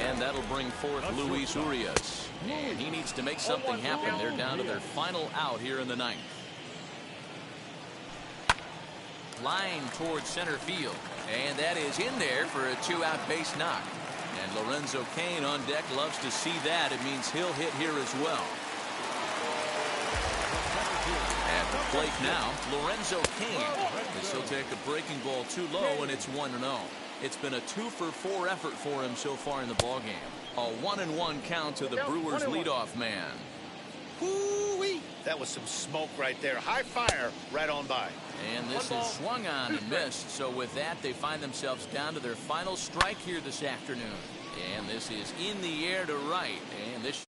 And that'll bring forth Luis Urias. And he needs to make something happen. They're down to their final out here in the 9th. Line towards center field. And that is in there for a 2-out base knock. And Lorenzo Cain on deck loves to see that. It means he'll hit here as well. At the plate now, Lorenzo Cain. This will take a breaking ball too low, and it's 1-0. It's been a 2 for 4 effort for him so far in the ballgame. A 1-1 count to the Brewers leadoff man. Woo-wee. That was some smoke right there. High fire right on by. And this is swung on and missed. So with that, they find themselves down to their final strike here this afternoon. And this is in the air to right. And this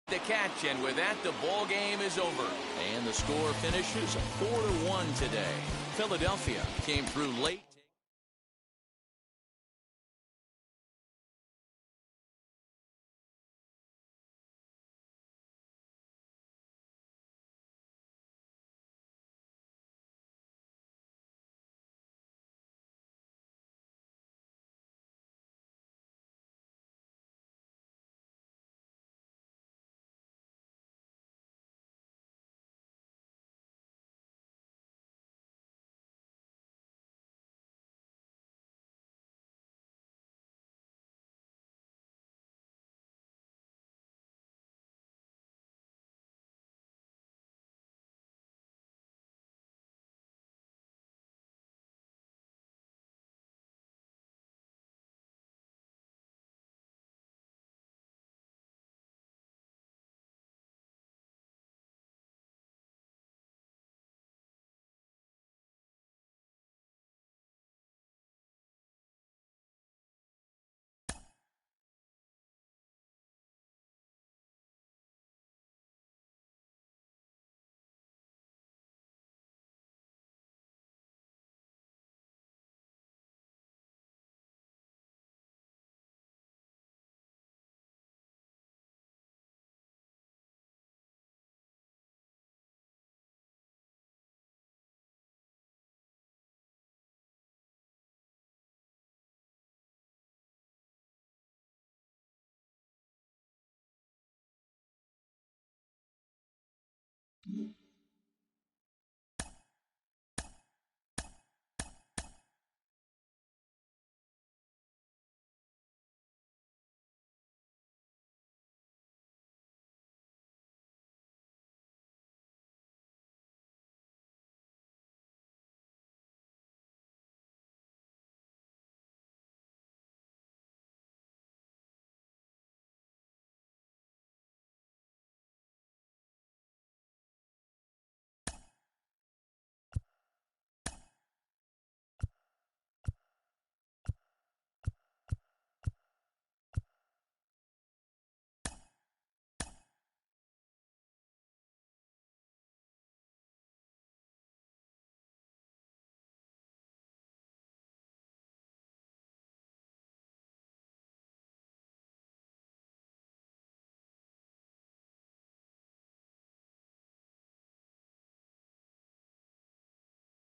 the catch, and with that, the ball game is over. And the score finishes 4-1 today. Philadelphia came through late.